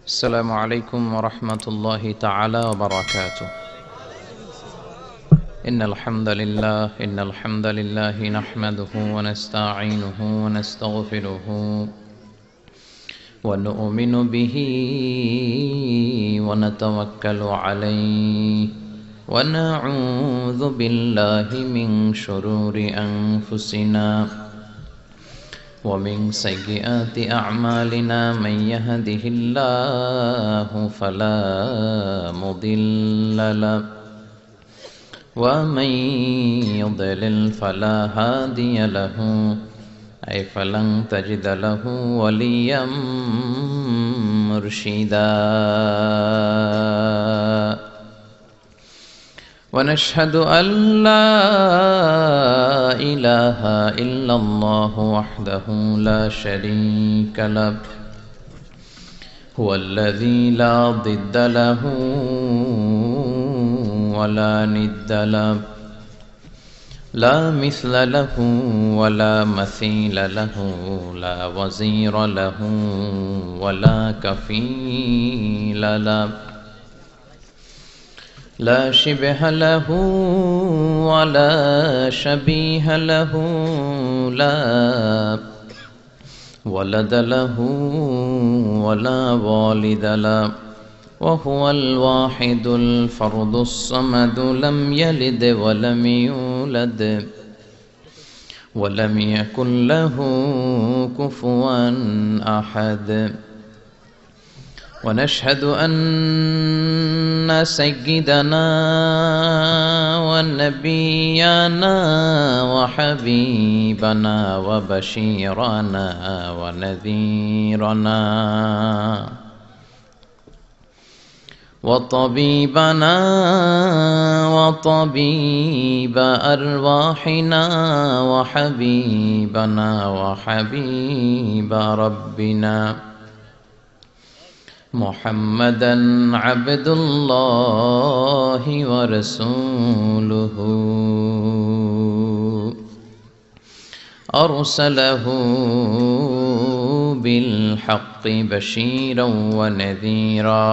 السلام عليكم ورحمة الله تعالى وبركاته. إن الحمد لله نحمده ونستعينه ونستغفره ونؤمن به ونتوكل عليه ونعوذ بالله من شرور أنفسنا ومن سيئات أعمالنا من يهده الله فلا مضل له ومن يضلل فلا هادي له أي فلن تجد له وليا مرشدا. ونشهد أن لا إله إلا الله وحده لا شريك له هو الذي لا ضد له ولا ند له لا مثل له ولا مثيل له لا وزير له ولا كفيل له لا شبه له ولا شبيه له لا ولد له ولا والد له وهو الواحد الفرد الصمد لم يلد ولم يولد ولم يكن له كفوا أحد. ونشهد أن سيدنا ونبينا وحبيبنا وبشيرنا ونذيرنا وطبيبنا وطبيب أرواحنا وحبيبنا وحبيب ربنا محمدا عبد الله ورسوله أرسله بالحق بشيرا ونذيرا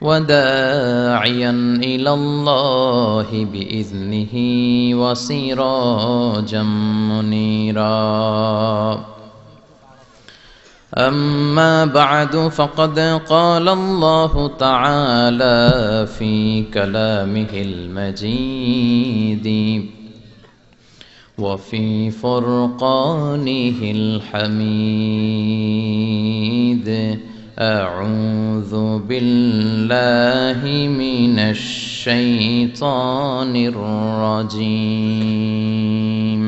وداعيا إلى الله بإذنه وسراجا منيرا. أما بعد فقد قال الله تعالى في كلامه المجيد وفي فرقانه الحميد أعوذ بالله من الشيطان الرجيم.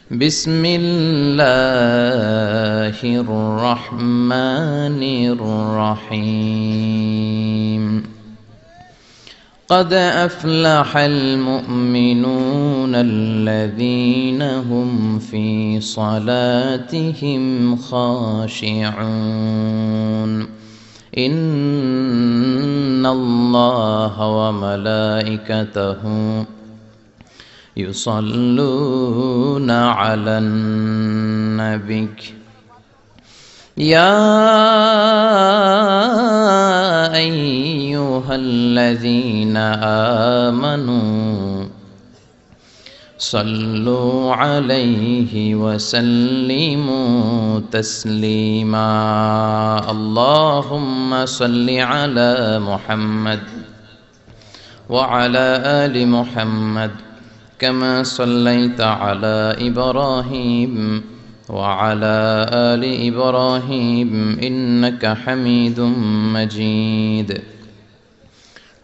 بسم الله الرحمن الرحيم. قد أفلح المؤمنون الذين هم في صلاتهم خاشعون إن الله وملائكته يصلون على النبي يا أيها الذين آمنوا صلوا عليه وسلموا تسليما. اللهم صل على محمد وعلى آل محمد كما صليت على إبراهيم وعلى آل إبراهيم إنك حميد مجيد.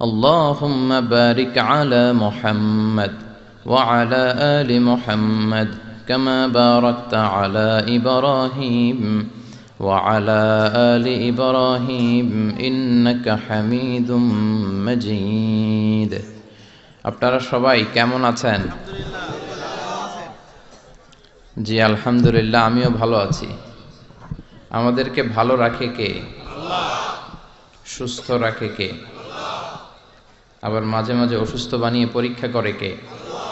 اللهم بارك على محمد وعلى آل محمد كما باركت على إبراهيم وعلى آل إبراهيم إنك حميد مجيد. আপনারা সবাই কেমন আছেন? জি আলহামদুলিল্লাহ, আমিও ভালো আছি। আমাদেরকে ভালো রাখে কে? আল্লাহ। সুস্থ রাখে কে? আল্লাহ। আবার মাঝে মাঝে অসুস্থ বানিয়ে পরীক্ষা করে কে? আল্লাহ।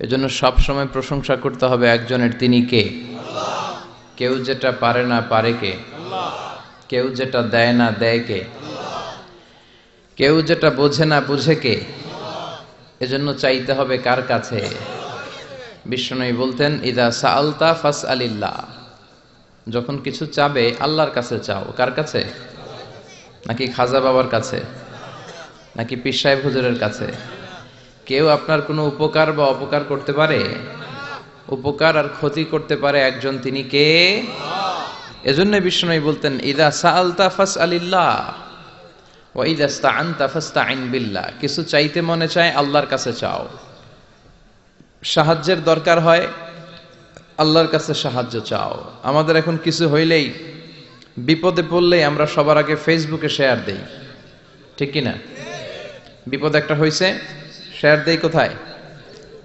এজন্য সব সময় প্রশংসা করতে হবে একজনের, তিনি কে? আল্লাহ। কেউ যেটা পারে না, পারে কে? আল্লাহ। কেউ যেটা দেয় না দেয় কে? কেউ যেটা বোঝে না বুঝে কে? এজন্য চাইতে হবে কার কাছে? বিষ্ণু বলতেন ইদা সাআলতা ফাসআলিল্লাহ, যখন কিছু চাবে আল্লাহর কাছে চাও। কার কাছে? নাকি খাজা বাবার কাছে, নাকি পীর সাহেব হুজুরের কাছে? কেউ আপনার কোনো উপকার বা অপকার করতে পারে? উপকার আর ক্ষতি করতে পারে একজন, তিনি কে? এজন্য বিষ্ণু বলতেন ইদা সাআলতা ফাসআলিল্লাহ ওয়া ইদা ইসতাআনতা ফাসতাইন বিল্লাহ। কিছু চাইতে মনে চায় আল্লাহর কাছে চাও, সাহায্যের দরকার হয় আল্লাহর কাছে সাহায্য চাও। আমাদের এখন কিছু হইলেই, বিপদে পড়লেই আমরা সবার আগে ফেসবুকে শেয়ার দেই, ঠিক কিনা? বিপদ একটা হয়েছে, শেয়ার দেই কোথায়?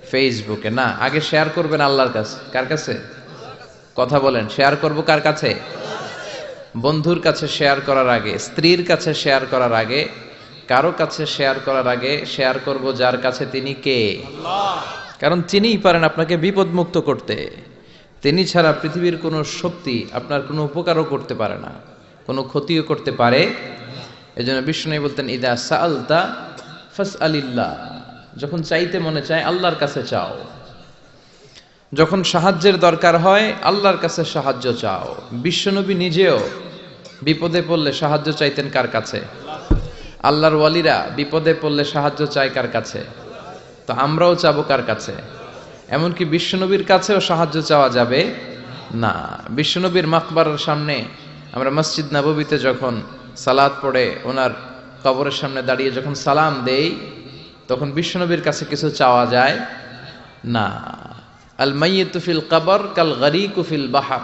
ফেসবুকে না, আগে শেয়ার করবেন আল্লাহর কাছে। কার কাছে? কথা বলেন, শেয়ার করব কার কাছে? বন্ধুর কাছে শেয়ার করার আগে, স্ত্রীর কাছে শেয়ার করার আগে, কারো কাছে শেয়ার করার আগে শেয়ার করব যার কাছে, তিনি কে? আল্লাহ। কারণ তিনিই পারেন আপনাকে বিপদ মুক্ত করতে। তিনি ছাড়া পৃথিবীর কোনো শক্তি আপনার কোনো উপকারও করতে পারে না, কোনো ক্ষতিও করতে পারে। এজন্য বিষ্ণু বলতেন ইদা সাআলতা ফাসআলিল্লাহ, যখন চাইতে মনে চায় আল্লাহর কাছে চাও। যখন সাহায্যের দরকার হয় আল্লাহর কাছে সাহায্য চাও। বিশ্বনবী নিজেও বিপদে পড়লে সাহায্য চাইতেন কার কাছে? আল্লাহর ওয়ালিরা বিপদে পড়লে সাহায্য চায় কার কাছে? তো আমরাও চাবো কার কাছে? এমনকি বিশ্বনবীর কাছেও সাহায্য চাওয়া যাবে না। বিশ্বনবীর মাকবারের সামনে আমরা মসজিদ নববীতে যখন সালাত পড়ে ওনার কবরের সামনে দাঁড়িয়ে যখন সালাম দেই, তখন বিশ্বনবীর কাছে কিছু চাওয়া যায় না। আল মাইয়িতু ফিল কবর কাল গরীকু ফিল বাহর।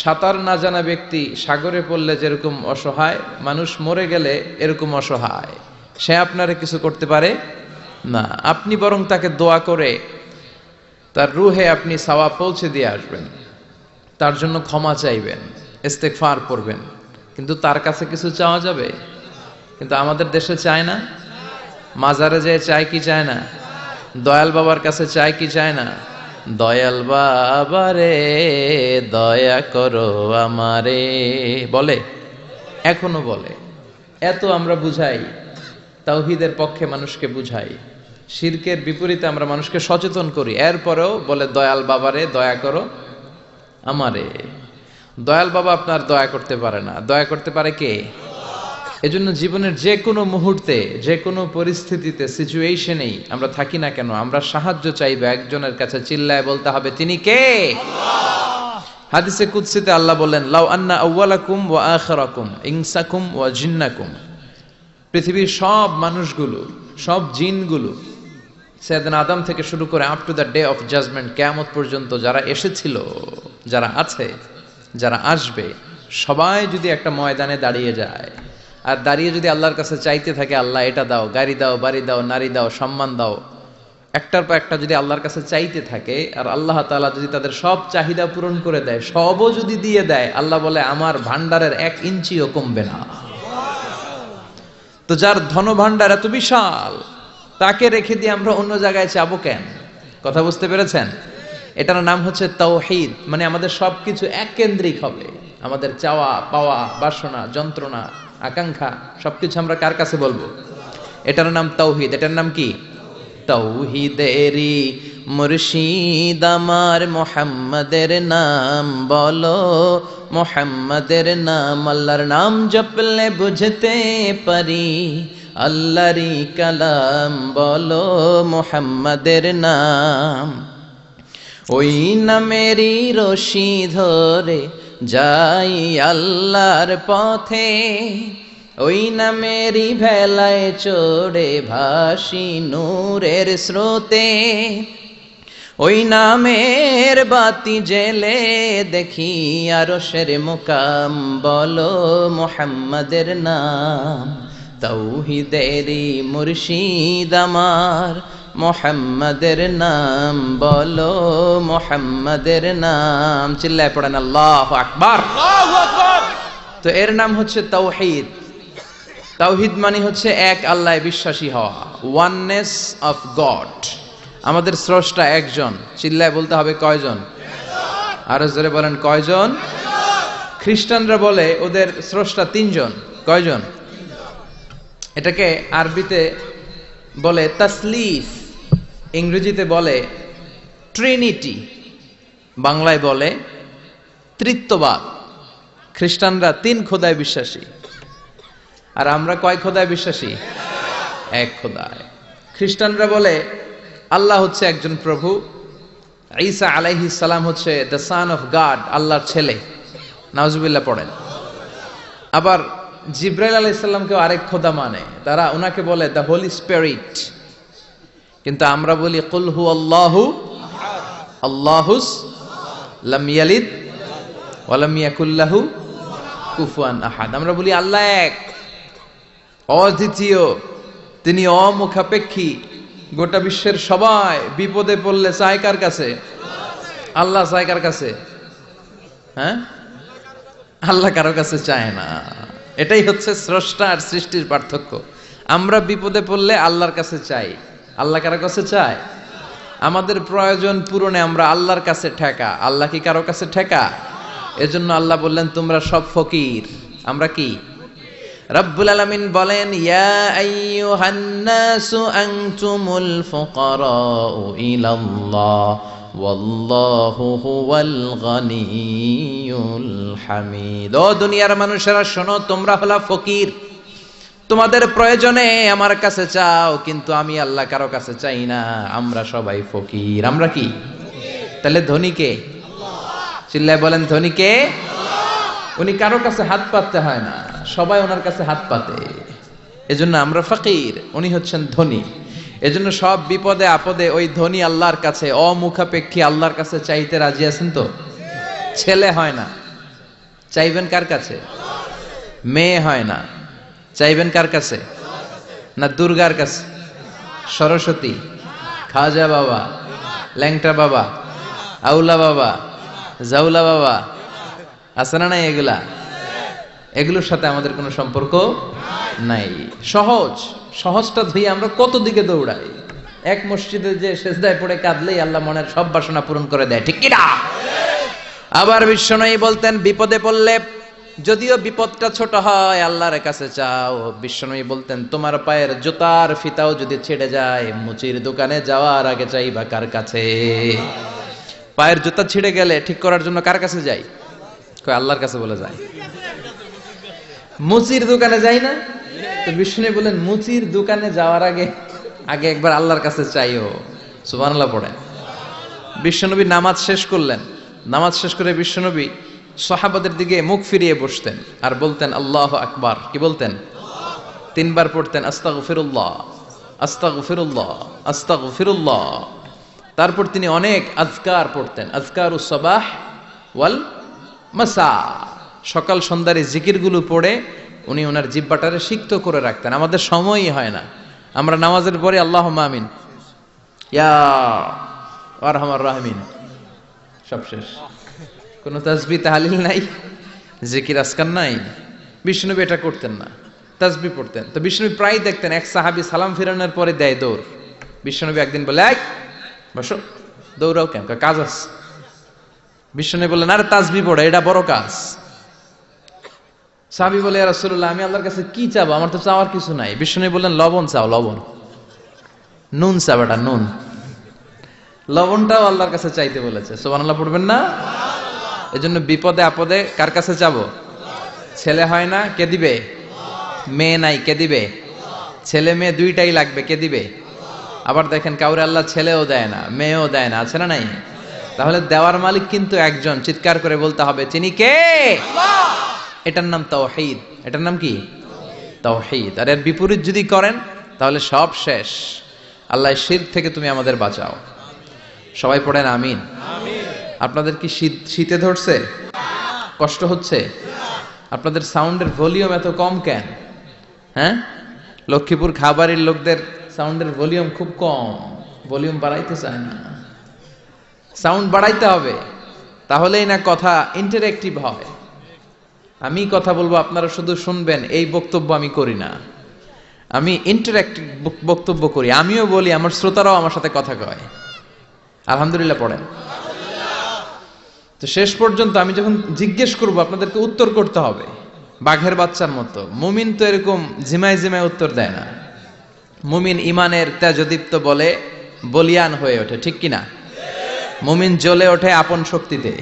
সাঁতার না জানা ব্যক্তি সাগরে পড়লে যেরকম অসহায়, মানুষ মরে গেলে এরকম অসহায়। সে আপনারে কিছু করতে পারে না। আপনি বরং তাকে দোয়া করে তার রুহে আপনি সওয়াব পৌঁছে দিয়ে আসবেন, তার জন্য ক্ষমা চাইবেন, ইস্তেগফার পড়বেন, কিন্তু তার কাছে কিছু চাওয়া যাবে? কিন্তু আমাদের দেশে চায় না। মাজারে যেয়ে চায় কি চায় না? দয়াল বাবার কাছে চায় কি চায় না? দয়াল বাবা রে দয়া করো আমারে, বলে, এখনো বলে। এত আমরা বুঝাই, তাওহীদের পক্ষে মানুষকে বুঝাই, শিরকের বিপরীতে আমরা মানুষকে সচেতন করি, এরপরেও বলে দয়াল বাবারে দয়া করো আমারে। দয়াল বাবা আপনার দয়া করতে পারে না, দয়া করতে পারে কে? এজন্য জীবনের যে কোনো মুহূর্তে, যে কোনো পরিস্থিতিতে, সিচুয়েশনেই আমরা থাকি না কেন, আমরা সাহায্য চাইবে একজনের কাছে, চিল্লায় বলতে হবে তিনি কে? আল্লাহ। হাদিসে কুদসিতে আল্লাহ বলেন লাউ আন্না আউওয়ালাকুম ওয়া আখিরাকুম ইনসাকুম ওয়া জিন্নাকুম, পৃথিবীর সব মানুষগুলো, সব জিনগুলো, সাইয়েদনা আদম থেকে শুরু করে up to the day of judgement, কিয়ামত পর্যন্ত যারা এসেছিল, যারা আছে, যারা আসবে, সবাই যদি একটা ময়দানে দাঁড়িয়ে যায় আর দাঁড়িয়ে যদি আল্লাহর কাছে চাইতে থাকে, আল্লাহ এটা দাও, গাড়ি দাও, বাড়ি দাও, নারী দাও, সম্মান দাও, একটার পর একটা যদি আল্লাহর কাছে চাইতে থাকে, আর আল্লাহ তাআলা যদি তাদের সব চাহিদা পূরণ করে দেয়, সবও যদি দিয়ে দেয়, আল্লাহ বলে আমার ভান্ডারের 1 ইঞ্চিও কমবে না। তো যার ধন ভান্ডার এত বিশাল, তাকে রেখে দিয়ে আমরা অন্য জায়গায় চাবো কেন? কথা বুঝতে পেরেছেন? এটার নাম হচ্ছে তাওহীদ। মানে আমাদের সবকিছু এক কেন্দ্রিক হবে, আমাদের চাওয়া পাওয়া, বাসনা, যন্ত্রণা, আকাঙ্ক্ষা সবকিছু আমরা কার কাছে বলবো? এটার নাম তাওহীদ। এটার নাম কি? তাওহীদেরই মুর্শিদ আমার মুহাম্মাদের নাম বলো, মুহাম্মাদের নাম। আল্লাহর নাম জপলে বুঝতে পারি, আল্লাহরই কালাম বলো, মুহাম্মাদের নাম। ওই নামেরই রশি ধরে যাই আল্লাহর পথে, ওই নামেরই ভেলায় চড়ে ভাসি নূরের স্রোতে, ওই নামের বাতি জেলে দেখি আরশের মুকাম বলো, মুহাম্মাদের নাম। তাওহীদেরই মুর্শিদ আমার মুহাম্মাদের নাম বলো, মুহাম্মাদের নাম। চিল্লায় পড়েন আল্লাহু আকবার। আল্লাহু আকবার। তো এর নাম হচ্ছে তাওহীদ। তাওহীদ মানে হচ্ছে এক আল্লাহয় বিশ্বাসী হওয়া, ওয়াননেস অফ গড। আমাদের স্রষ্টা একজন। চিল্লায় বলতে হবে কয়জন? আরো জোরে বলেন কয়জন? খ্রিস্টানরা বলে ওদের স্রষ্টা তিনজন। কয়জন? এটাকে আরবিতে বলে তাসলিফ, ইংরেজিতে বলে ট্রিনিটি, বাংলায় বলে ত্রিত্ববাদ। খ্রিস্টানরা তিন খোদায় বিশ্বাসী, আর আমরা কয় খোদায় বিশ্বাসী? এক খোদায়। খ্রিস্টানরা বলে আল্লাহ হচ্ছে একজন প্রভু, ঈসা আলাইহিস সালাম হচ্ছে দ্য সান অফ গড, আল্লাহর ছেলে, নাউজুবিল্লাহ পড়েন। আবার জিব্রাইল আলাইহিস সালামকেও আরেক খোদা মানে, তারা ওনাকে বলে দ্য হোলি স্পিরিট। কিন্তু আমরা বলি কুল হু আল্লাহু আল্লাহুস লাম ইয়ালিদ ওয়া লাম ইয়াকুল লাহু কুফুয়ান আহাদ। আমরা বলি আল্লাহ এক, অদ্বিতীয়, তিনি অমুখাপেক্ষী। গোটা বিশ্বের সবাই বিপদে পড়লে চায় কার কাছে? আল্লাহ চায় কার কাছে? হ্যাঁ, আল্লাহ কারো কাছে চায় না। এটাই হচ্ছে স্রষ্টা আর সৃষ্টির পার্থক্য। আমরা বিপদে পড়লে আল্লাহর কাছে চাই, আল্লাহ কারো কাছে চায়। আমাদের প্রয়োজন পূরণে আমরা আল্লাহর কাছে ঠেকা, আল্লাহ কি কারো কাছে ঠেকা? এজন্য আল্লাহ বললেন তোমরা সব ফকির। আমরা কি? রব্বুল আলামিন বলেন ইয়া আইয়ুহান নাসু আনতুমুল ফুকারাউ ইলাল্লাহ ওয়াল্লাহু হুয়াল গনিয়ুল হামিদ। ও দুনিয়ার মানুষেরা শোনো, তোমরা হলা ফকির, তোমাদের প্রয়োজনে আমার কাছে চাও, কিন্তু আমি আল্লাহ কারো কাছে চাই না। আমরা সবাই ফকির। আমরা কি? তাহলে ধনী কে? চিল্লায় বলেন ধনী কে? উনি কারো কাছে হাত পাততে হয় না, সবাই ওনার কাছে হাত পাতে। এজন্য আমরা ফকির, উনি হচ্ছেন ধনী। এজন্য সব বিপদে আপদে ওই ধনী আল্লাহর কাছে, অমুখাপেক্ষী আল্লাহর কাছে চাইতে রাজি আছেন তো? ছেলে হয় না, চাইবেন কার কাছে? মেয়ে হয় না, চাইবেন কার কাছে? না দুর্গার কাছে, সরস্বতী, খাজা বাবা, ল্যাংটা বাবা, আউলা বাবা, জাউলা বাবা, আছে না নাই? এগুলোর সাথে আমাদের কোনো সম্পর্ক নাই। সহজটা ধুয়ে আমরা কত দিকে দৌড়াই। এক মসজিদে যে সেজদায় পড়ে কাঁদলেই আল্লাহ মনের সব বাসনা পূরণ করে দেয়, ঠিক কিনা? আবার বিশ্বনবী বলতেন বিপদে পড়লে, যদিও বিপদটা ছোট হয়, আল্লাহর কাছে চাও। বিশ্বনবী বলতেন তোমার পায়ের জুতার ফিতাও যদি ছেড়ে যায়, মুচির দোকানে যাওয়ার আগে চাইবা কার কাছে? পায়ের জুতা ছিঁড়ে গেলে ঠিক করার জন্য কার কাছে যাই? কই আল্লাহর কাছে বলে যায়। মুচির দোকানে যাই না? তো বিষ্ণু বলেন মুচির দোকানে যাওয়ার আগে একবার আল্লাহর কাছে চাইও। সুবহানাল্লাহ পড়েন। বিশ্বনবী নামাজ শেষ করলেন, নামাজ শেষ করে বিশ্বনবী সাহাবাদের দিকে মুখ ফিরিয়ে বসতেন আর বলতেন আল্লাহু আকবার। কি বলতেন? তিনবার পড়তেন আস্তাগফিরুল্লাহ আস্তাগফিরুল্লাহ আস্তাগফিরুল্লাহ। তারপর তিনি অনেক আজকার পড়তেন, আজকারুস সাবাহ ওয়াল মাসা। সকাল সন্ধ্যার এই জিকিরগুলো পড়ে উনি ওনার জিহ্বাটারে সিক্ত করে রাখতেন। আমাদের সময়ই হয় না, আমরা নামাজের পরে আল্লাহুম্মা আমিন, ইয়া আরহামার রাহিমিন, সব শেষ। কোন তাসবিহ তাহলিল নাই, জিকির আজকার নাই। বিষ্ণুনবী এটা করতেন না, তাসবিহ পড়তেন। তো বিষ্ণুনবী প্রায় দেখতেন এক সাহাবী সালাম ফিরানোর পরে দেয় দৌড়। বিষ্ণুনবী একদিন বলে এক বসো, দৌড়াও কেন? কাজ আছে। বিষ্ণুনবী বললেন আরে তাসবিহ পড়ে, এটা বড় কাজ। সাহাবী বলে ইয়া রাসূলুল্লাহ আমি আল্লাহর কাছে কি চাবো? আমার তো চাওয়ার কিছু নাই। বিষ্ণুনবী বললেন লবণ চাও, লবণ, নুন চাও, এটা নুন। লবণটাও আল্লাহর কাছে চাইতে বলেছে। সুবহানাল্লাহ পড়বেন না? এজন্য বিপদে আপদে কার কাছে যাবো? ছেলে হয় না, কে দিবে? মেয়ে নাই, কে দিবে? ছেলে মেয়ে দুইটাই লাগবে, কে দিবে? আবার দেখেন কাউরে আল্লাহ ছেলেও দেয় না, মেয়েও দেয় না, আছে না নাই? তাহলে দেওয়ার মালিক কিন্তু একজন। চিৎকার করে বলতে হবে তিনি কে? এটার নাম তাওহীদ। এটার নাম কি? তাওহীদ। আর এর বিপরীত যদি করেন তাহলে সব শেষ। আল্লাহ শিরক থেকে তুমি আমাদের বাঁচাও। সবাই পড়েন আমিন। আপনাদের কি শীতে ধরছে? কষ্ট হচ্ছে? আপনাদের সাউন্ডের ভলিউম এত কম কেন? হ্যাঁ, লক্ষ্মীপুর খাবারের লোকদের সাউন্ডের ভলিউম খুব কম, ভলিউম বাড়াইতে চায় না। সাউন্ড বাড়াইতে হবে, তাহলেই না কথা ইন্টারঅ্যাক্টিভ হয়। আমি কথা বলবো, আপনারা শুধু শুনবেন, এই বক্তব্য আমি করি না। আমি ইন্টারঅ্যাক্টিভ বক্তব্য করি। আমিও বলি, আমার শ্রোতারাও আমার সাথে কথা কয়। আলহামদুলিল্লাহ পড়েন। তো শেষ পর্যন্ত আমি যখন জিজ্ঞেস করব আপনাদেরকে উত্তর করতে হবে বাঘের বাচ্চার মতো। মুমিন তো এরকম ঝিমায় ঝিমায় উত্তর দেয় না। মুমিন ইমানের তেজদীপ্ত বলে বলিয়ান হয়ে ওঠে, ঠিক কিনা? মুমিন জ্বলে ওঠে আপন শক্তিতে,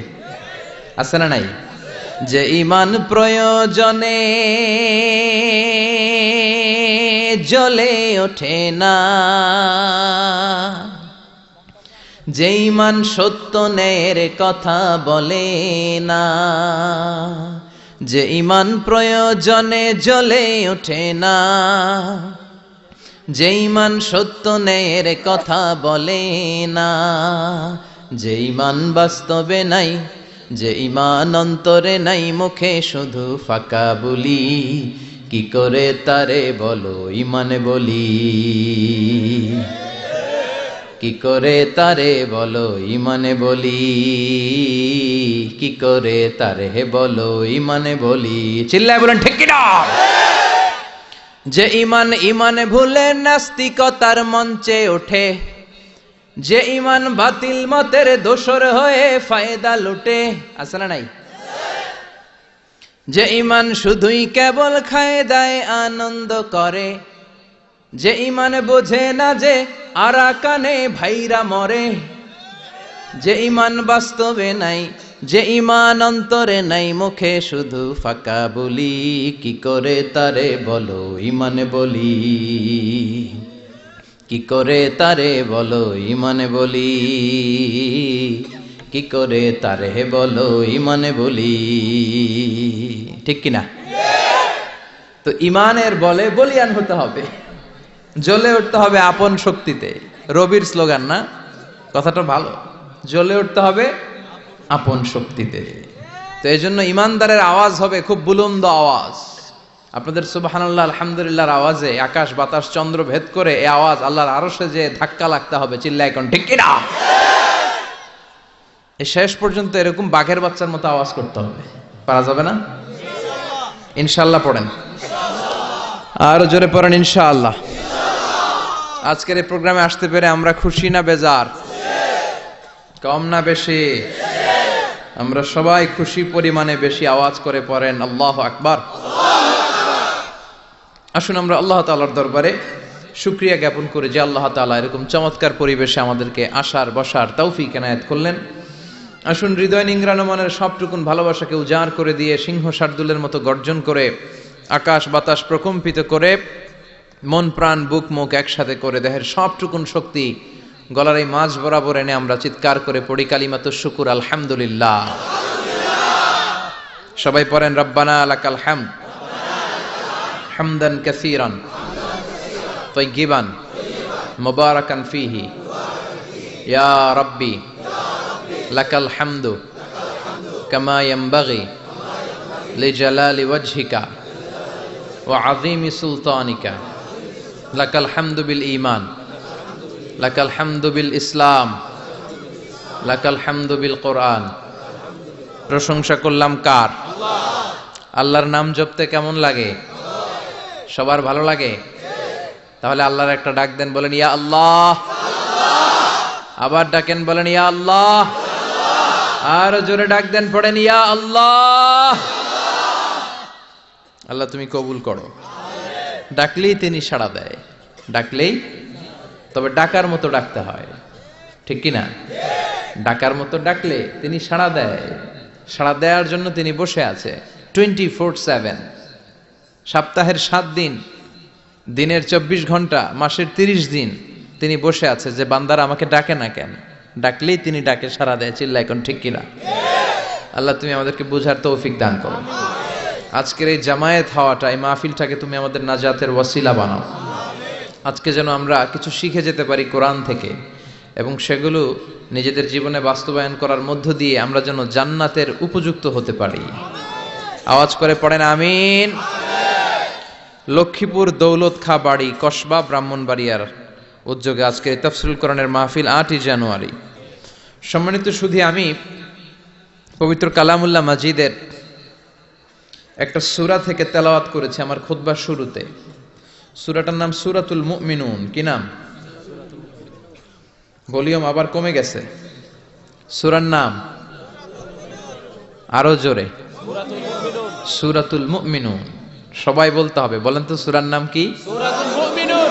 আছে না নাই? যে ইমান প্রয়োজনে জ্বলে ওঠে না, যে ইমান সত্য ন্যায়ের কথা বলে না, যে ইমান প্রয়োজনে জ্বলে ওঠে না, যে ইমান সত্য ন্যায়ের কথা বলে না, যে ইমান বাস্তবে নাই, যে ইমান অন্তরে নাই, মুখে শুধু ফাঁকা বলি, কি করে তারে বলো ইমানে বলি, কি করে তারে বলো ইমানে বলি, কি করে তারে বলো ইমানে বলি। চিল্লায় বলেন ঠিক কিনা? যে ইমান ইমানে ভুলে নাস্তিকতার মঞ্চে ওঠে, যে ইমান বাতিল মতের দোসর হয়ে ফায়দা লুটে, আছে না নাই? যে ইমান শুধুই কেবল খায় দায় আনন্দ করে, যে ইমান বোঝে না যে আরাকানে ভাইরা মরে, যে ইমান বাস্তবে নাই, যে ইমান অন্তরে নাই, মুখে শুধু ফাঁকা বলি, কি করে তারে বলো ইমানে বলি, কি করে তারে বলো ইমানে বলি, কি করে তারে বলো ইমানে বলি, ঠিক কিনা? তো ইমানের বলে বলিয়ান হতে হবে, জ্বলে উঠতে হবে আপন শক্তিতে। রবির স্লোগান না? কথাটা ভালো, জ্বলে উঠতে হবে আপন শক্তিতে। তো এই জন্য ইমানদারের আওয়াজ হবে খুব বুলন্দ আওয়াজ। আপনাদের সুবহানাল্লাহ আলহামদুলিল্লাহর আওয়াজে আকাশ বাতাস চন্দ্র ভেদ করে এই আওয়াজ আল্লাহর আরশে যে ধাক্কা লাগতে হবে। চিল্লায় কোন ঠিক কিনা? এই শেষ পর্যন্ত এরকম বাঘের বাচ্চার মতো আওয়াজ করতে হবে। পারা যাবে না? ইনশাআল্লাহ পড়েন, আর জোরে পড়েন ইনশাআল্লাহ। আজকের এই প্রোগ্রামে আসতে পেরে আমরা খুশি না বেজার? কম না বেশি? আমরা সবাই খুশি পরিমাণে বেশি আওয়াজ করে পড়েন আল্লাহু আকবার। আসুন আমরা আল্লাহ তাআলার দরবারে শুকরিয়া জ্ঞাপন করি যে আল্লাহ তাআলা এরকম চমৎকার পরিবেশে আমাদেরকে আসার বসার তৌফিক এনায়েত করলেন। আসুন হৃদয় নিংড়ানো মনের সবটুকুন ভালোবাসাকে উজাড় করে দিয়ে সিংহ শার্দুলের মতো গর্জন করে আকাশ বাতাস প্রকম্পিত করে মন প্রাণ বুক মুখ একসাথে করে দেহের সবটুকুন শক্তি গলার এই মাঝ বরাবর এনে আমরা চিৎকার করে পড়ি কালিমাতুশ শুকুর আলহামদুলিল্লাহ। সবাই পড়েন রব্বানা লাকাল হামদ হামদান কাসীরান তাইয়িবান মুবারাকান ফীহি ইয়া রাব্বি লাকাল হামদু কামা ইয়ানবাগি লিজালালি ওয়াজহিকা ওয়া আযীমি সুলতানিকা লাকাল হামদু বিল ঈমান লাকাল হামদু বিল ইসলাম লাকাল হামদু বিল কোরআন। প্রশংসা করলাম কার? আল্লাহর নাম জপতে কেমন লাগে? সবার ভালো লাগে? তাহলে আল্লাহর একটা ডাক দেন, বলেন ইয়া আল্লাহ। আবার ডাকেন, বলেন ইয়া আল্লাহ। আর জোরে ডাক দেন, পড়েন ইয়া আল্লাহ। আল্লাহ তুমি কবুল করো। ডাকলেই তিনি সাড়া দেয়, ডাকলেই। তবে ডাকার মতো ডাকতে হয়, ঠিক কিনা? ডাকার মতো ডাকলে তিনি সাড়া দেয়। সাড়া দেওয়ার জন্য তিনি বসে আছে 24/7, সপ্তাহের 7 দিন, দিনের 24 ঘন্টা, মাসের 30 দিন তিনি বসে আছে যে বান্দারা আমাকে ডাকে না কেন? ডাকলেই তিনি ডাকে সাড়া দেয়। চিল্লা এখন ঠিক কিনা? আল্লাহ তুমি আমাদেরকে বুঝার তৌফিক দান করো। আজকের এই জামায়াত হওয়াটা, এই মাহফিলটাকে তুমি আমাদের নাজাতের ওয়াসিলা বানাও। আজকে যেন আমরা কিছু শিখে যেতে পারি কোরআন থেকে, এবং সেগুলো নিজেদের জীবনে বাস্তবায়ন করার মধ্য দিয়ে আমরা যেন জান্নাতের উপযুক্ত হতে পারি। আওয়াজ করে পড়েন আমিন। লক্ষ্মীপুর দৌলত খা বাড়ি কসবা ব্রাহ্মণবাড়িয়ার উদ্যোগে আজকে তাফসীরুল কোরআনের মাহফিল 8ই জানুয়ারি। সম্মানিত সুধী, আমি পবিত্র কালামুল্লাহ মাজিদের একটা সূরা থেকে তেলাওয়াত করেছি আমার খুতবার শুরুতে। সূরাটার নাম সূরাতুল মুমিনুন। কি নাম? ভলিউম আবার কমে গেছে। সূরার নাম আরো জোরে, সূরাতুল মুমিনুন। সবাই বলতে হবে, বলেন তো সূরার নাম কি? সূরাতুল মুমিনুন।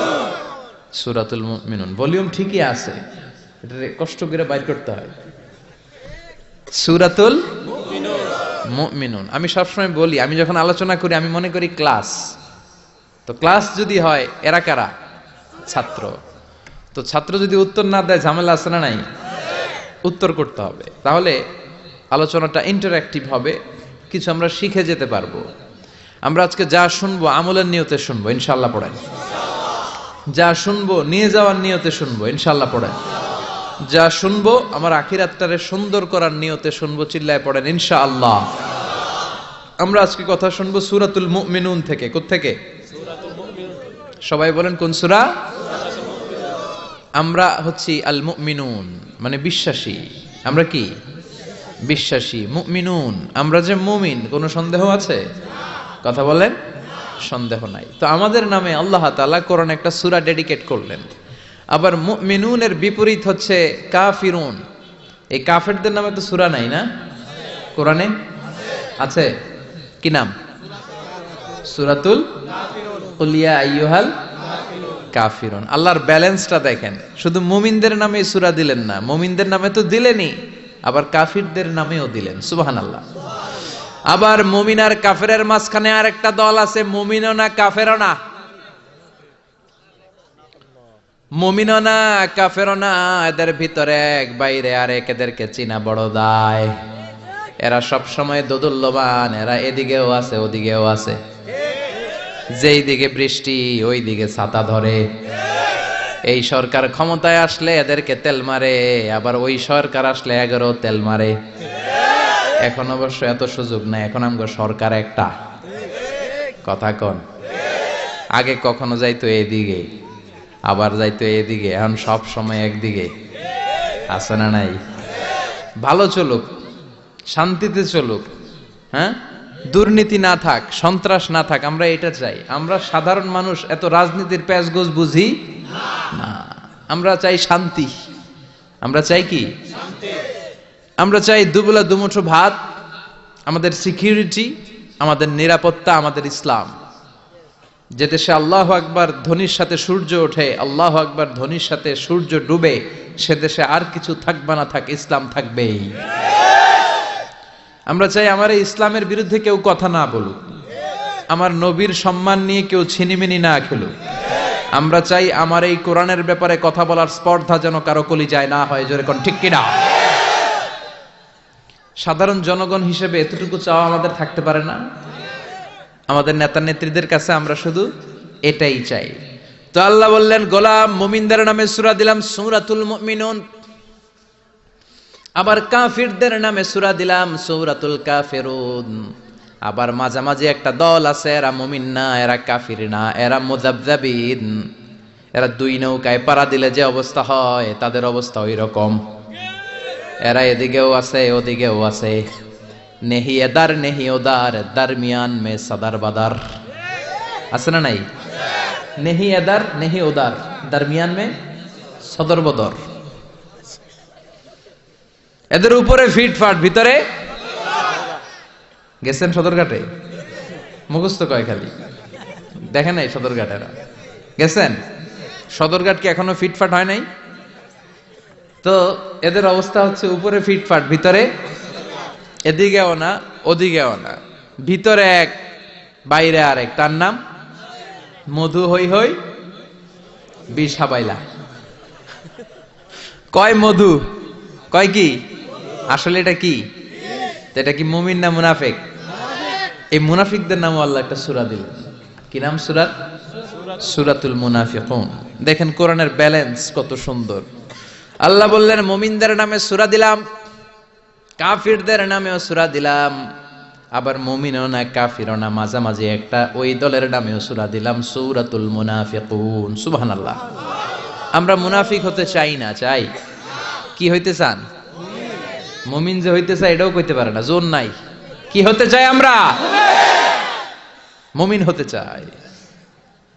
সূরাতুল মুমিনুন। ভলিউম ঠিকই আছে, এটা কষ্ট করে বাইর করতে হয়। সূরাতুল মুমিনুন। আমি সবসময় বলি, আমি যখন আলোচনা করি আমি মনে করি ক্লাস, তো ক্লাস যদি হয় এরা কারা? ছাত্র। তো ছাত্র যদি উত্তর না দেয় ঝামেলা আছে না নাই? উত্তর করতে হবে, তাহলে আলোচনাটা ইন্টারঅ্যাক্টিভ হবে, কিছু আমরা শিখে যেতে পারবো। আমরা আজকে যা শুনবো আমলের নিয়তে শুনবো, ইনশাআল্লাহ পড়েন। যা শুনবো নিয়ে যাওয়ার নিয়তে শুনবো, ইনশাআল্লাহ পড়েন। যা শুনবো আমার আখিরাতটারে সুন্দর করার নিয়তে শুনবো, চিল্লায় পড়েন ইনশাআল্লাহ। আমরা আজকে কথা শুনবো সূরাতুল মুমিনুন থেকে। কোত্থেকে? সবাই বলেন কোন সূরা? আমরা হচ্ছি আল মুমিনুন, মানে বিশ্বাসী। আমরা কি? বিশ্বাসী। মুমিনুন, আমরা যে মুমিন, কোনো সন্দেহ আছে? কথা বলেন, সন্দেহ নাই। তো আমাদের নামে আল্লাহ তাআলা কোরআনে একটা সূরা ডেডিকেট করলেন। আবার মুমিনুনের বিপরীত হচ্ছে কাফিরুন। এই কাফেরদের নামে তো সূরা নাই না কোরআনে? আছে। কি নাম? সূরাতুল কুল ইয়া আইয়ুহাল কাফিরুন। আল্লাহর ব্যালেন্সটা দেখেন, শুধু মুমিনদের নামে সূরা দিলেন না, মুমিনদের নামে তো দিলেনই, আবার কাফিরদের নামেও দিলেন। সুবহানাল্লাহ। আবার মুমিন আর কাফেরের মাঝখানে আর একটা দল আছে, মুমিনও না কাফেরও না। মুমিনও না কাফেরও না, এদের ভিতরে এক, বাইরে আরেক, এদেরকে চিনা বড় দায়। এরা সব সময় দোদুল্যমান, এরা এদিকেও আছে ওদিকেও আছে, যেই দিকে বৃষ্টি ওই দিকে ছাতা ধরে। এই সরকার ক্ষমতায় আসলে এদেরকে তেল মারে, আবার ওই সরকার আসলে 11 তেল মারে। এখন অবশ্য এত সুযোগ নাই, এখন আমগো সরকার একটা। কথা কন। আগে কখনো যাইতো এদিকে, আবার যাইতো এদিকে, এখন সব সময় একদিকে। আছে না নাই? ভালো চলুক, শান্তিতে চলুক, হ্যাঁ, দুর্নীতি না থাক, সন্ত্রাস না থাক, আমরা এটা চাই। আমরা সাধারণ মানুষ এত রাজনীতির প্যাচগোছ বুঝি না, আমরা চাই শান্তি। আমরা চাই কি? আমরা চাই দুবেলা দুমুঠো ভাত, আমাদের সিকিউরিটি, আমাদের নিরাপত্তা, আমাদের ইসলাম। যে দেশে আল্লাহু আকবার ধ্বনির সাথে সূর্য ওঠে, আল্লাহু আকবার ধ্বনির সাথে সূর্য ডুবে, সে দেশে আর কিছু থাকবে না থাক, ইসলাম থাকবেই। আমরা চাই আমার এই ইসলামের বিরুদ্ধে কেউ কথা না বলুক, আমার নবীর সম্মান নিয়ে কেউ ছিনিমিনি না খেলুক। আমরা চাই আমার এই কোরআনের ব্যাপারে কথা বলার স্পর্ধা যেন কারো কলিজায় না হয়। জোরে কোন ঠিক কিনা? সাধারণ জনগণ হিসেবে এতটুকু চাওয়া আমাদের থাকতে পারে না? আমাদের নেতা নেত্রীদের কাছে আমরা শুধু এটাই চাই। তো আল্লাহ বললেন, গোলাম মুমিনদের নামে সূরা দিলাম সূরাতুল মুমিনুন, আবার কাফিরদের নামে সূরা দিলাম সূরাতুল কাফিরুন। আবার মাঝামাঝি একটা দল আছে, এরা মুমিন না, এরা কাফির না, এরা মুযাবযাবিন। এরা দুই নৌকায় পাড়া দিলে যে অবস্থা হয়, তাদের অবস্থা ওই রকম। এরা এদিকেও আছে ওদিকেও আছে, নেহি এদার নেহি ওদার, দরমিয়ান মে সদর বদর। আছে না নাই? নেহি এদার নেহি ওদার, দরমিয়ান মে সদর বদর। এদের উপরে ফিটফাট, ভিতরে গেছেন সদরঘাটে? মুখস্থ কয় খালি, দেখেন নাই সদরঘাটেরা? গেছেন? সদরঘাট কি এখনো ফিটফাট হয় নাই? তো এদের অবস্থা হচ্ছে উপরে ফিটফাট, ভিতরে এদিকেও না ওদিকেও না, ভিতরে এক বাইরে আরেক। তার নাম মধু হই হই বিষ হাবাইলা। কয় মধু, কয় কি? আসলে এটা কি? এটা কি মুমিন না মুনাফিক? এই মুনাফিকদের নাম আল্লাহ একটা সূরা দিলেন। কি নাম সূরার? সূরাতুল মুনাফিকুন। দেখেন কোরআনের ব্যালেন্স কত সুন্দর। আল্লাহ বললেন মুমিনদের নামে সূরা দিলাম, কাফিরদের নামেও সূরা দিলাম। আবার মুমিনও না কাফিরও না, মাঝামাঝি একটা ওই দলের নামেও সূরা দিলাম সূরাতুল মুনাফিকুন। সুবহানাল্লাহ। আমরা মুনাফিক হতে চাই না, চাই কি হইতে চান? মুমিন যে হইতে চায় এটাও কইতে পারে না, জোর নাই। কি হতে চাই আমরা? মুমিন হতে চাই।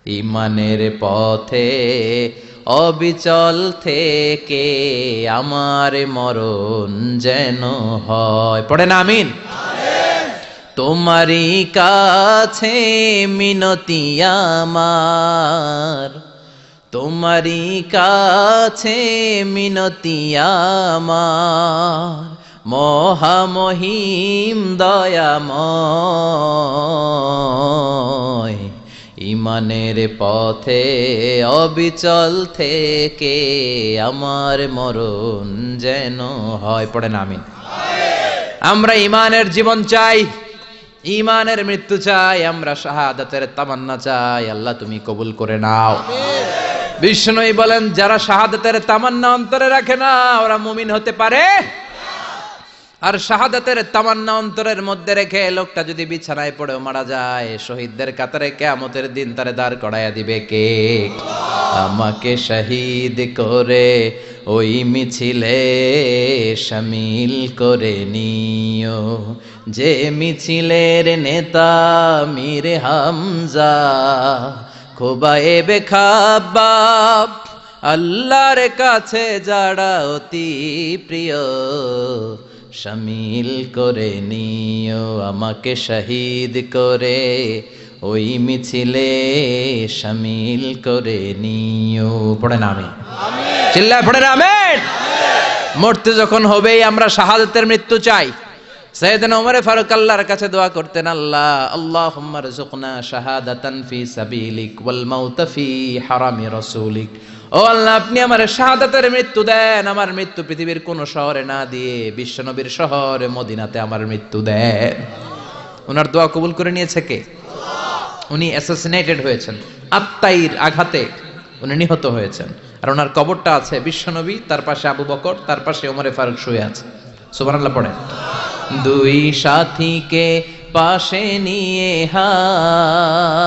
ঈমানের পথে অবিচল থেকে আমার মরণ যেন হয়। পড়েন আমিন। তোমারই কাছে মিনতি আমার, তোমারই কাছে মিনতি আমার, মহামহিম দয়াময়, ইমানের পথে অবিচল থেকে আমার মরণ যেন হয়। পড়েন আমিন। আমরা ইমানের জীবন চাই, ইমানের মৃত্যু চাই, আমরা শাহাদাতের তামান্না চাই। আল্লাহ তুমি কবুল করে নাও। বিষ্ণুই বলেন যারা শাহাদাতের তামান্না অন্তরে রাখে না ওরা মুমিন হতে পারে। আর শাহাদাতের তামান্না অন্তরের মধ্যে রেখে লোকটা যদি বিছানায় পড়েও মারা যায়, শহীদদের কাতারে কিয়ামতের দিন তারে দাঁড় করাইয়া দিবে কে? আমাকে শহীদ করে ওই মিছিলে শামিল করে নিও, যে মিছিলের নেতা মীর হামজা, খোবায়েবে খাব্বাব, আল্লাহর কাছে যারা অতি প্রিয়, শামিল করে নিও আমাকে শহীদ করে ওই মিছিলে শামিল করে নিও। পড়েন আমিন। চিল্লায় পড়েন আমিন। মরতে যখন হবেই আমরা শাহাদাতের মৃত্যু চাই। সাইয়েদনা ওমর ফারুক আল্লাহর কাছে দোয়া করতেন, আল্লাহ আল্লাহুম্মা রযুকনা শাহাদাতান ফি সাবিলিক ওয়াল মাউতা ফি হারামি রাসূলিক। ও আল্লাহ আপনি আমার শাহাদাতের মৃত্যু দেন, আমার মৃত্যু পৃথিবীর কোন শহরে না দিয়ে বিশ্বনবীর শহরে মদিনাতে আমার মৃত্যু দেন। ওনার দোয়া কবুল করে নিয়েছে কে? উনি অ্যাসাসিনেটেড হয়েছেন, আত্মাইর আঘাতে উনি নিহত হয়েছেন। আর ওনার কবরটা আছে বিশ্বনবী, তার পাশে আবু বকর, তার পাশে ওমরে ফারুক শুয়ে আছে। সুবহানাল্লাহ পড়েন। দুই সাথীকে পাশে নিয়ে হায়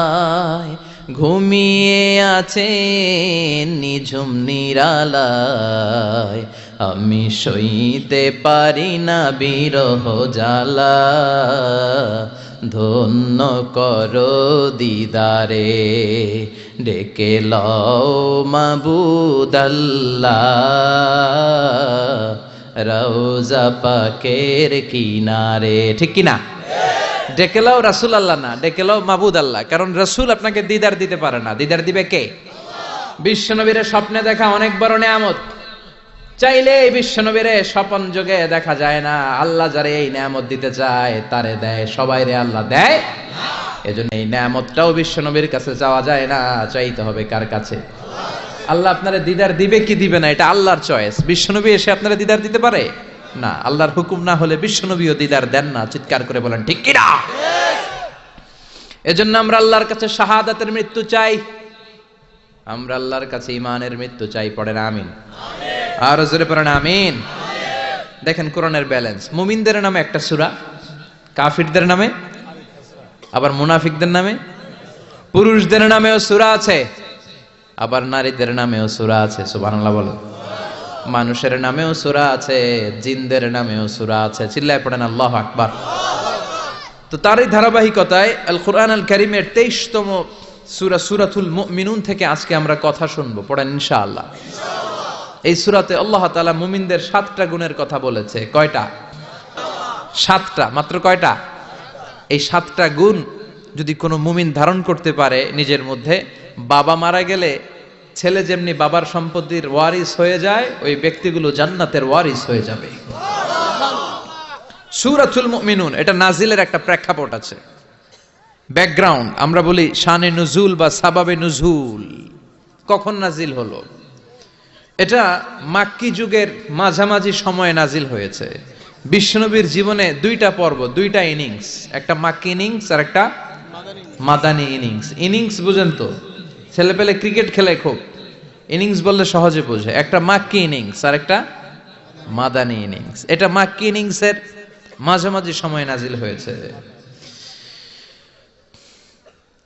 ঘুমিয়ে আছে নিঝুম নিরালায়, আমি সইতে পারি না বিরহ জ্বালা, ধন্য করো দিদারে ডেকে লও মাবুদ আল্লাহ, রওজা পাকের কিনারে। ঠিক কিনা? ডেকে লাও রাসূল আল্লাহ না, ডেকে লাও মাবুদ আল্লাহ। কারণ রাসূল আপনাকে দিদার দিতে পারে না, দিদার দিবে কে? বিশ্বনবীর স্বপ্নে দেখা অনেক বড় নিয়ামত, চাইলে বিশ্বনবীর স্বপন যোগে দেখা যায় না। আল্লাহ যারে এই নিয়ামত দিতে চায় তারে দেয়, সবাই রে আল্লাহ দেয় না। এজন্য এই নিয়ামতটাও বিশ্বনবীর কাছে চাওয়া যায় না, চাইতে হবে কার কাছে? আল্লাহ আপনারে দিদার দিবে কি দিবে না এটা আল্লাহর চয়েস। বিশ্বনবী এসে আপনারা দিদার দিতে পারে না, আল্লাহর হুকুম না হলে বিশ্বনবীও দিদার দেন না। চিৎকার করে বলেন ঠিক কিনা? এজন্য আমরা আল্লাহর কাছে শাহাদাতের মৃত্যু চাই, আমরা আল্লাহর কাছে ঈমানের মৃত্যু চাই। পড়েন আমিন। আর জোরে পড়েন আমিন। দেখেন কোরআনের ব্যালেন্স, মুমিনদের নামে একটা সূরা, কাফিরদের নামে, আবার মুনাফিকদের নামে, পুরুষদের নামেও সূরা আছে, আবার নারীদের নামেও সূরা আছে। সুবহানাল্লাহ বলেন। মানুষের নামেও সূরা আছে, জিনদের নামেও সূরা আছে। চিল্লায় পড়েন আল্লাহু আকবার। তো তারই ধারাবাহিকতায় আল কোরআন আল কারীমের 23তম সূরা সূরাতুল মুমিনুন থেকে আজকে আমরা কথা শুনবো। পড়েন ইনশাআল্লাহ। এই সূরাতে আল্লাহ তাআলা মুমিনদের 7টা গুণের কথা বলেছে। কয়টা? 7টা। মাত্র কয়টা? এই 7টা গুণ যদি কোনো মুমিন ধারণ করতে পারে নিজের মধ্যে, বাবা মারা গেলে ছেলে যেমনি বাবার সম্পত্তির ওয়ারিস হয়ে যায়, ওই ব্যক্তিগুলো জান্নাতের ওয়ারিস হয়ে যাবে। সূরাতুল মুমিনুন এটা নাজিলের একটা প্রেক্ষাপট আছে, ব্যাকগ্রাউন্ড। আমরা বলি শানে নুজুল বা সাবাবে নুজুল, কখন নাজিল হলো? এটা মাক্কি যুগের মাঝামাঝি সময়ে নাজিল হয়েছে। বিশ্বনবীর জীবনে 2টা পর্ব, 2টা ইনিংস, একটা মাক্কি ইনিংস আর একটা মাদানী ইনিংস। ইনিংস বুঝেন তো, ছেলে পেলে ক্রিকেট খেলে খুব, ইনিংস বললে সহজে বোঝে। একটা মাক্কি ইনিংস আর একটা মাদানী ইনিংস। এটা মাক্কি ইনিংসের মাঝামাঝি সময়ে নাজিল হয়েছে।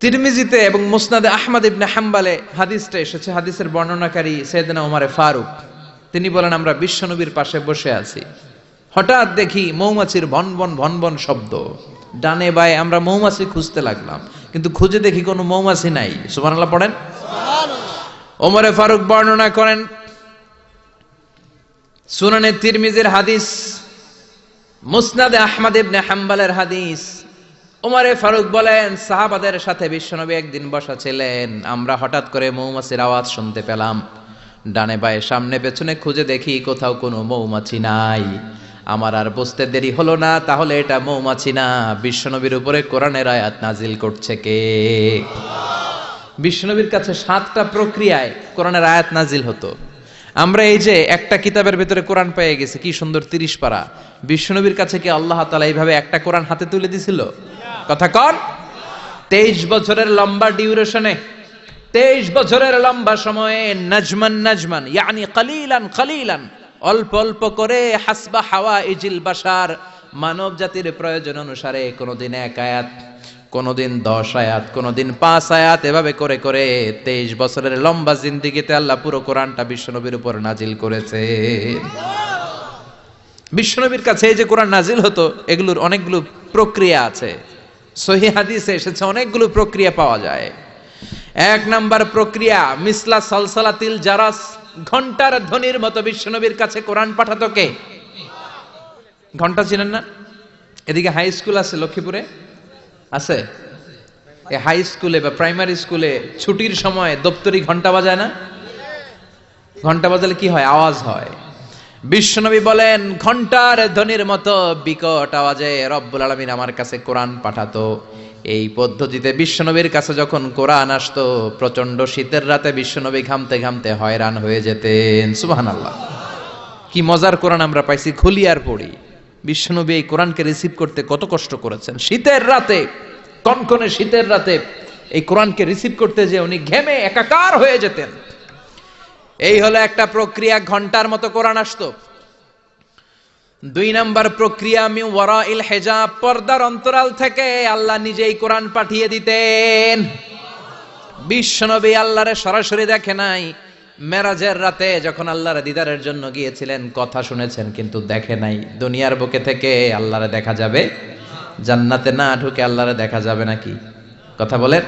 তিরমিজিতে এবং মুসনাদে আহমদ ইবনে হাম্বালে হাদিসটা এসেছে। হাদিসের বর্ণনাকারী সাইয়েদনা ওমর ফারুক, তিনি বলেন আমরা বিশ্বনবীর পাশে বসে আছি, হঠাৎ দেখি মৌমাছির ভনভন ভনভন শব্দ। ডানে বায়ে আমরা মৌমাছি খুঁজতে লাগলাম, কিন্তু খুঁজে দেখি কোনো মৌমাছি নাই। সুবহানাল্লাহ পড়েন। ওমর ফারুক বর্ণনা করেন, সুনানে তিরমিজির হাদিস, মুসনাদে আহমদ ইবনে হাম্বালের হাদিস, ওমরে ফারুক বলেন, সাহাবাদের সাথে বিশ্বনবী একদিন বসা ছিলেন, আমরা হঠাৎ করে মৌমাছির আওয়াজ শুনতে পেলাম। ডানে বায়ে সামনে পেছনে খুঁজে দেখি কোথাও কোনো মৌমাছি নাই। আমার আর বুঝতে দেরি হলো না, তাহলে এটা মৌমাছি না, বিশ্বনবীর উপরে কোরআনের আয়াত নাজিল করছে কে? বিশ্বনবীর কাছে 7টা প্রক্রিয়ায় কোরআনের আয়াত নাজিল হতো। আমরা এই যে একটা কিতাবের ভিতরে কোরআন পেয়ে গেছি, কি সুন্দর 30 পারা। বিশ্বনবীর কাছে কি আল্লাহ তাআলা এইভাবে একটা কোরআন হাতে তুলে দিছিল? কথা কন। 23 বছরের লম্বা ডিউরেশনে, 23 বছরের লম্বা সময়ে, নাজমান ইয়ানি কালিলান, অল্প অল্প করে, হাসবা হাওয়াইজিল বাশার, মানব জাতির প্রয়োজন অনুসারে কোনদিন 1 আয়াত, কোনদিন 10 আয়াত, কোনদিন 5 আয়াত, এভাবে করে করে 23 বছরের লম্বা জিন্দেগিতে আল্লাহ পুরো কোরআনটা বিশ্বনবীর উপর নাজিল করেছে। বিশ্বনবীর কাছে এই যে কোরআন নাজিল হতো, এগুলোর অনেকগুলো প্রক্রিয়া আছে। সহিহ হাদিসে এসেছে অনেকগুলো প্রক্রিয়া পাওয়া যায়। 1 নাম্বার প্রক্রিয়া, মিসলা সালসালাতিল জারাস, ঘন্টার ধ্বনির মতো বিশ্বনবীর কাছে কোরআন পাঠাতো কে? ঘন্টা চিনেন না? এদিকে হাই স্কুল আছে লক্ষ্মীপুরে, আছে? এই হাই স্কুলে বা প্রাইমারি স্কুলে ছুটির সময় দপ্তরি ঘন্টা বাজায় না? ঘন্টা বাজালে কি হয়? আওয়াজ হয়। বিশ্বনবী বলেন, ঘন্টার ধ্বনির মতো বিকট আওয়াজে রব্বুল আলামিন আমার কাছে কোরআন পাঠাতো। এই পদ্ধতিতে বিশ্বনবীর কাছে যখন কোরআন আসতো, প্রচন্ড শীতের রাতে বিশ্বনবী ঘামতে ঘামতে হয়রান হয়ে যেতেন। সুবহানাল্লাহ, কি মজার কোরআন আমরা পাইছি, খুলি আর পড়ি। বিশ্বনবী এই কোরআনকে রিসিভ করতে কত কষ্ট করেছেন। শীতের রাতে, কনকনে শীতের রাতে এই কোরআনকে রিসিভ করতে যে উনি ঘেমে একাকার হয়ে যেতেন। এই হলো একটা প্রক্রিয়া, ঘন্টার মতো কোরআন আসতো। 2 নাম্বার প্রক্রিয়া, মিন ওয়ারাইল হিজাব, পর্দার অন্তরাল থেকে আল্লাহ নিজেই কোরআন পাঠিয়ে দিতেন। বিশ্বনবী আল্লাহরে সরাসরি দেখে নাই। মেরাজের রাতে যখন আল্লাহর দিদারের জন্য গিয়েছিলেন, কথা শুনেছেন কিন্তু দেখে নাই। দুনিয়ার বুকে থেকে আল্লাহরে দেখা যাবে, জান্নাতে না ঢুকে আল্লাহরে দেখা যাবে নাকি? কথা বলেন।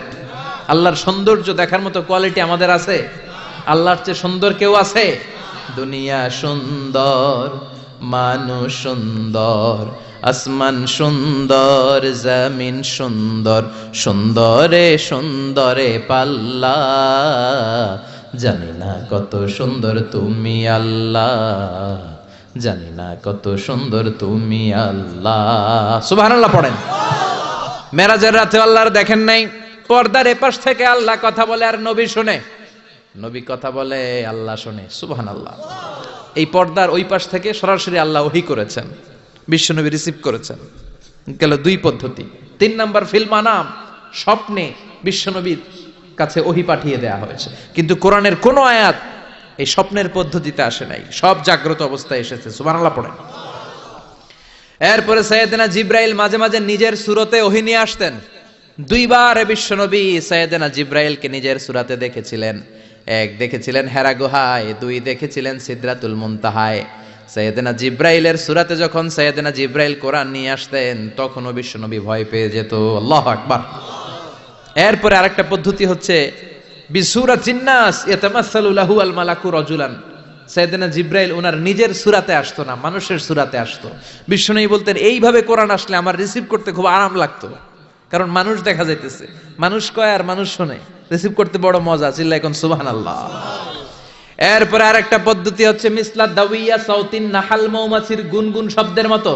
আল্লাহর সৌন্দর্য দেখার মতো কোয়ালিটি আমাদের আছে? আল্লাহর চেয়ে সুন্দর কেউ আছে? দুনিয়া সুন্দর, মানুষ সুন্দর, আসমান সুন্দর, জমিন সুন্দর, সুন্দরে সুন্দরে পাল্লা, জানি না কত সুন্দর তুমি আল্লাহ, জানি না কত সুন্দর তুমি আল্লাহ। সুবহানাল্লাহ পড়েন। মেরাজের রাতে আল্লাহর দেখেন নাই, পর্দার এপাশ থেকে আল্লাহ কথা বলে আর নবী শুনে, নবী কথা বলে আল্লাহ শুনে। সুবহানাল্লাহ। এই পর্দার ওই পাশ থেকে সরাসরি আল্লাহ ওহী করেছেন, বিশ্বনবী রিসিভ করেছেন। গেল 2 পদ্ধতি। 3 নাম্বার, ফিল মানাম, স্বপ্নে বিশ্বনবীর কাছে ওহী পাঠিয়ে দেয়া হয়েছে। কিন্তু কোরআনের কোন আয়াত এই স্বপ্নের পদ্ধতিতে আসে নাই, সব জাগ্রত অবস্থায় এসেছে। সুবহানাল্লাহ পড়েন। এরপরে সাইয়েদনা জিব্রাইল মাঝে মাঝে নিজের সূরতে ওহী নিয়ে আসতেন। 2 বার বিশ্বনবী সাইয়েদনা জিব্রাইলকে নিজের সূরাতে দেখেছিলেন। 1 দেখেছিলেন হেরা গুহায়, 2 দেখেছিলেন সিদরাতুল মুনতাহায়। সাইয়েদনা জিব্রাইলের সূরাতে যখন সাইয়েদনা জিব্রাইল কোরআন নিয়ে আসতেন, তখনও বিশ্বনবী ভয় পেয়ে যেত। আল্লাহু আকবার। এরপরে আরেকটা পদ্ধতি হচ্ছে, বিসূরাতিন নাস ইয়াতামাসসালু লাহু আল মালাকু রাজুলান। সাইয়েদনা জিব্রাইল ওনার নিজের সূরাতে আসতো না, মানুষের সূরাতে আসতো। বিশ্বনবী বলতেন, এইভাবে কোরআন আসলে আমার রিসিভ করতে খুব আরাম লাগতো, কারণ মানুষ দেখা যাইতেছে, মানুষ কয় আর মানুষ শুনে, রিসিভ করতে বড় মজা। চিল্লা এখন সুবহানাল্লাহ। এরপরে আরেকটা পদ্ধতি হচ্ছে, মিসলা দাওয়িয়া সাউতিন নাহাল, মৌমাছির গুনগুন শব্দের মতো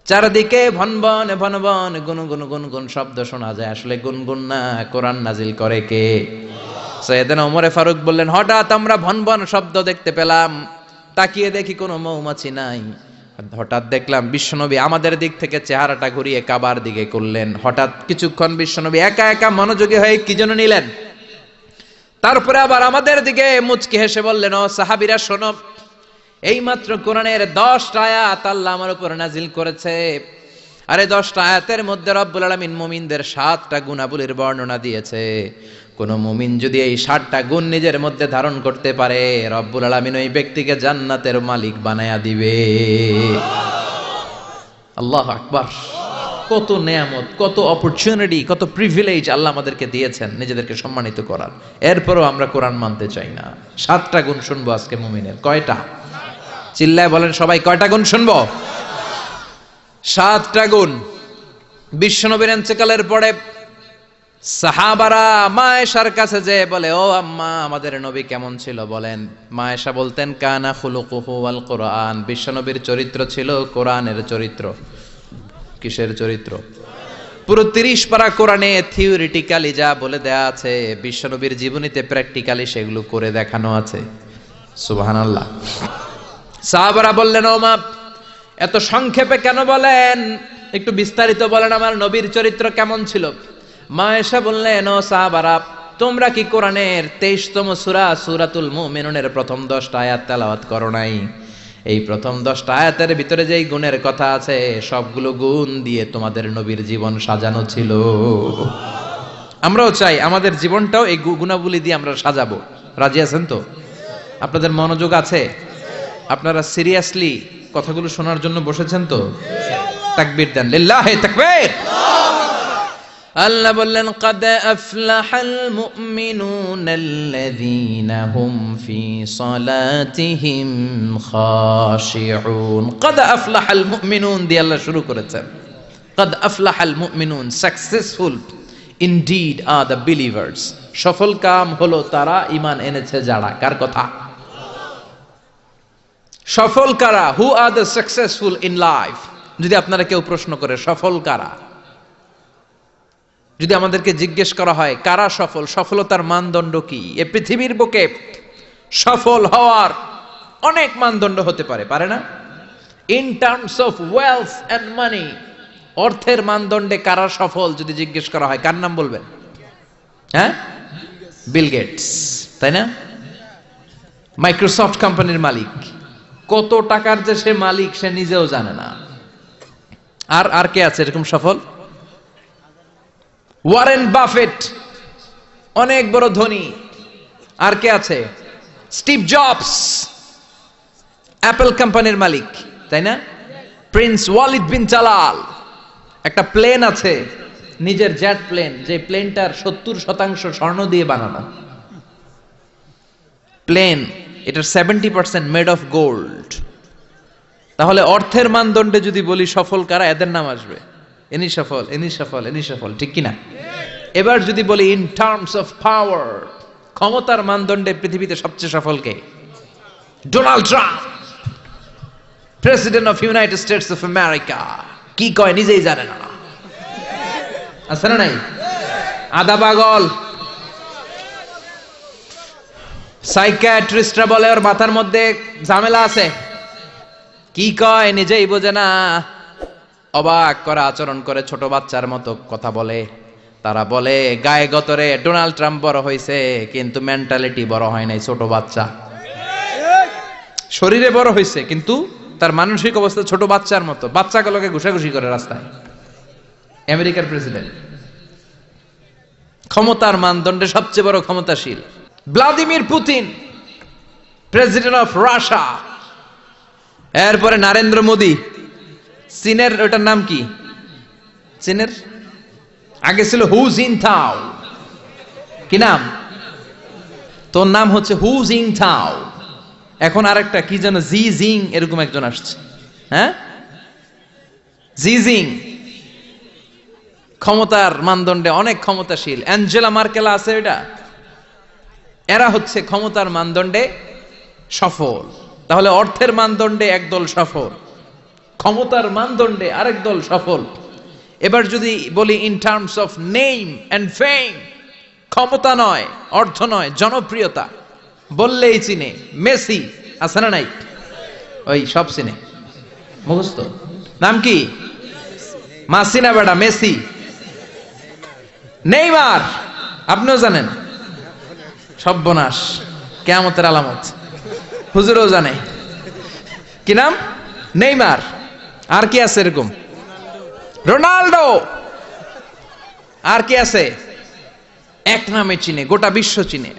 চারদিকে ভনভন ভনভন গুনগুন গুনগুন শব্দ শোনা যায়। আসলে গুনগুন না, কোরআন নাজিল করে কে? সাইয়েদনা ওমরে ফারুক বললেন, হঠাৎ আমরা ভনভন শব্দ দেখতে পেলাম, তাকিয়ে দেখি কোনো মৌমাছি নাই। হঠাৎ দেখলাম বিশ্বনবী আমাদের দিক থেকে চেহারাটা ঘুরিয়ে কাবার দিকে করলেন। হঠাৎ কিছুক্ষণ বিশ্বনবী একা একা মনোযোগী হয়ে কি যেন নিলেন, তারপরে আবার আমাদের দিকে মুচকি হেসে বললেন, ও সাহাবীরা শোনো, এইমাত্র কোরআনের 10টা আয়াত আল্লাহ আমার উপর নাজিল করেছে। আরে 10টা আয়াতের মধ্যে রব্বুল আলামিন মুমিনদের 7টা গুণাবলীর বর্ণনা দিয়েছে। কোন মুমিন যদি এই 7টা গুণ নিজের মধ্যে ধারণ করতে পারে, রব্বুল আলামিন ওই ব্যক্তিকে জান্নাতের মালিক বানায়া দিবে। আল্লাহু আকবার। কত নেয়ামত, কত অপরচুনিটি, কত প্রিভিলেজ আল্লাহ আমাদেরকে দিয়েছেন নিজেদেরকে সম্মানিত করার। এরপরও আমরা কোরআন মানতে চাই না। 7টা গুণ শুনবো আজকে মুমিনের। কয়টা? চিল্লায় বলেন সবাই, কয়টা গুণ শুনবো? 7টা গুণ। বিশ্বনবীর ইন্তেকালের পরে সাহাবারা মা আয়েশার কাছে যে বলে, ও আম্মা, আমাদের নবী কেমন ছিল বলেন। মা আয়েশা বলতেন, কানা খুলুকুহু আল কোরআন, বিশ্বনবীর চরিত্র ছিল কোরআনের চরিত্র। কিসের চরিত্র? পুরো 30 পারা কোরআনে থিওরিটিক্যালি যা বলে দেয়া আছে, বিশ্বনবীর জীবনীতে প্র্যাকটিক্যালি সেগুলো করে দেখানো আছে। সুবহানাল্লাহ। সাহাবারা বললেন, ও মা, এত সংক্ষেপে কেন বলেন, একটু বিস্তারিত বলেন আমার নবীর চরিত্র কেমন ছিল। মা আয়েশা বললেন, ও সাহাবারা, তোমরা কি কোরআনের 23তম সূরা সূরাতুল মুমিনুনের প্রথম 10টা আয়াত তেলাওয়াত করো নাই? এই প্রথম 10টা আয়াতের ভিতরে যেই গুণের কথা আছে, সবগুলো গুণ দিয়ে তোমাদের নবীর জীবন সাজানো ছিল। আমরাও চাই আমাদের জীবনটাও এই গুণাবলী দিয়ে আমরা সাজাবো। রাজি আছেন তো? আপনাদের মনোযোগ আছে? আপনারা সিরিয়াসলি কথাগুলো শোনার জন্য বসেছেন তো? তাকবীর দেন, লিল্লাহি তাকবীর। আল্লাহ বললেন, قد أفلح المؤمنون الذين هم في صلاتهم خاشعون। قد أفلح المؤمنون দিয়ে আল্লাহ শুরু করেছেন। قد أفلح المؤمنون, successful indeed are the believers। সফল কাম হলো তারা ঈমান এনেছে যারা। কার কথা? সফল কারা? who are the successful in life? যদি আপনারা কেউ প্রশ্ন করে সফল কারা, যদি আমাদেরকে জিজ্ঞেস করা হয় কারা সফল, সফলতার মানদণ্ড কি? এ পৃথিবীর বুকে সফল হওয়ার অনেক মানদণ্ড হতে পারে, পারে না? In terms of wealth and money, অর্থের মানদণ্ডে কারা সফল যদি জিজ্ঞেস করা হয়, কার নাম বলবেন? হ্যাঁ, বিল গেটস, তাই না? মাইক্রোসফট কোম্পানির মালিক, কত টাকার যে সে মালিক সে নিজেও জানে না। আর কে আছে এরকম সফল? ওয়ারেন বাফেট, অনেক বড় ধনী। আর কে আছে? স্টিভ জবস, অ্যাপল কোম্পানির মালিক, তাই না? প্রিন্স ওয়ালিদ বিন জালাল, একটা প্লেন আছে, নিজের জেট প্লেন, যে প্লেনটার 70% স্বর্ণ দিয়ে বানানো প্লেন, এটার 70% মেড অফ গোল্ড। তাহলে অর্থের মানদণ্ডে যদি বলি সফল কারা, এদের নাম আসবে। ইনি সফল, ইনি সফল, ইনি সফল, ঠিক কিনা? এবার যদি বলি ইন টার্মস অফ পাওয়ার, ক্ষমতার মানদণ্ডে পৃথিবীতে সবচেয়ে সফল কে? Donald Trump, president of United States of America. কি কয় নিজেই জানে না, আছে না নাই? আধা পাগল। সাইকিয়াট্রিস্টরা বলে ওর মাথার মধ্যে ঝামেলা আছে। কি কয় নিজেই বোঝে না, অবাক করা আচরণ করে, ছোট বাচ্চার মতো কথা বলে। তারা বলে গায়ে গতরে ডোনাল্ড ট্রাম্প বড় হয়েছে, কিন্তু মেন্টালিটি বড় হয় নাই, ছোট বাচ্চা। শরীরে বড় হয়েছে কিন্তু তার মানসিক অবস্থা ছোট বাচ্চার মতো। বাচ্চাগুলোকে ঘুষাঘুষি করে রাস্তায়। আমেরিকার প্রেসিডেন্ট, ক্ষমতার মানদণ্ডে সবচেয়ে বড় ক্ষমতাশীল। Vladimir Putin, president of Russia. এরপরে নরেন্দ্র মোদী, চীনের, ওটার নাম কি? চীনের আগে ছিল হু জিনথাও। কি নাম? তোর নাম হচ্ছে হু জিনথাও। এখন আরেকটা কি যেন জি জিং, এরকম একজন আসছে। হ্যাঁ, জি জিং ক্ষমতার মানদণ্ডে অনেক ক্ষমতাশীল। অ্যাঞ্জেলা মার্কেল আছে, এটা এরা হচ্ছে ক্ষমতার মানদণ্ডে সফল। তাহলে অর্থের মানদণ্ডে একদল সফল, ক্ষমতার মানদণ্ডে আরেক দল সফল। এবার যদি বলি in terms of name and fame, ক্ষমতা নয়, অর্থ নয়, জনপ্রিয়তা, বললেই চিনে। মেসি আছে না নাই? ওই সব চিনে, মুখস্থ। নাম কি? মাসিনা বেটা, মেসি। নেইমার আপনিও জানেন, সর্বনাশ, কিয়ামতের আলামত, হুজুরও জানে। কি নাম? নেইমার। আর কি আছে এরকম? রোনাল্ডো। আর কি আছে? এক নামে চিনে, গোটা বিশ্ব চিনে।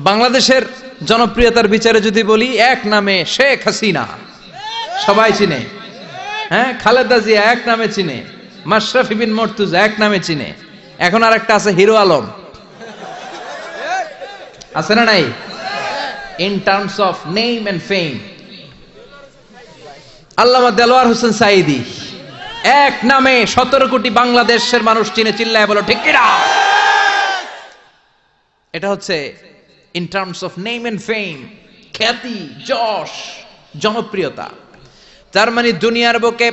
বাংলাদেশের জনপ্রিয়তার বিচারে যদি বলি, এক নামে শেখ হাসিনা, সবাই চিনে। হ্যাঁ, খালেদা জিয়া এক নামে চিনে, মাশরাফি বিন মুর্তজা এক নামে চিনে। এখন আর একটা আছে হিরো আলম, আছে না নাই? In terms of name and fame. Allama Delwar Hossain Sayeedi, এক নামে 17 কোটি বাংলাদেশের মানুষ চিনে, চিল্লায় বলো ঠিক কিনা? এটা হচ্ছে in terms of name and fame, খ্যাতি, যশ, জনপ্রিয়তা। তার মানে দুনিয়ার বুকে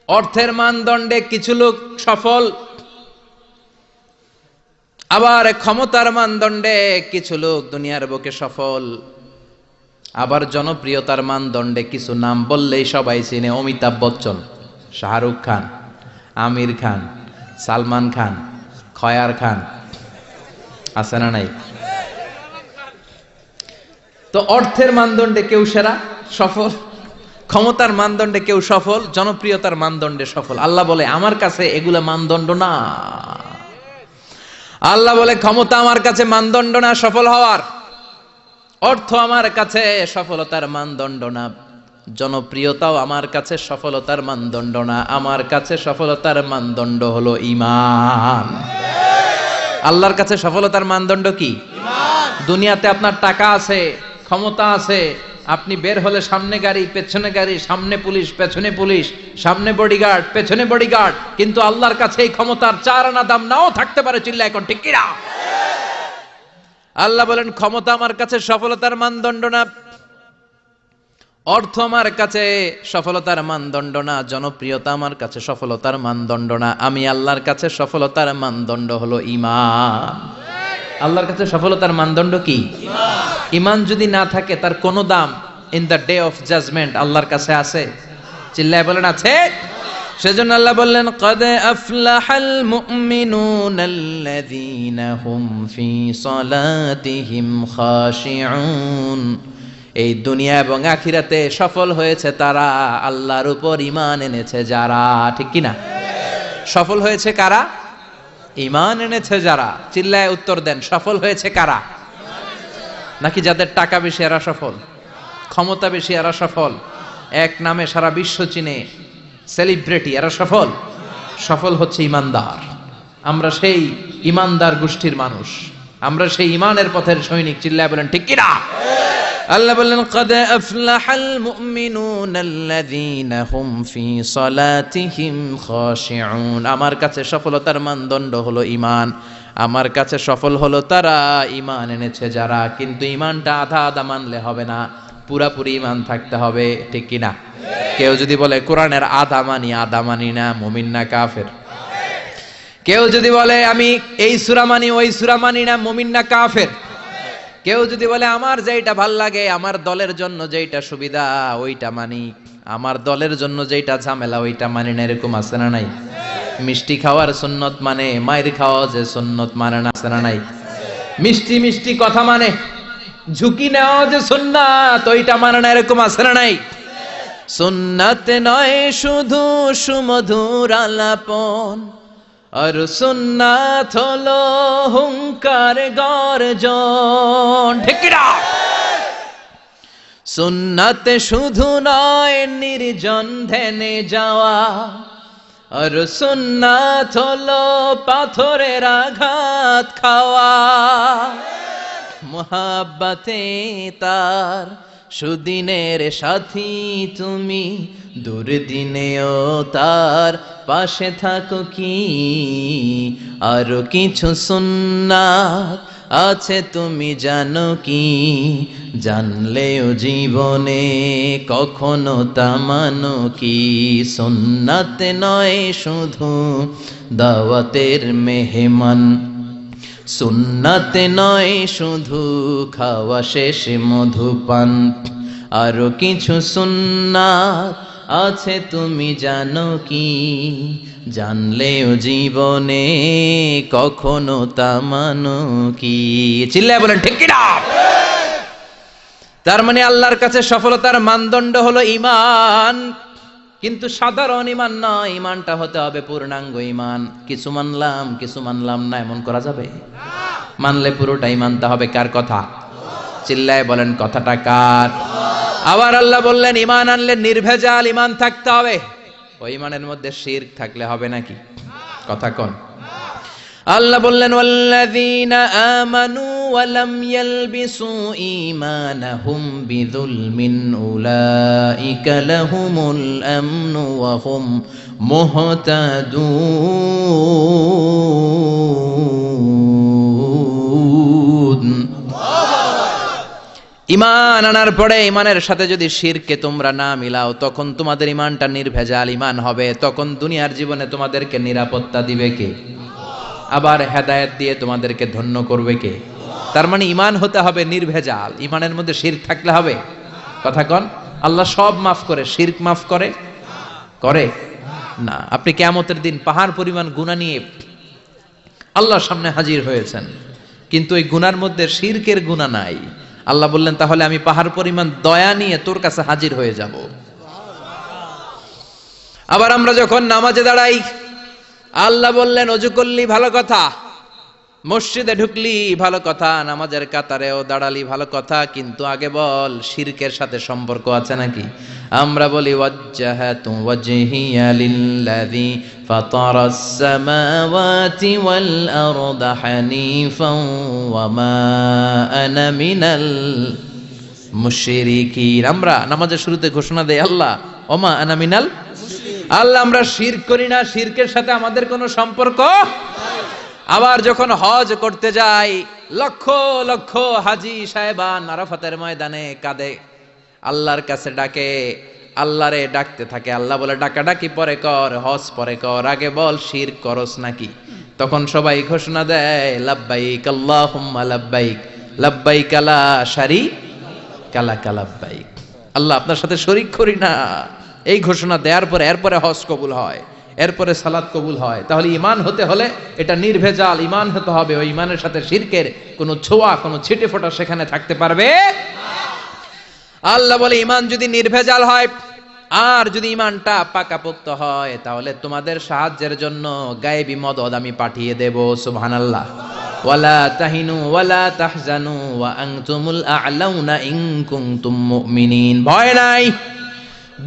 অর্থের মানদণ্ডে কিছু লোক সফল, আবার ক্ষমতার মানদণ্ডে কিছু লোক দুনিয়ার বুকে সফল, আবার জনপ্রিয়তার মানদণ্ডে কিছু নাম বললেই সবাই চিনে। অমিতাভ বচ্চন, শাহরুখ খান, আমির খান, সালমান খান, খয়ার খান, আছে না নাই? তো অর্থের মানদণ্ডে কেউ সেরা সফল, ক্ষমতার মানদণ্ডে কেউ সফল, জনপ্রিয়তার মানদণ্ডে সফল। আল্লাহ বলে আমার কাছে এগুলা মানদণ্ড না। আল্লাহ বলে ক্ষমতা আমার কাছে মানদণ্ড না সফল হওয়ার, অর্থ আমার কাছে সফলতার মানদণ্ড না, জনপ্রিয়তাও আমার কাছে সফলতার মানদণ্ড না। আমার কাছে সফলতার মানদণ্ড হলো ঈমান। আল্লাহর কাছে সফলতার মানদণ্ড কি? ঈমান। দুনিয়াতে আপনার টাকা আছে, ক্ষমতা আছে, আপনি বের হলে সামনে গাড়ি, পেছনে গাড়ি, সামনে পুলিশ, পেছনে পুলিশ, সামনে বডিগার্ড, পেছনে বডিগার্ড, কিন্তু আল্লাহর কাছে এই ক্ষমতার 4 আনা দাম নাও থাকতে পারে। চিল্লা এখন ঠিক কিনা? আল্লাহ বলেন ক্ষমতা আমার কাছে সফলতার মানদণ্ড না, অর্থ আমার কাছে সফলতার মানদণ্ড না, জনপ্রিয়তা আমার কাছে সফলতার মানদণ্ড না। আমি আল্লাহর কাছে সফলতার মানদণ্ড হলো ঈমান। আল্লাহর কাছে সফলতার মানদণ্ড কি? ঈমান। ঈমান যদি না থাকে তার কোনো দাম in the day of judgement আল্লাহর কাছে আছে? চিল্লায় বলেন আছে। সেজন্য আল্লাহ বললেন কদ আফলাহাল মুমিনুনাল্লাযীনা হুম ফি সালাতিহিম খাশিউন। এই দুনিয়া এবং আখিরাতে সফল হয়েছে তারা আল্লাহর উপর ঈমান এনেছে যারা। ঠিক কি না? সফল হয়েছে কারা? ঈমান এনেছে যারা। চিল্লায় উত্তর দেন, সফল হয়েছে কারা? নাকি যাদের টাকা বেশি এরা সফল, ক্ষমতা বেশি এরা সফল, এক নামে সারা বিশ্ব চিনে সেলিব্রিটি এরা সফল? সফল হচ্ছে ঈমানদার। আমরা সেই ঈমানদার গোষ্ঠীর মানুষ, আমরা সেই ঈমানের পথের সৈনিক। চিল্লায় বলেন ঠিক কি না? আল্লাহ বললেন কদ আফলাহাল মুমিনুনাল্লাযীনা হুম ফি সালাতিহিম খাশিউন। আমার কাছে সফলতার মানদণ্ড হলো ঈমান। আমার কাছে সফল হলো তারা ঈমান এনেছে যারা। কিন্তু ঈমানটা আধা আধা মানলে হবে না, পুরাপুরি ঈমান থাকতে হবে। ঠিক কি না? কেউ যদি বলে কোরআনের আধা মানি না, মুমিন না কাফের? কেউ যদি বলে আমি এই সূরা মানি ওই সূরা মানি না, মুমিন না কাফের? কেউ যদি বলে আমার যেটা ভাল লাগে, আমার দলের জন্য যেটা সুবিধা ওইটা মানি, আমার দলের জন্য যেটা ঝামেলা ওইটা মানি না, এরকম আছে না নাই? মিষ্টি খাওয়ার সুন্নত মানে, মায়ের খাওয়া যে সুন্নত মানে না, আছে না নাই? মিষ্টি মিষ্টি কথা মানে, ঝুঁকি নেওয়া যে সুন্নাত ওইটা মানে না, এরকম আছে না নাই? সুন্নাত নয় শুধু সুমধুর আলাপন, আর সুন্নাত হলো হুঙ্কার গর্জন। ঠিক কি না? সুন্নাত শুধু নয় নির্জন ধ্যানে যাওয়া, আর সুন্নাত হলো পাথরের আঘাত খাওয়া। মুহাব্বতে তার সুদিনের সাথী তুমি, দুর্দিনেও তার পাশে থাকো কি। আরো কিছু সুন্নাত আছে তুমি জানো কি, জানলেও জীবনে কখনো তা মানো কি। সুন্নাত নয় শুধু দাওয়াতের মেহমান, সুন্নাত নয় শুধু খাওয়া শেষে মধুপান। আরো কিছু সুন্নাত আছে তুমি জানো কি, জানলেও জীবনে কখনো তা মানো কি। চিল্লায় বলেন ঠিক কি না? তার মানে আল্লাহর কাছে সফলতার মানদণ্ড হলো ঈমান। কিন্তু সাধারণ ঈমান নয়, ঈমানটা হতে হবে পূর্ণাঙ্গ ঈমান। কিছু মানলাম না এমন করা যাবে? মানলে পুরোটাই মানতে হবে। কার কথা? চিল্লায় বলেন কথাটা কার? আবার আল্লাহ বললেন ঈমান আনলে নির্ভেজাল ঈমান থাকতে হবে। ওই ঈমানের মধ্যে শিরক থাকলে হবে নাকি? কথা কোন? আল্লাহ বললেন ওয়াল্লাযীনা আমানু ওয়া লাম ইয়ালবিসু ঈমানাহুম বিযুলমিন উলাইকা লাহুমুল আমনু ওয়া হুম মুহতাদুন। ঈমান আনার পরে ঈমানের সাথে যদি শিরকে তোমরা না মিলাও, তখন তোমাদের ঈমানটা নির্ভেজাল ঈমান হবে। তখন দুনিয়ার জীবনে তোমাদেরকে নিরাপত্তা দিবে কে? আবার হেদায়েত দিয়ে তোমাদেরকে ধন্য করবে কে? তার মানে ঈমান হতে হবে নির্ভেজাল। ঈমানের মধ্যে শিরক থাকলে হবে? কথা কন। আল্লাহ সব মাফ করে, শিরক মাফ করে? করে না। আপনি কিয়ামতের দিন পাহাড় পরিমাণ গুনাহ নিয়ে আল্লাহর সামনে হাজির হয়েছেন, কিন্তু এই গুনার মধ্যে শিরকের গুনাহ নাই। আল্লাহ বললেন তাহলে আমি পাহাড় পরিমাণ দয়া নিয়ে তোর কাছে হাজির হয়ে যাব। আবার আমরা যখন নামাজে দাঁড়াই, আল্লাহ বললেন ওযু করলি ভালো কথা, মসজিদে ঢুকলি ভালো কথা, নামাজের কাতারেও দাঁড়ালি ভালো কথা, কিন্তু আগে বল শিরকের সাথে সম্পর্ক আছে নাকি? আমরা বলি ওয়াজ্জাহাতু ওয়াজহিয়া লিল্লাযী ফাতারাস সামাওয়াতি ওয়াল আরদা হানিফান ওয়া মা আনা মিনাল মুশরিকিন। আমরা নামাজের শুরুতে ঘোষণা দেই আল্লাহ ওমা আনা মিনাল, আল্লাহ আমরা শিরক করি না, শিরকের সাথে আমাদের কোনো সম্পর্ক। আবার যখন হজ করতে যাই, লক্ষ লক্ষ হাজি সাহেবান আরাফাতের ময়দানে কাঁদে, আল্লাহর কাছে ডাকে, আল্লাহরে ডাকতে থাকে। আল্লাহ বলে ডাকাডাকি পরে কর, হজ পরে কর, আগে বল শিরক করস নাকি? তখন সবাই ঘোষণা দেয় লাব্বাইক আল্লাহুম্মা লাব্বাইক, লাব্বাইক লা শারীকা লাক লাব্বাইক, আল্লাহ আপনার সাথে শরীক করি না। এই ঘোষণা দেওয়ার পরে এরপরে হজ কবুল হয়, এরপরে সালাত কবুল হয়। তাহলে ঈমান হতে হলে এটা নির্ভেজাল ঈমান হতে হবে। ওই ঈমানের সাথে শিরকের কোনো ছোঁয়া, কোনো ছিটে ফোঁটা সেখানে থাকতে পারবে। আল্লাহ বলে ঈমান যদি নির্ভেজাল হয় আর যদি ঈমানটা পাকাপোক্ত হয়, তাহলে তোমাদের সাহায্যের জন্য গায়েবী মদদ আমি পাঠিয়ে দেব। সুবহানাল্লাহ। ওয়ালা তাহিনু ওয়ালা তাহজানু ওয়া আনতুমুল আ'লাউনা ইন কুনতুম মুমিনিন। ভয় নাই,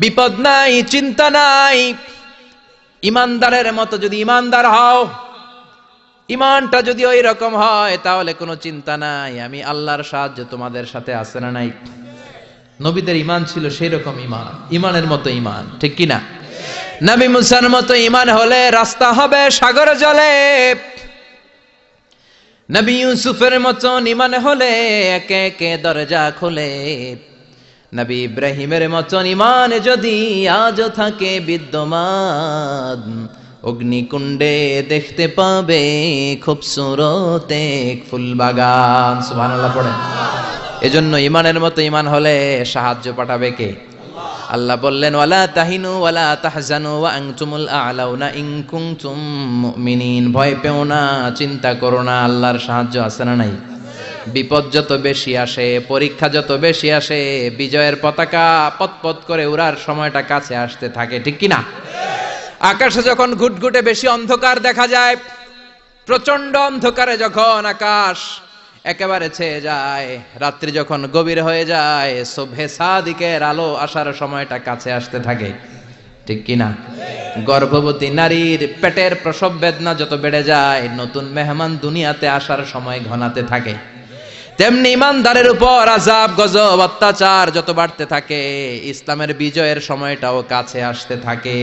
বিপদ নাই, চিন্তা নাই। ইমানদারের মতো যদি ইমানদার হও, ইমানটা যদি ওই রকম হয়, তাহলে কোনো চিন্তা নাই, আমি আল্লাহর সাহায্য তোমাদের সাথে আছে না নাই? নবীদের ঈমান ছিল সেই রকম ঈমান, ঈমানের মতো ঈমান, ঠিক কি না? নবী মুসার মতো ঈমান হলে রাস্তা হবে সাগর জলে। নবী ইউসুফের মতো ঈমান হলে একে একে দরজা খোলে। নবী ইব্রাহিমের মতন ঈমান যদি আজও থাকে বিদ্যমান, অগ্নিকুণ্ডে দেখতে পাবে খুবসুরত এক ফুল বাগান। সুবহানাল্লাহ পড়েন। এজন্য ঈমানের মতো ঈমান হলে সাহায্য পাঠাবে কে? আল্লাহ বললেন ওয়ালা তাহিনু ওয়ালা তাহজানু ওয়া আনতুমুল আ'লাউনা ইন কুনতুম মুমিনিন। ভয় পেও না, চিন্তা করো না, আল্লাহর সাহায্য আছে না নাই? বিপদ যত বেশি আসে, পরীক্ষা যত বেশি আসে, বিজয়ের পতাকা পতপত করে উড়ার সময়টা কাছে আসতে থাকে, ঠিক কি না? আকাশে যখন ঘুটঘুটে বেশি অন্ধকার দেখা যায়, প্রচন্ড অন্ধকারে যখন আকাশ একেবারে ছেয়ে যায়, রাত্রি যখন গভীর হয়ে যায়, সুবহে সাদিকের আলো আসার সময়টা কাছে আসতে থাকে, ঠিক কি না? গর্ভবতী নারীর পেটের প্রসব বেদনা যত বেড়ে যায়, নতুন মেহমান দুনিয়াতে আসার সময় ঘনাতে থাকে, তেমনি ইমানদারের উপর আযাব গজব অত্যাচার যত বাড়তে থাকে, ইসলামের বিজয়ের সময়টাও কাছে আসতে থাকে।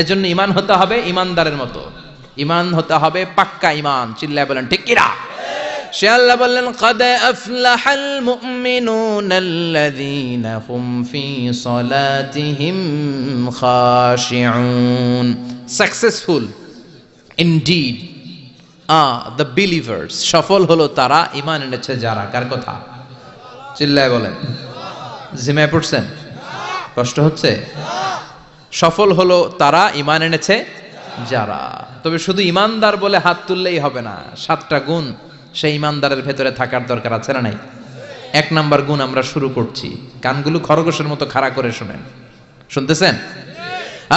এজন্য ঈমান হতে হবে ইমানদারের মতো, ঈমান হতে হবে পাক্কা ঈমান। চিল্লায় বলেন ঠিক কিনা? সে আল্লাহ বললেন قد أفلح المؤمنون الذين هم في صلاتهم خاشعون. Successful indeed the believers. সফল হলো তারা ঈমান এনেছে যারা। কার কথা? চিল্লায় বলেন। জিমায় পড়ছেন? কষ্ট হচ্ছে? সফল হলো তারা ঈমান এনেছে যারা। তবে শুধু ঈমানদার বলে হাত তুললেই হবে না, 7টা গুণ সেই ঈমানদারের ভেতরে থাকার দরকার আছে না নাই? 1 নাম্বার গুণ আমরা শুরু করছি, কানগুলো খরগোশের মতো খাড়া করে শুনেন। শুনতেছেন?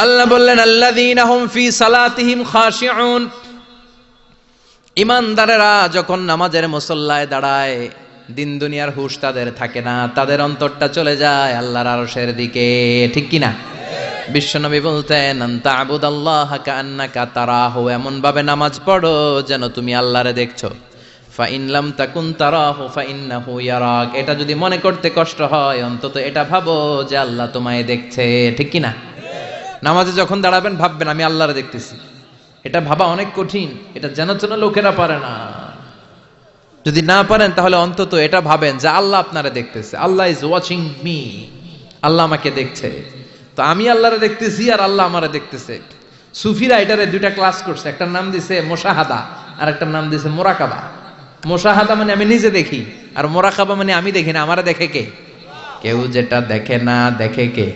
আল্লাহ বললেন আল্লাযীনা হুম ফি সালাতিহিম খাশিউন। ঈমানদারেরা যখন নামাজের মুসল্লায় দাঁড়ায়, দিন দুনিয়ার হুঁশ তাদের থাকে না, তাদের অন্তরটা চলে যায় আল্লাহর আরশের দিকে, ঠিক কি না? বিশ্বনবী বলতেন আনতা আবুদাল্লাহ কান্নাকা তারাহু, এমন ভাবে নামাজ পড়ো যেন তুমি আল্লাহরে দেখছো। ফা ইন লাম তাকুন তারাহু ফা ইন্নাহু ইয়ারাক, এটা যদি মনে করতে কষ্ট হয় অন্তত এটা ভাবো যে আল্লাহ তোমায় দেখছে, ঠিক কি না? নামাজে যখন দাঁড়াবেন ভাববেন আমি আল্লাহরে দেখতেছি। এটা ভাবা অনেক কঠিন, এটা যেন লোকেরা পারে না। যদি না পারেন তাহলে অন্তত এটা ভাবেন যে আল্লাহ আপনারা দেখতেছে, আল্লাহ ইজ ওয়াচিং মি, আল্লাহ আমাকে দেখছে। তো আমি আল্লাহরে দেখতেছি আর আল্লাহ আমারে দেখতেছে। সুফিরা এটারে দুইটা ক্লাস করছে, একটার নাম দিছে মুশাহাদা আর একটার নাম দিছে মুরাকাবা। মুশাহাদা মানে আমি নিজে দেখি, আর মুরাকাবা মানে আমি দেখি না, আমারে দেখে কে? কেউ যেটা দেখে না দেখে কে?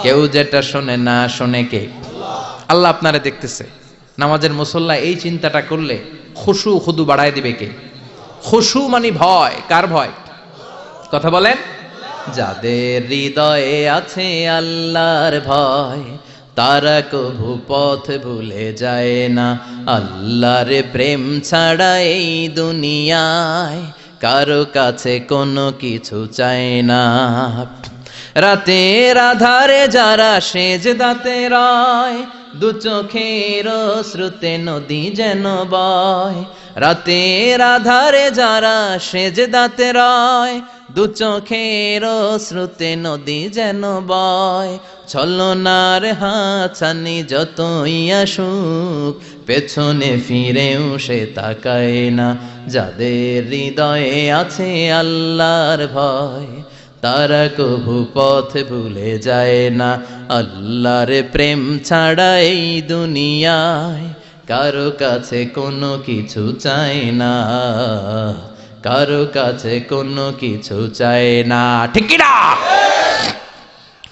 কেউ যেটা শোনে না শোনে কে? আল্লাহ আপনারে দেখতেছে। নামাজের মুসল্লা এই চিন্তাটা করলে খুশু খুদু বাড়ায় দিবে কে? খুশু মানে ভয়। কার ভয়? কথা বলেন। যাদের হৃদয়ে আছে আল্লাহর ভয় তারা কভু পথ ভুলে যায় না। আল্লাহর প্রেম ছাড়া এই দুনিয়ায় কারো কাছে কোনো কিছু চায় না। রাতের আধারে যারা সেজদাতে রয় দু চোখের শ্রুতে নদী যেন বয়। রাতের আধারে যারা সেজদাতে রয় দু চোখের শ্রুতে নদী যেন বয়। ছলনার হাতছানি যতই আসুক পেছনে ফিরেও সে তাকায় না। যাদের হৃদয়ে আছে আল্লাহর ভয় তারা কভু পথ ভুলে যায় না। আল্লাহর প্রেম ছাড়া এই দুনিয়ায় কারো কাছে কোনো কিছু চায় না, কারো কাছে কোনো কিছু চায় না, ঠিক কি না?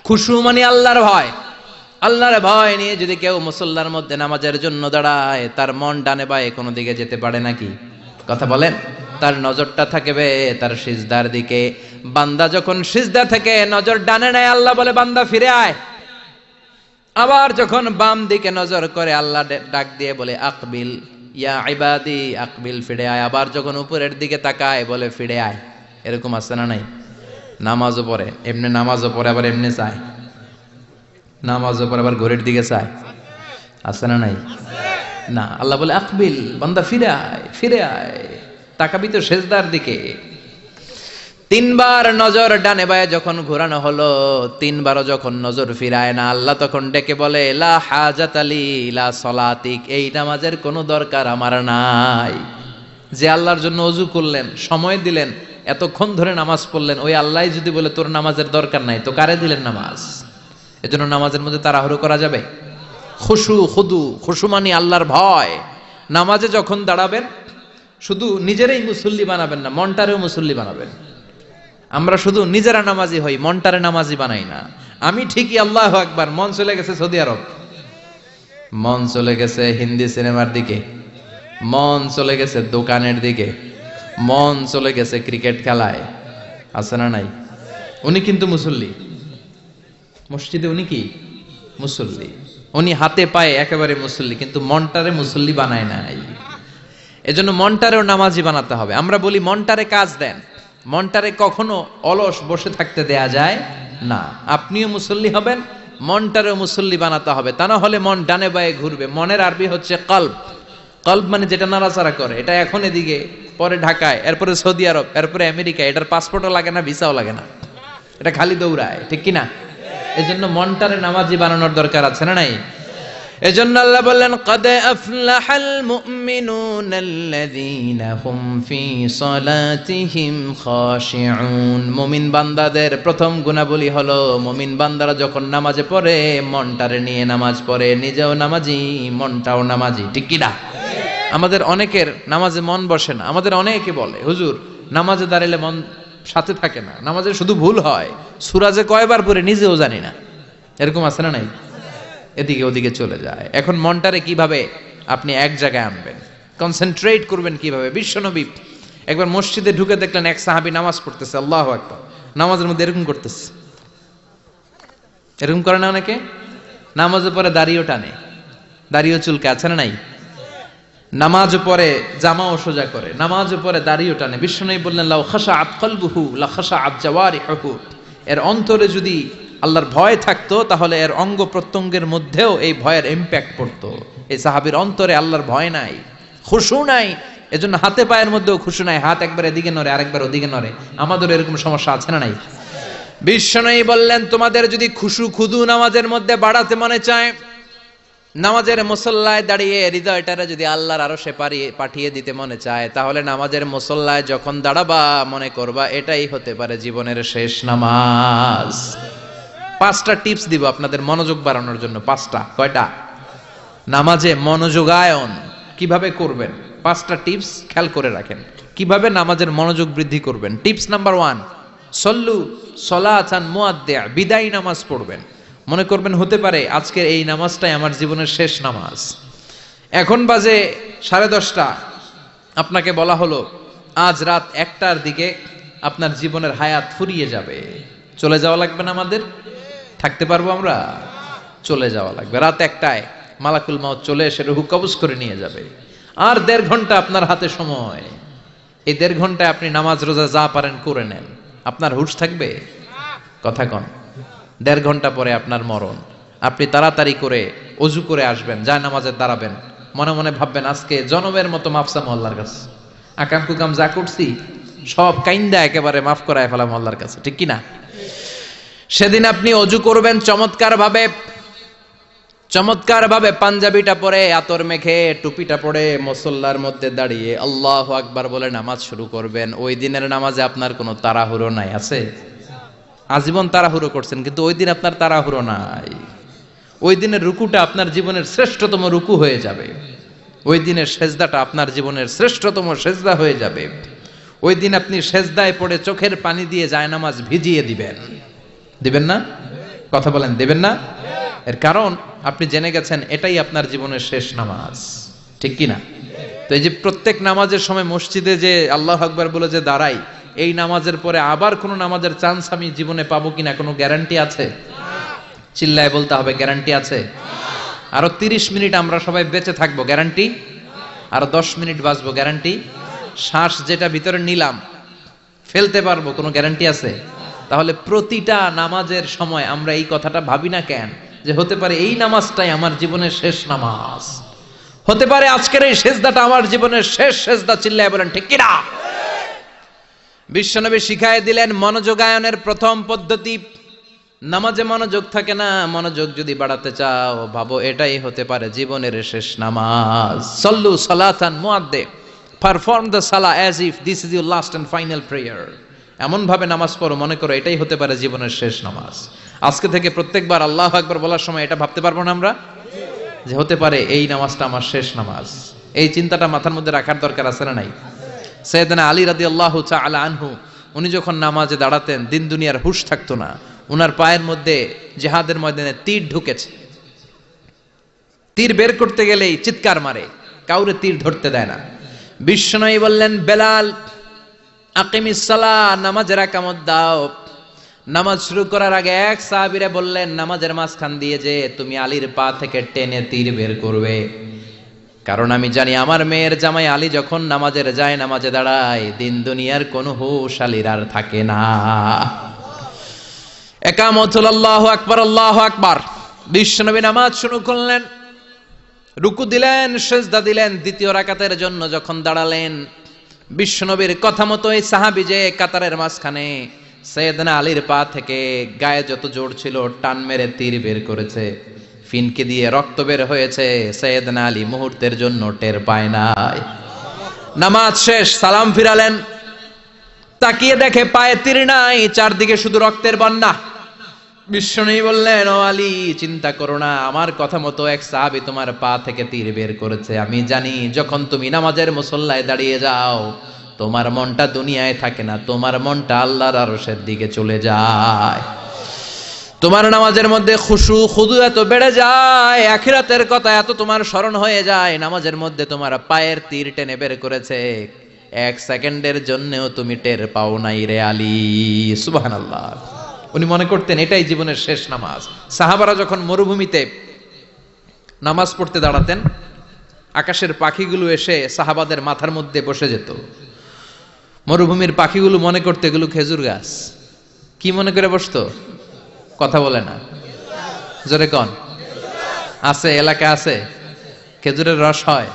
খুশু মানে আল্লাহর ভয়। আল্লাহর ভয় নিয়ে যদি কেউ মুসল্লার মধ্যে নামাজের জন্য দাঁড়ায় তার মন ডানে বায়ে কোনো দিকে যেতে পারে নাকি? কথা বলেন। তার নজরটা থাকবে তার সিজদার দিকে। বান্দা যখন সিজদা থেকে নজর ডানে নেয় আল্লাহ বলে বান্দা ফিরে আয়। আবার যখন বাম দিকে নজর করে আল্লাহ ডাক দিয়ে বলে আকবিল ইয়া ইবাদি আকবিল, ফিরে আয়। আবার যখন উপরের দিকে তাকায় বলে ফিরে আয়। এরকম আছে না নাই? নামাজও পড়ে এমনি, নামাজও পড়ে আবার এমনি চায়, নামাজও পড়ে আবার ঘড়ির দিকে চায়, আছে না নাই? না, আল্লাহ বলে আকবিল, বান্দা ফিরে আয়, ফিরে আয়, তাকাবি তো সেজদার দিকে। তিনবার নজর ডানে বায়ে যখন ঘোরানো হলো, তিনবারও যখন নজর ফিরায় না, আল্লাহ তখন ডেকে বলে লা হাজাত আলী লা সলাতিক, এই নামাজের কোনো দরকার আমার নাই। যে আল্লাহর জন্য ওযু করলেন, সময় দিলেন, এতক্ষণ ধরে নামাজ পড়লেন, ওই আল্লাহ যদি বলে তোর নামাজের দরকার নাই, তো কারে দিলেন নামাজ? এজন্য নামাজের মধ্যে তাড়াহুড়ো করা যাবে? খুশু খুদু, খুশু মানে আল্লাহর ভয়। নামাজে যখন দাঁড়াবেন শুধু নিজেরাই মুসল্লি বানাবেন না, মনটারেও মুসল্লি বানাবেন। আমরা শুধু নিজেরা নামাজি হই, মনটারে নামাজি বানাই না। আমি ঠিকই আল্লাহু আকবার, মন চলে গেছে সৌদি আরব, মন চলে গেছে হিন্দি সিনেমার দিকে, মন চলে গেছে দোকানের দিকে, মন চলে গেছে ক্রিকেট খেলায়, আছে না নাই? উনি কিন্তু মুসল্লি, মসজিদে উনি কি মুসল্লি, উনি হাতে পায়ে একেবারে মুসল্লি, কিন্তু মনটারে মুসল্লি বানায় নাই। এজন্য মনটারেও নামাজি বানাতে হবে। আমরা বলি মনটারে কাজ দেন, মনটারে কখনো অলস বসে থাকতে দেয়া যায় না। আপনিও মুসল্লি হবেন, মনটারেও মুসল্লি বানাতে হবে, তা না হলে মন ডানে বায়ে ঘুরবে। মনের আরবি হচ্ছে কলব। কলব মানে যেটা নাড়াচাড়া করে। এটা এখন এদিকে, পরে ঢাকায়, এরপরে সৌদি আরব, এরপরে আমেরিকা। এটার পাসপোর্টও লাগে না, ভিসাও লাগে না, এটা খালি দৌড়ায়, ঠিক কিনা? এজন্য মনটারে নামাজি বানানোর দরকার আছে না নাই? এজন্য আল্লাহ বললেন কদ আফলাহাল মুমিনুনাল্লাযীনা হুম ফি সালাতিহিম খাশিউন। মুমিন বান্দাদের প্রথম গুণাবলী হলো মুমিন বান্দারা যখন নামাজে পড়ে মনটারে নিয়ে নামাজ পড়ে, নিজেও নামাজি মনটাও নামাজি, ঠিক কি না? আমাদের অনেকের নামাজে মন বসে না। আমাদের অনেকে বলে হুজুর নামাজে দাঁড়ালে মন সাথে থাকে না, নামাজে শুধু ভুল হয়, সূরা যে কয়বার পড়ে নিজেও জানি না। এরকম আছে না নাই? এদিকে ওদিকে চলে যায়। এখন মনটারে কিভাবে আপনি এক জায়গায় আনবেন, কনসেন্ট্রেট করবেন কিভাবে? বিশ্বনবী একবার মসজিদে ঢুকে দেখলেন এক সাহাবী নামাজ পড়তেছে, আল্লাহু আকবার, নামাজের মধ্যে এরকম করতেছে। এরকম করে না অনেকে? নামাজের পরে দাড়িও টানে, দাড়িও চুলকে, আছে না নাই? নামাজ পরে জামাও সোজা করে, নামাজ পরে দাড়িও টানে। বিশ্বনবী বললেন লাউ খাশাআত কলবুহু লা খাশাআত জাওয়ারিহুহু, এর অন্তরে যদি আল্লাহর ভয় থাকতো, তাহলে এর অঙ্গ প্রত্যঙ্গের মধ্যেও এই ভয়ের ইম্প্যাক্ট পড়তো। এই সাহাবীর অন্তরে আল্লাহর ভয় নাই, খুশু নাই, এজন্য হাতে পায়ের মধ্যেও খুশু নাই, হাত একবার এদিকে নড়ে আরেকবার ওদিকে নড়ে। আমাদের এরকম সমস্যা আছে না নাই? বিশ্বনবী বললেন, তোমাদের যদি খুশু খুদু নামাজের মধ্যে বাড়াতে মনে চায়, নামাজের মুসল্লায় দাঁড়িয়ে হৃদয়টারে যদি আল্লাহর আরশে পাঠিয়ে দিতে মনে চায়, তাহলে নামাজের মুসল্লায় যখন দাঁড়াবা মনে করবা এটাই হতে পারে জীবনের শেষ নামাজ। 5টা টিপস দিব আপনাদের মনোযোগ বাড়ানোর জন্য। 5টা। কয়টা? নামাজে মনোযোগায়ন কিভাবে করবেন 5টা টিপস খেয়াল করে রাখেন, কিভাবে নামাজের মনোযোগ বৃদ্ধি করবেন। টিপস নাম্বার 1, সল্লু সলাতান মুআদ্দিয়া, বিদায়ী নামাজ পড়বেন। মনে করবেন হতে পারে আজকের এই নামাজটাই আমার জীবনের শেষ নামাজ। এখন বাজে 10:30, আপনাকে বলা হলো আজ রাত 1টার দিকে আপনার জীবনের হায়াত ফুরিয়ে যাবে, চলে যাওয়া লাগবে না? আমাদের থাকতে পারবো আমরা? চলে যাওয়া লাগবে। রাত 1টায় মালাকুল মাউত চলে এসে রূহ কবজ করে নিয়ে যাবে। আর 1.5 ঘন্টা আপনার হাতে সময়। এই 1.5 ঘন্টায় আপনি নামাজ রোজা যা পারেন করে নেন, আপনার হুঁশ থাকবে? কথা কন। 1.5 ঘন্টা পরে আপনার মরণ। আপনি তাড়াতাড়ি করে অজু করে আসবেন, যায় নামাজে দাঁড়াবেন, মনে মনে ভাববেন আজকে জনমের মতো মাফ চামু আল্লাহর কাছে, আকাম কুকাম যা করছি সব কাইন্দা একেবারে মাফ করায় ফেলাম আল্লাহর কাছে, ঠিক কিনা? সেদিন আপনি অজু করবেন চমৎকার ভাবে পাঞ্জাবিটা পরে, আতর মেখে, টুপিটা পরে মুসল্লার মধ্যে দাঁড়িয়ে আল্লাহু আকবার বলে নামাজ শুরু করবেন। ওই দিনের নামাজে আপনার কোনো তাড়াহুড়ো নাই। আছে? আজীবন তাড়াহুড়ো করছেন, কিন্তু ওই দিন আপনার তাড়াহুড়ো নাই। ওই দিনের রুকুটা আপনার জীবনের শ্রেষ্ঠতম রুকু হয়ে যাবে। ওই দিনের সেজদাটা আপনার জীবনের শ্রেষ্ঠতম সেজদা হয়ে যাবে। ওই দিন আপনি সেজদায় পড়ে চোখের পানি দিয়ে জায়নামাজ ভিজিয়ে দিবেন না? কথা বলেন, দিবেন না? এর কারণ আপনি জেনে গেছেন এটাই আপনার জীবনের শেষ নামাজ, ঠিক কিনা? তো এই যে প্রত্যেক নামাজের সময় মসজিদে যে আল্লাহু আকবার বলে যে দাঁড়াই, এই নামাজের পরে আবার কোনো নামাজের চান্স আমি জীবনে পাবো কিনা কোনো গ্যারান্টি আছে? চিল্লায় বলতে হবে, গ্যারান্টি আছে? আরো 30 মিনিট আমরা সবাই বেঁচে থাকবো, গ্যারান্টি? আরো 10 মিনিট বাঁচবো, গ্যারান্টি? শ্বাস যেটা ভিতরে নিলাম ফেলতে পারবো, কোনো গ্যারান্টি আছে? তাহলে প্রতিটা নামাজের সময় আমরা এই কথাটা ভাবি না কেন, যে হতে পারে এই নামাজটাই আমার জীবনের শেষ নামাজ, হতে পারে আজকের এই সেজদাটা আমার জীবনের শেষ সেজদা। চিল্লায় বলেন ঠিক কিনা? বিশ্বনবী শিখায় দিলেন মনোযোগায়নের প্রথম পদ্ধতি। নামাজে মনোযোগ থাকে না, মনোযোগ যদি বাড়াতে চাও ভাবো এটাই হতে পারে জীবনের শেষ নামাজ। সল্লু সালাতান মুআদ্দিয়া, পারফর্ম দ্য সালাহ as if this is your last and final prayer. এমন ভাবে নামাজ পড়ো মনে করো এটাই হতে পারে জীবনের শেষ নামাজ। আজকে থেকে প্রত্যেকবার আল্লাহু আকবার বলার সময় এটা ভাবতে পারবো না আমরা, যে হতে পারে এই নামাজটা আমার শেষ নামাজ। এই চিন্তাটা মাথার মধ্যে রাখার দরকার আছে না নাই? সাইয়েদনা আলী রাদিয়াল্লাহু তাআলা আনহু, উনি যখন নামাজে দাঁড়াতেন দিন দুনিয়ার হুঁশ থাকতো না। উনার পায়ের মধ্যে জিহাদের ময়দানে তীর ঢুকেছে, তীর বের করতে গেলেই চিৎকার মারে, কাউরে তীর ধরতে দেয় না। বিশ্বনবী বললেন, বেলাল আকিমিস সালাহ, নামাজের একামত দাও। নামাজ শুরু করার আগে এক সাহাবীরে বললেন, নামাজের মাঝখান দিয়ে যে তুমি আলীর পা থেকে টেনে তীর বের করবে, কারণ আমি জানি আমার মেয়ের জামাই আলী যখন নামাজের যায়, নামাজে দাঁড়ায়, দিন দুনিয়ার কোনো হুঁশ আলীর আর থাকে না। একামত হল আল্লাহু আকবার, আল্লাহু আকবার। বিশ্বনবী নামাজ শুরু করলেন, রুকু দিলেন, সিজদা দিলেন। দ্বিতীয় রাকাতের জন্য যখন দাঁড়ালেন, বিশ্বনবীর কথা মতো এই সাহাবী যে কাতারের মাঝখানে সাইয়েদনা আলীর পা থেকে গায়ে যত জোর ছিল টান মেরে তীর বের করেছে, ফিনকে দিয়ে রক্ত বের হয়েছে। সাইয়েদনা আলী মুহূর্তের জন্য টের পায় নাই। নামাজ শেষ, সালাম ফিরালেন, তাকিয়ে দেখে পায়ে তীর নাই, চারদিকে শুধু রক্তের বন্যা। বিশ্বনবী বললেন, ও আলী চিন্তা করো না, আমার কথা মতো এক সাহাবী তোমার পা থেকে তীর বের করেছে। আমি জানি যখন তুমি নামাজের মুসল্লায় দাঁড়িয়ে যাও তোমার মনটা দুনিয়ায় থাকে না, তোমার মনটা আল্লাহর আরশের দিকে চলে যায়। তোমার নামাজের মধ্যে খুশু খুদু এত বেড়ে যায়, আখিরাতের কথা এত তোমার স্মরণ হয়ে যায়, নামাজের মধ্যে তোমার পায়ের তীর টেনে বের করেছে, 1 সেকেন্ডের জন্যও তুমি টের পাও নাই রে আলী। সুবহানাল্লাহ। উনি মনে করতেন এটাই জীবনের শেষ নামাজ। সাহাবারা যখন মরুভূমিতে নামাজ পড়তে দাঁড়াতেন, আকাশের পাখিগুলো এসে সাহাবাদের মাথার মধ্যে বসে যেত। মরুভূমির পাখিগুলো মনে করতে এগুলো খেজুর গাছ। কি মনে করে বসতো? কথা বলে না, জোরে কন। আছে, এলাকা আছে খেজুরের রস হয়?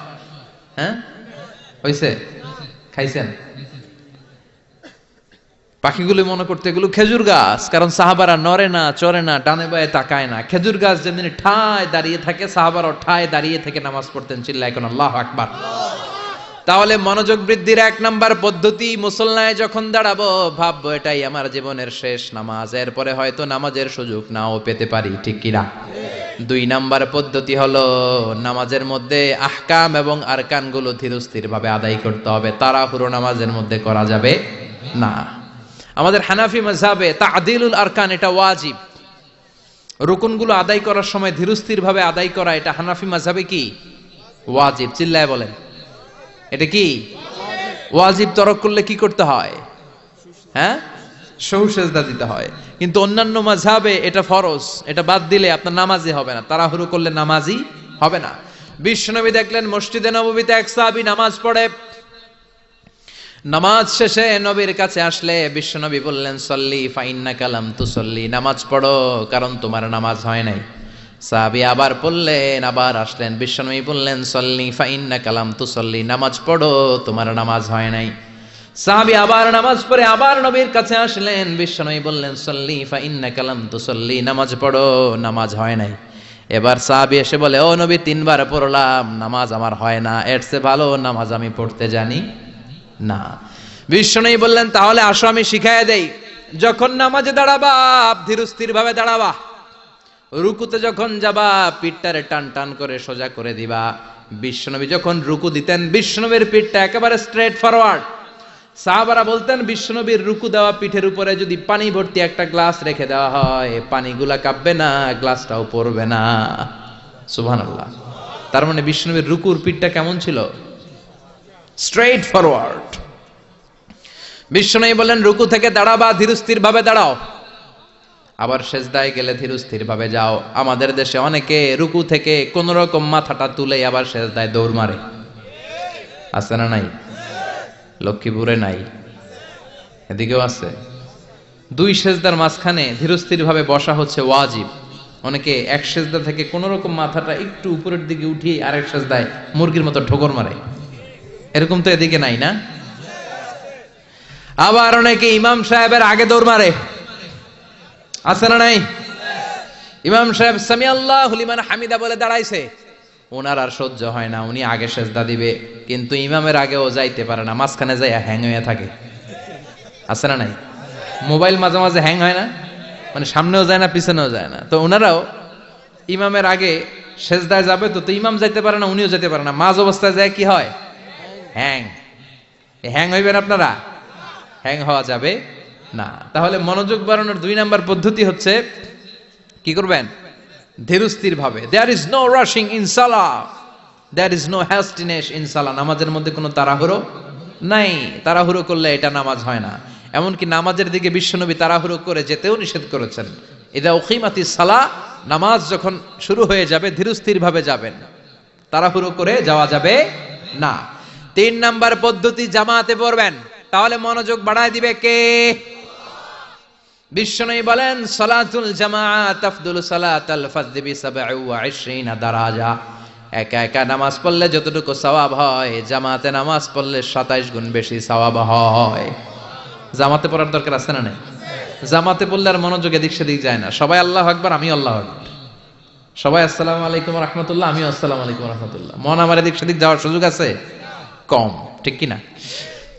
হ্যাঁ হইছে? খাইছেন? পাখিগুলো মনে করতে এগুলো খেজুর গাছ, কারণ সাহাবারা নড়ে না, চড়ে না, ডানে বায়ে তাকায় না। খেজুর গাছ যেদিন ঠায় দাঁড়িয়ে থাকে, সাহাবারা ঠায় দাঁড়িয়ে থেকে নামাজ পড়তেন। চিল্লায় এখন আল্লাহু আকবার। তাহলে মনোযোগ বৃদ্ধির এক নাম্বার পদ্ধতি, মুসল্লায় যখন দাঁড়াবো ভাববো এটাই আমার জীবনের শেষ নামাজ, এরপরে হয়তো নামাজের সুযোগ নাও পেতে পারি, ঠিক কিনা? দুই নাম্বার পদ্ধতি হলো নামাজের মধ্যে আহকাম এবং আরকানগুলো ধীরস্থির ভাবে আদায় করতে হবে, তাড়াহুড়ো নামাজের মধ্যে করা যাবে না। আমাদের হানাফি মাযহাবে তা'দিলুল আরকান এটা ওয়াজিব। রুকুনগুলো আদায় করার সময় ধীরস্থির ভাবে আদায় করা, এটা হানাফি মাযহাবে কি ওয়াজিব? চিল্লায় বলেন, এটা কি ওয়াজিব? তরক করলে কি করতে হয়? হ্যাঁ, সহু সেজদা দিতে হয়। কিন্তু অন্যান্য মাযহাবে এটা ফরজ, এটা বাদ দিলে আপনার নামাজই হবে না, তাড়াহুড়ো করলে নামাজই হবে না। বিশ্বনবী দেখলেন মসজিদে নববীতে এক সাহাবী নামাজ পড়ে, নামাজ শেষে নবীর কাছে আসলে বিশ্বনবী বললেন সল্লি ফাইন্নাকা লাম তুসল্লি, নামাজ পড়ো কারণ তোমার নামাজ হয় নাই। সাহাবী আবার পড়লেন, আবার আসলেন, বিশ্বনবী বললেন সল্লি ফাইন্নাকা লাম তুসল্লি, নামাজ পড়ো তোমার নামাজ হয় নাই। সাহাবী আবার নামাজ পড়ে আবার নবীর কাছে আসলেন, বিশ্বনবী বললেন সল্লি ফাইন্নাকা লাম তুসল্লি, নামাজ পড়ো নামাজ হয় নাই। এবার সাহাবী এসে বলে, ও নবী তিনবার পড়লাম, নামাজ আমার হয় না, এর চেয়ে ভালো নামাজ আমি পড়তে জানি না। বিশ্বনবী বললেন তাহলে আসো আমি শিখাইয়া দেই, যখন নামাজে দাঁড়াবা ধীরস্থির ভাবে দাঁড়াবা, রুকুতে যখন যাবা পিঠটারে টান টান করে সোজা করে দিবা। বিশ্বনবী যখন রুকু দিতেন বিশ্বনবীর পিঠটা একেবারে স্ট্রেট ফরওয়ার্ড। সাহাবারা বলতেন বিশ্বনবীর রুকু দেওয়া পিঠের উপরে যদি পানি ভর্তি একটা গ্লাস রেখে দেওয়া হয়, পানিগুলা কাঁপবে না, গ্লাসটাও পড়বে না। সুবহানাল্লাহ। তার মানে বিশ্বনবীর রুকুর পিঠটা কেমন ছিল? Straight forward. বিশ্বনবী বলেন রুকু থেকে দাঁড়াবা, ধীরস্থির ভাবে দাঁড়াও। আবার সেজদায় গেলে ধীরস্থির ভাবে যাও। আমাদের দেশে অনেকে রুকু থেকে কোন রকম মাথাটা তুলে আবার সেজদায় দৌড় মারে, আছে না নাই? লক্ষ্মীপুরে নাই, এদিকেও আছে। দুই সেজদার মাঝখানে ধীরস্থির ভাবে বসা হচ্ছে ওয়াজিব। অনেকে এক সেজদা থেকে কোন রকম মাথাটা একটু উপরের দিকে উঠিয়ে আরেক সেজদায় মুরগির মতো ঠোকর মারে, এরকম তো এদিকে নাই না? আবার অনেকে ইমাম সাহেবের আগে দৌড় মারে, আছে না নাই? ইমাম সাহেব সামি আল্লাহু লিমান হামিদা বলে দাঁড়াইছে, ওনার আর সহ্য হয় না, উনি আগে সেজদা দিবে, কিন্তু ইমামের আগেও যাইতে পারে না, মাঝখানে যাই হ্যাং হয়ে থাকে, আছে না নাই? মোবাইল মাঝে মাঝে হ্যাং হয় না, মানে সামনেও যায় না পিছনেও যায় না। তো ওনারাও ইমামের আগে সেজদায় যাবে, তো ইমাম যাইতে পারে না, উনিও যেতে পারে না, মাঝ অবস্থায় যায় কি হয়? হ্যাং। হ্যাং হইবেন আপনারা? হ্যাং হওয়া যাবে না। তাহলে মনোযোগ বাড়ানোর দুই নাম্বার পদ্ধতি হচ্ছে কি করবেন? ধীরস্থির ভাবে। There is no rushing in সালাহ, there is no hastiness in সালাহ। নামাজের মধ্যে কোনো তাড়াহুড়ো নাই, তাড়াহুড়ো করলে এটা নামাজ হয় না। এমনকি নামাজের দিকে বিশ্বনবী তাড়াহুড়ো করে যেতেও নিষেধ করেছেন। ইদা উকিমাতিস সালাহ, নামাজ যখন শুরু হয়ে যাবে ধীরস্থির ভাবে যাবেন, তাড়াহুড়ো করে যাওয়া যাবে না। তিন নাম্বার পদ্ধতি, জামাতে পড়বেন, তাহলে মনোযোগ বাড়ায় দিবে কে? বিশ্বনবী বলেন সালাতুল জামাআত তাফদুলু সালাতাল ফাজদি বি27 দারাজা। একা একা নামাজ পড়লে যতটুকু সওয়াব হয়, জামাতে নামাজ পড়লে 27 গুণ বেশি সওয়াব হয়। জামাতে পড়ার দরকার আছে না নাই? জামাতে পড়লে আর মনোযোগ এদিক সেদিক যায় না। সবাই আল্লাহু আকবার, আমি আল্লাহু আকবার, সবাই আসসালামু আলাইকুম ওয়া রাহমাতুল্লাহ, আমি আসসালামু আলাইকুম ওয়া রাহমাতুল্লাহ, মন আমার এদিক সেদিক যাওয়ার সুযোগ আছে? কম, ঠিক কি না?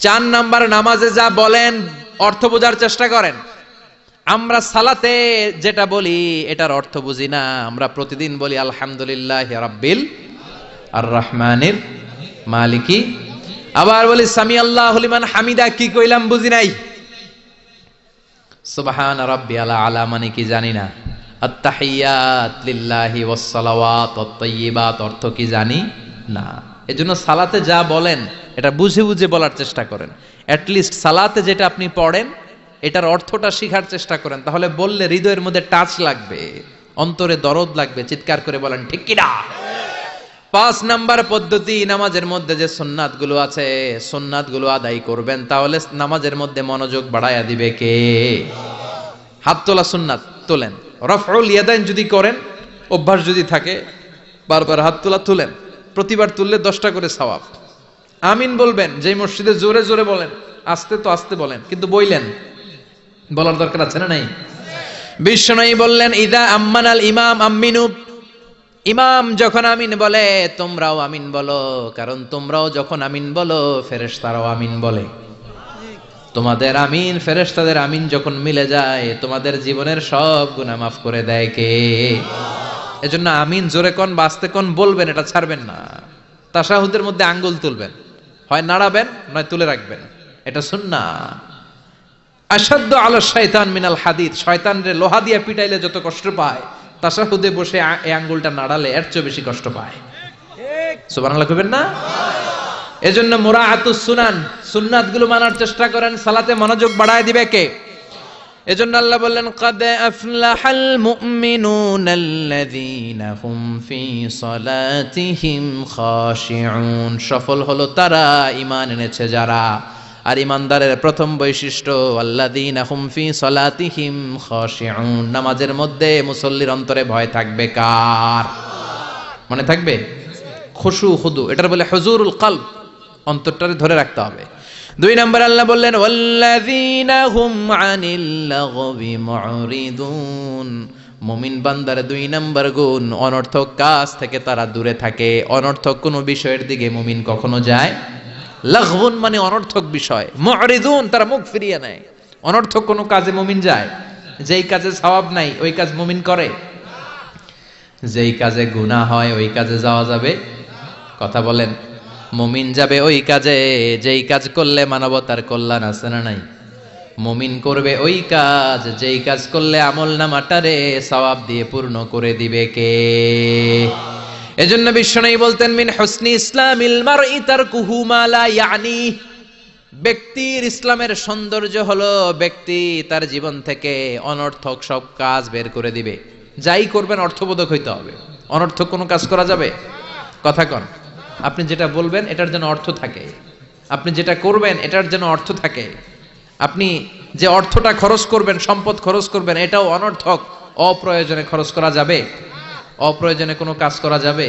4 নাম্বার, নামাজে যা বলেন অর্থ বোঝার চেষ্টা করেন। আমরা সালাতে যেটা বলি এটার অর্থ বুঝি না। আমরা প্রতিদিন বলি আলহামদুলিল্লাহি রাব্বিল আর রহমানির মালিকি, আবার বলি সামি আল্লাহু লিমান হামিদা, কি কইলাম বুঝি নাই। সুবহান রাব্বিয়াল আলা মানে কি জানি না। আত-তাহিয়াত লিল্লাহি ওয়াস সালাওয়াত ওয়াত তাইয়্যিবাত অর্থ কি জানি না। এজন্য সালাতে যা বলেন এটা বুঝে বুঝে বলার চেষ্টা করেন। অ্যাট লিস্ট সালাতে যেটা আপনি পড়েন এটার অর্থটা শিখার চেষ্টা করেন, তাহলে বললে হৃদয়ের মধ্যে টাচ লাগবে, অন্তরে দরদ লাগবে, চিৎকার করে বলেন ঠিক কি না? 5 নাম্বার পদ্ধতি, নামাজের মধ্যে যে সুন্নাতগুলো আছে সুন্নাতগুলো আদায় করবেন, তাহলে নামাজের মধ্যে মনোযোগ বাড়ায়া দিবে কে? হাত তোলা সুন্নাত তোলেন। রফউল ইয়াদাইন যদি করেন, অভ্যাস যদি থাকে, বারবার হাত তোলা তুলেন, প্রতিবার তুললে 10টা করে সওয়াব। আমিন বলবেন, যেই মসজিদে জোরে জোরে বলেন, আস্তে তো আস্তে বলেন, কিন্তু বইলেন, বলার দরকার আছে না নাই? বিশ্বনবী বললেন, ইদা আম্মানাল ইমাম আমিনু, ইমাম যখন আমিন বলে তোমরাও আমিন বলো, কারণ তোমরাও যখন আমিন বলো ফেরেশতারাও আমিন বলে। তোমাদের আমিন ফেরেশতাদের আমিন যখন মিলে যায়, তোমাদের জীবনের সব গুনাহ মাফ করে দেয় কে? এজন্য আমিন জোরে কোন বাস্তে কোন বলবেন, এটা ছাড়বেন না। তাশাহুদের মধ্যে আঙ্গুল তুলবেন, হয় নাড়াবেন নয় তুলে রাখবেন, এটা সুন্নাহ। আশাদ্দু আলা শাইতান মিনাল হাদিদ, শয়তানরে লোহা দিয়ে পিটাইলে যত কষ্ট পায়, তাশাহুদে বসে এই আঙ্গুলটা নাড়ালে এর চেয়ে বেশি কষ্ট পায়। সুবহানাল্লাহ কইবেন না? এজন্য মুরাআতুস সুনান, সুন্নাতগুলো মানার চেষ্টা করেন, সালাতে মনোযোগ বাড়ায় দিবে কে? এজন্য আল্লাহ বললেন, ক্বাদ আফলাহাল মুমিনুনাল্লাযীনা হুম ফি সালাতিহিম খাশিউন, সফল হলো তারা ঈমান এনেছে যারা। আর ঈমানদারের প্রথম বৈশিষ্ট্য আল্লাযীনা হুম ফি সালাতিহিম খাশিউন, নামাজের মধ্যে মুসল্লির অন্তরে ভয় থাকবে কার? মনে থাকবে? খুশু খুদু, এটার বলে হুজুরুল কলব, অন্তরটারে ধরে রাখতে হবে। 2 নম্বর আল্লাহ বললেন, ওয়াল্লাযীনা হুম আনিল লাগবি মুরিদুন, মুমিন বান্দার 2 নম্বর গুণ, অনর্থক কাজ থেকে তারা দূরে থাকে। অনর্থক কোনো বিষয়ের দিকে মুমিন কখনো যায়? লাগবুন মানে অনর্থক বিষয়, মুরিদুন তারা মুখ ফিরিয়ে নেয়। অনর্থক কোনো কাজে মুমিন যায়? যেই কাজে সওয়াব নাই ওই কাজ মুমিন করে? যেই কাজে গুনাহ হয় ওই কাজে যাওয়া যাবে? কথা বলেন। মুমিন যাবে ওই কাজে যেই কাজ করলে মানবতার কল্যাণ আছে না নাই? মুমিন করবে ওই কাজ যেই কাজ করলে আমলনামাটারে সওয়াব দিয়ে পূর্ণ করে দিবে কে? এজন্য বিশ্বনবী বলতেন, মিন হুসনি ইসলামিল মারই তারকুহু মা লা ইয়ানি, ব্যক্তির ইসলামের সৌন্দর্য হলো ব্যক্তি তার জীবন থেকে অনর্থক সব কাজ বের করে দিবে। যাই করবেন অর্থবোধক হইতে হবে। অনর্থক কোনো কাজ করা যাবে? কথা কন। আপনি যেটা বলবেন এটার যেন অর্থ থাকে, আপনি যেটা করবেন এটার যেন অর্থ থাকে। আপনি যে অর্থটা খরচ করবেন, সম্পদ খরচ করবেন, এটাও অনর্থক অপ্রয়োজনে খরচ করা যাবে? অপ্রয়োজনে কোনো কাজ করা যাবে?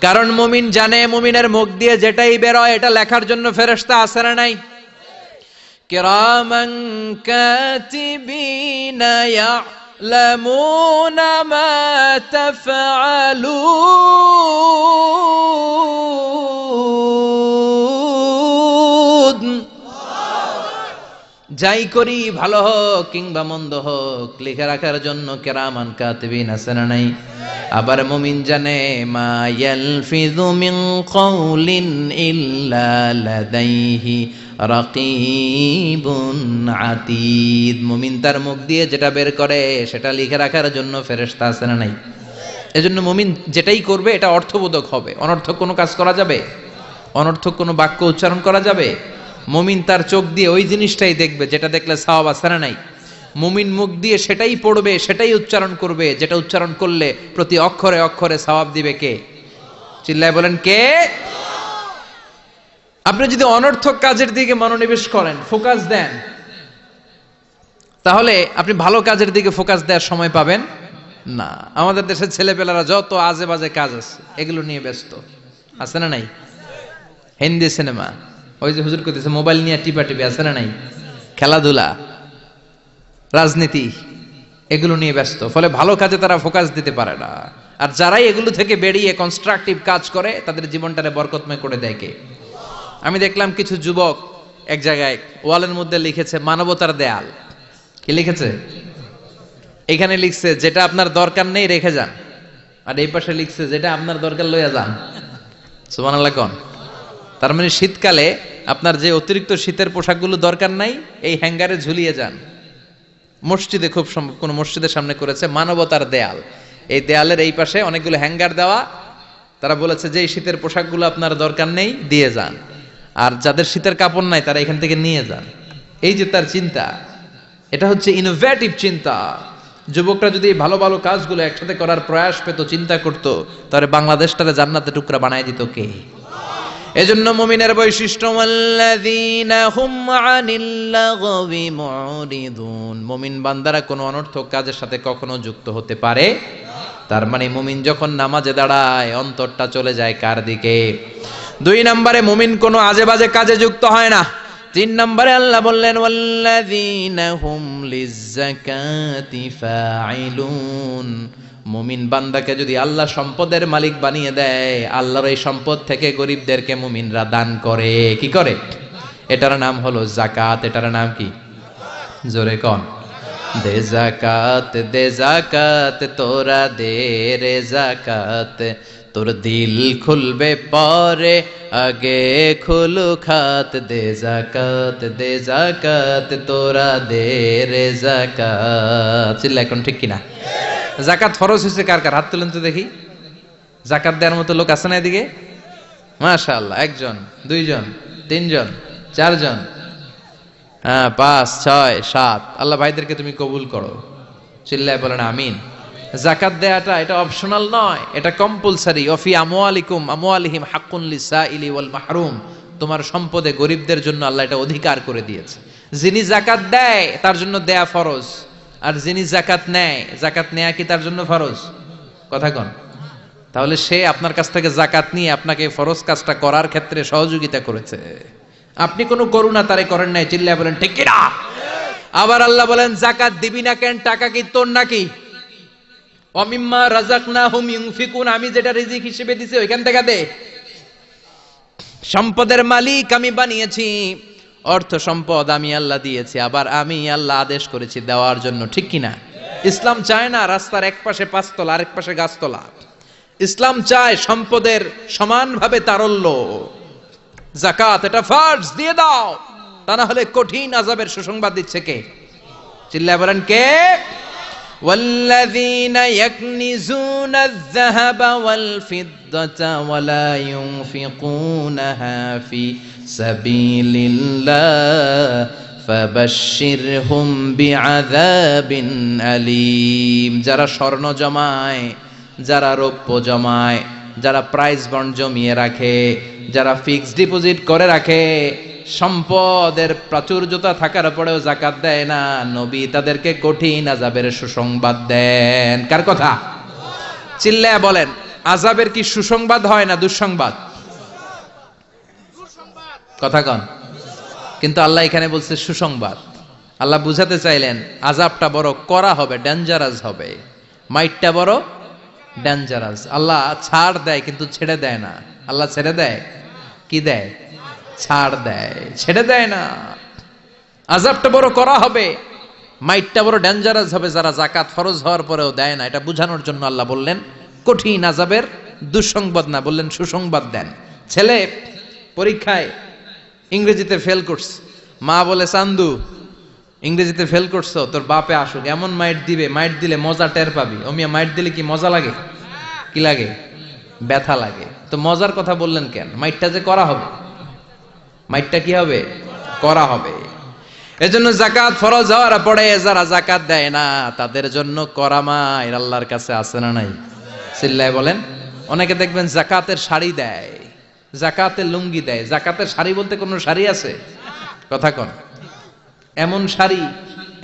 কারণ মুমিন জানে মুমিনের মুখ দিয়ে যেটাই বের হয় এটা লেখার জন্য ফেরেশতা আছে না নাই? কিরামান কাতিবিনা ইয়ালামুনা মা তাফআলুন, যাই করি ভালো হোক কিংবা মন্দ হোক লিখে রাখার জন্য কিরামান কাতিবিন আছে না নাই? আবার মুমিন জানে মা ইয়ালফিযু মিন কাউলিন ইল্লা লাদাইহি রাকিবুন আতীদ, মুমিন তার মুখ দিয়ে যেটা বের করে সেটা লিখে রাখার জন্য ফেরেশতা আছে না নাই? এজন্য মুমিন যেটাই করবে এটা অর্থবোধক হবে। অনর্থক কোনো কাজ করা যাবে? অনর্থক কোনো বাক্য উচ্চারণ করা যাবে? মুমিন তার চোখ দিয়ে ওই জিনিসটাই দেখবে যেটা দেখলে সওয়াব আছে না নাই? মুমিন মুখ দিয়ে সেটাই পড়বে, সেটাই উচ্চারণ করবে যেটা উচ্চারণ করলে প্রতি অক্ষরে অক্ষরে সওয়াব দিবে কে? চিল্লায় বলেন কে? আপনি যদি অনর্থক কাজের দিকে মনোনিবেশ করেন, ফোকাস দেন, তাহলে আপনি ভালো কাজের দিকে ফোকাস দেওয়ার সময় পাবেন না। আমাদের দেশের ছেলেপেলারা যত আজে বাজে কাজ আছে এগুলো নিয়ে ব্যস্ত আছে না নাই? হিন্দি সিনেমা, ওই যে হুজুর কইতেছে মোবাইল নিয়ে টিপাটিপি আছে না নাই? খেলাধুলা, রাজনীতি, এগুলো নিয়ে ব্যস্ত। ফলে ভালো কাজে তারা ফোকাস দিতে পারে না। আর যারাই এগুলো থেকে বেরিয়ে কনস্ট্রাকটিভ কাজ করে তাদের জীবনটারে বরকতময় করে দেয় কে? আমি দেখলাম কিছু যুবক এক জায়গায় ওয়ালের মধ্যে লিখেছে মানবতার দেয়াল। কি লিখেছে? এখানে লিখছে যেটা আপনার দরকার নেই রেখে যান, আর এই পাশে লিখছে যেটা আপনার দরকার লইয়া যান। সুবহানাল্লাহ কোন? তার মানে শীতকালে আপনার যে অতিরিক্ত শীতের পোশাকগুলো দরকার নাই এই হ্যাঙ্গারে ঝুলিয়ে যান। মসজিদে খুব কোন মসজিদের সামনে করেছে মানবতার দেয়াল। এই দেয়ালের এই পাশে অনেকগুলো হ্যাঙ্গার দেওয়া। তারা বলেছে যে এই শীতের পোশাকগুলো আপনার দরকার নেই দিয়ে যান, আর যাদের শীতের কাপড় নাই তারা এখান থেকে নিয়ে যান। এই যে তার চিন্তা, এটা হচ্ছে ইনোভেটিভ চিন্তা। যুবকরা যদি ভালো ভালো কাজগুলো একসাথে করার প্রয়াস পেত, চিন্তা করত, তাহলে বাংলাদেশটারে জান্নাতের টুকরা বানায় দিত কে? এজন্য মুমিনের বৈশিষ্ট্য ওয়াল্লাযীনা হুম আনিল লাগবি মুরিদুন, মুমিন বান্দারা কোনো অনর্থক কাজের সাথে কখনো যুক্ত হতে পারে। তার মানে মুমিন যখন নামাজে দাঁড়ায় অন্তরটা চলে যায় কার দিকে? 2 নম্বরে মুমিন কোনো আজে বাজে কাজে যুক্ত হয় না। 3 নম্বরে আল্লাহ বললেন ওয়াল্লাযীনা হুম লিয-যাকাতি ফাঈলুন, মুমিন বান্দাকে যদি আল্লাহ সম্পদের মালিক বানিয়ে দেয়, আল্লাহর এই সম্পদ থেকে গরিবদেরকে মুমিনরা দান করে। কি করে? এটার নাম হলো যাকাত। এটার নাম কি? জোরে কোন? দে যাকাত তোরা দে রে যাকাত, তোর দিল খুলবে পরে আগে খুলু খাত। দে যাকাত তোরা দে রে যাকাত। চিল্লা এখন ঠিক কিনা? যাকাত ফরজ হয়েছে কার কার? হাত তুলেন তো দেখি। যাকাত দেওয়ার মতো লোক আছে না এদিকে? মাশাআল্লাহ। 1 জন, 2 জন, 3 জন, 4 জন, 5, 6, 7। আল্লাহ ভাইদেরকে তুমি কবুল করো। চিল্লায় বলেন আমিন। যাকাত দেয়াটা এটা অপশনাল নয়, এটা কম্পালসারি। ওফি আমওয়ালিহিম হাক্কুন লিসাইলি ওয়াল মাহরুম, তোমার সম্পদে গরিবদের জন্য আল্লাহ এটা অধিকার করে দিয়েছে। যিনি যাকাত দেয় তার জন্য দেয়া ফরজ, আর যিনি যাকাত নেয়, যাকাত নেয়া কি তার জন্য ফরজ? কথা কোন? তাহলে সে আপনার কাছ থেকে যাকাত নিয়ে আপনাকে ফরজ কাজটা করার ক্ষেত্রে সহযোগিতা করেছে। আপনি কোনো করুণা তারে করেন নাই। চিল্লায় বলেন ঠিক কিনা? আবার আল্লাহ বলেন যাকাত দিবি না কেন? টাকা কি তোর নাকি? ওয়ামিম্মা রাযাকনাহুম ইউনফিকুন, আমি যেটা রিজিক হিসেবে দিছি ওইখান থেকে দে। সম্পদের মালিক আমি বানিয়েছি, অর্থ সম্পদ আমি আল্লাহ দিয়েছি, আবার আমি আল্লাহ আদেশ করেছি দেওয়ার জন্য। ঠিক কিনা? ইসলাম চায় না রাস্তার এক পাশে 5 তলা আরেক পাশে গাছতলা। ইসলাম চায় সম্পদের সমানভাবে তারল্য। যাকাত এটা ফরজ, দিয়ে দাও, তা না হলে কঠিন আযাবের সুসংবাদ দিচ্ছে কে? চিল্লায় বলেন কে? والذين يكنزون الذهب والفضة ولا ينفقونها في سبيل الله فبشرهم بعذاب أليم। যারা স্বর্ণ জমায়, যারা রৌপ্য জমায়, যারা প্রাইজ বন্ড জমিয়ে রাখে, যারা ফিক্সড ডিপোজিট করে রাখে, সম্পদের প্রাচুর্যতা থাকার পরেও যাকাত দেয় না, নবী তাদেরকে কঠিন আযাবের সুসংবাদ দেন। কার কথা? চিল্লায়া বলেন আযাবের কি সুসংবাদ হয় না দুঃসংবাদ? কথা কন। কিন্তু আল্লাহ এখানে বলছে সুসংবাদ। আল্লাহ বুঝাতে চাইলেন আযাবটা বড় করা হবে, ডেঞ্জারাস হবে, মাইটটা বড় ডেঞ্জারাস। আল্লাহ ছাড় দেয় কিন্তু ছেড়ে দেয় না। আল্লাহ ছেড়ে দেয় কি দেয়? ছাড় দেয়, ছেড়ে দেয় না। আযাবটা বড় করা হবে, মাইটটা বড় ডেঞ্জারাস হবে যারা যাকাত ফরজ হওয়ার পরেও দেয় না। এটা বোঝানোর জন্য আল্লাহ বললেন কঠিন আযাবের দুঃসংবাদ না, বললেন সুসংবাদ দেন। ছেলে পরীক্ষায় ইংরেজিতে ফেল করছে, মা বলে চান্দু ইংরেজিতে ফেল করছো, তোর বাপে আসুক, এমন মাইট দিবে, মাইট দিলে মজা টের পাবি। অমিয়া মাইট দিলে কি মজা লাগে? কি লাগে? ব্যথা লাগে। তো মজার কথা বললেন কেন? মাইটটা যে করা হবে, মাইটটা কি হবে? করা হবে। এজন্য যাকাত ফরজ হওয়ার পরে যারা যাকাত দেয় না তাদের জন্য করা মাইর আল্লাহর কাছে আছে না নাই? চিল্লায় বলেন। অনেকে দেখবেন যাকাতের শাড়ি দেয়, যাকাতের লুঙ্গি দেয়। যাকাতের শাড়ি বলতে কোনো শাড়ি আছে? কথা কন। এমন শাড়ি,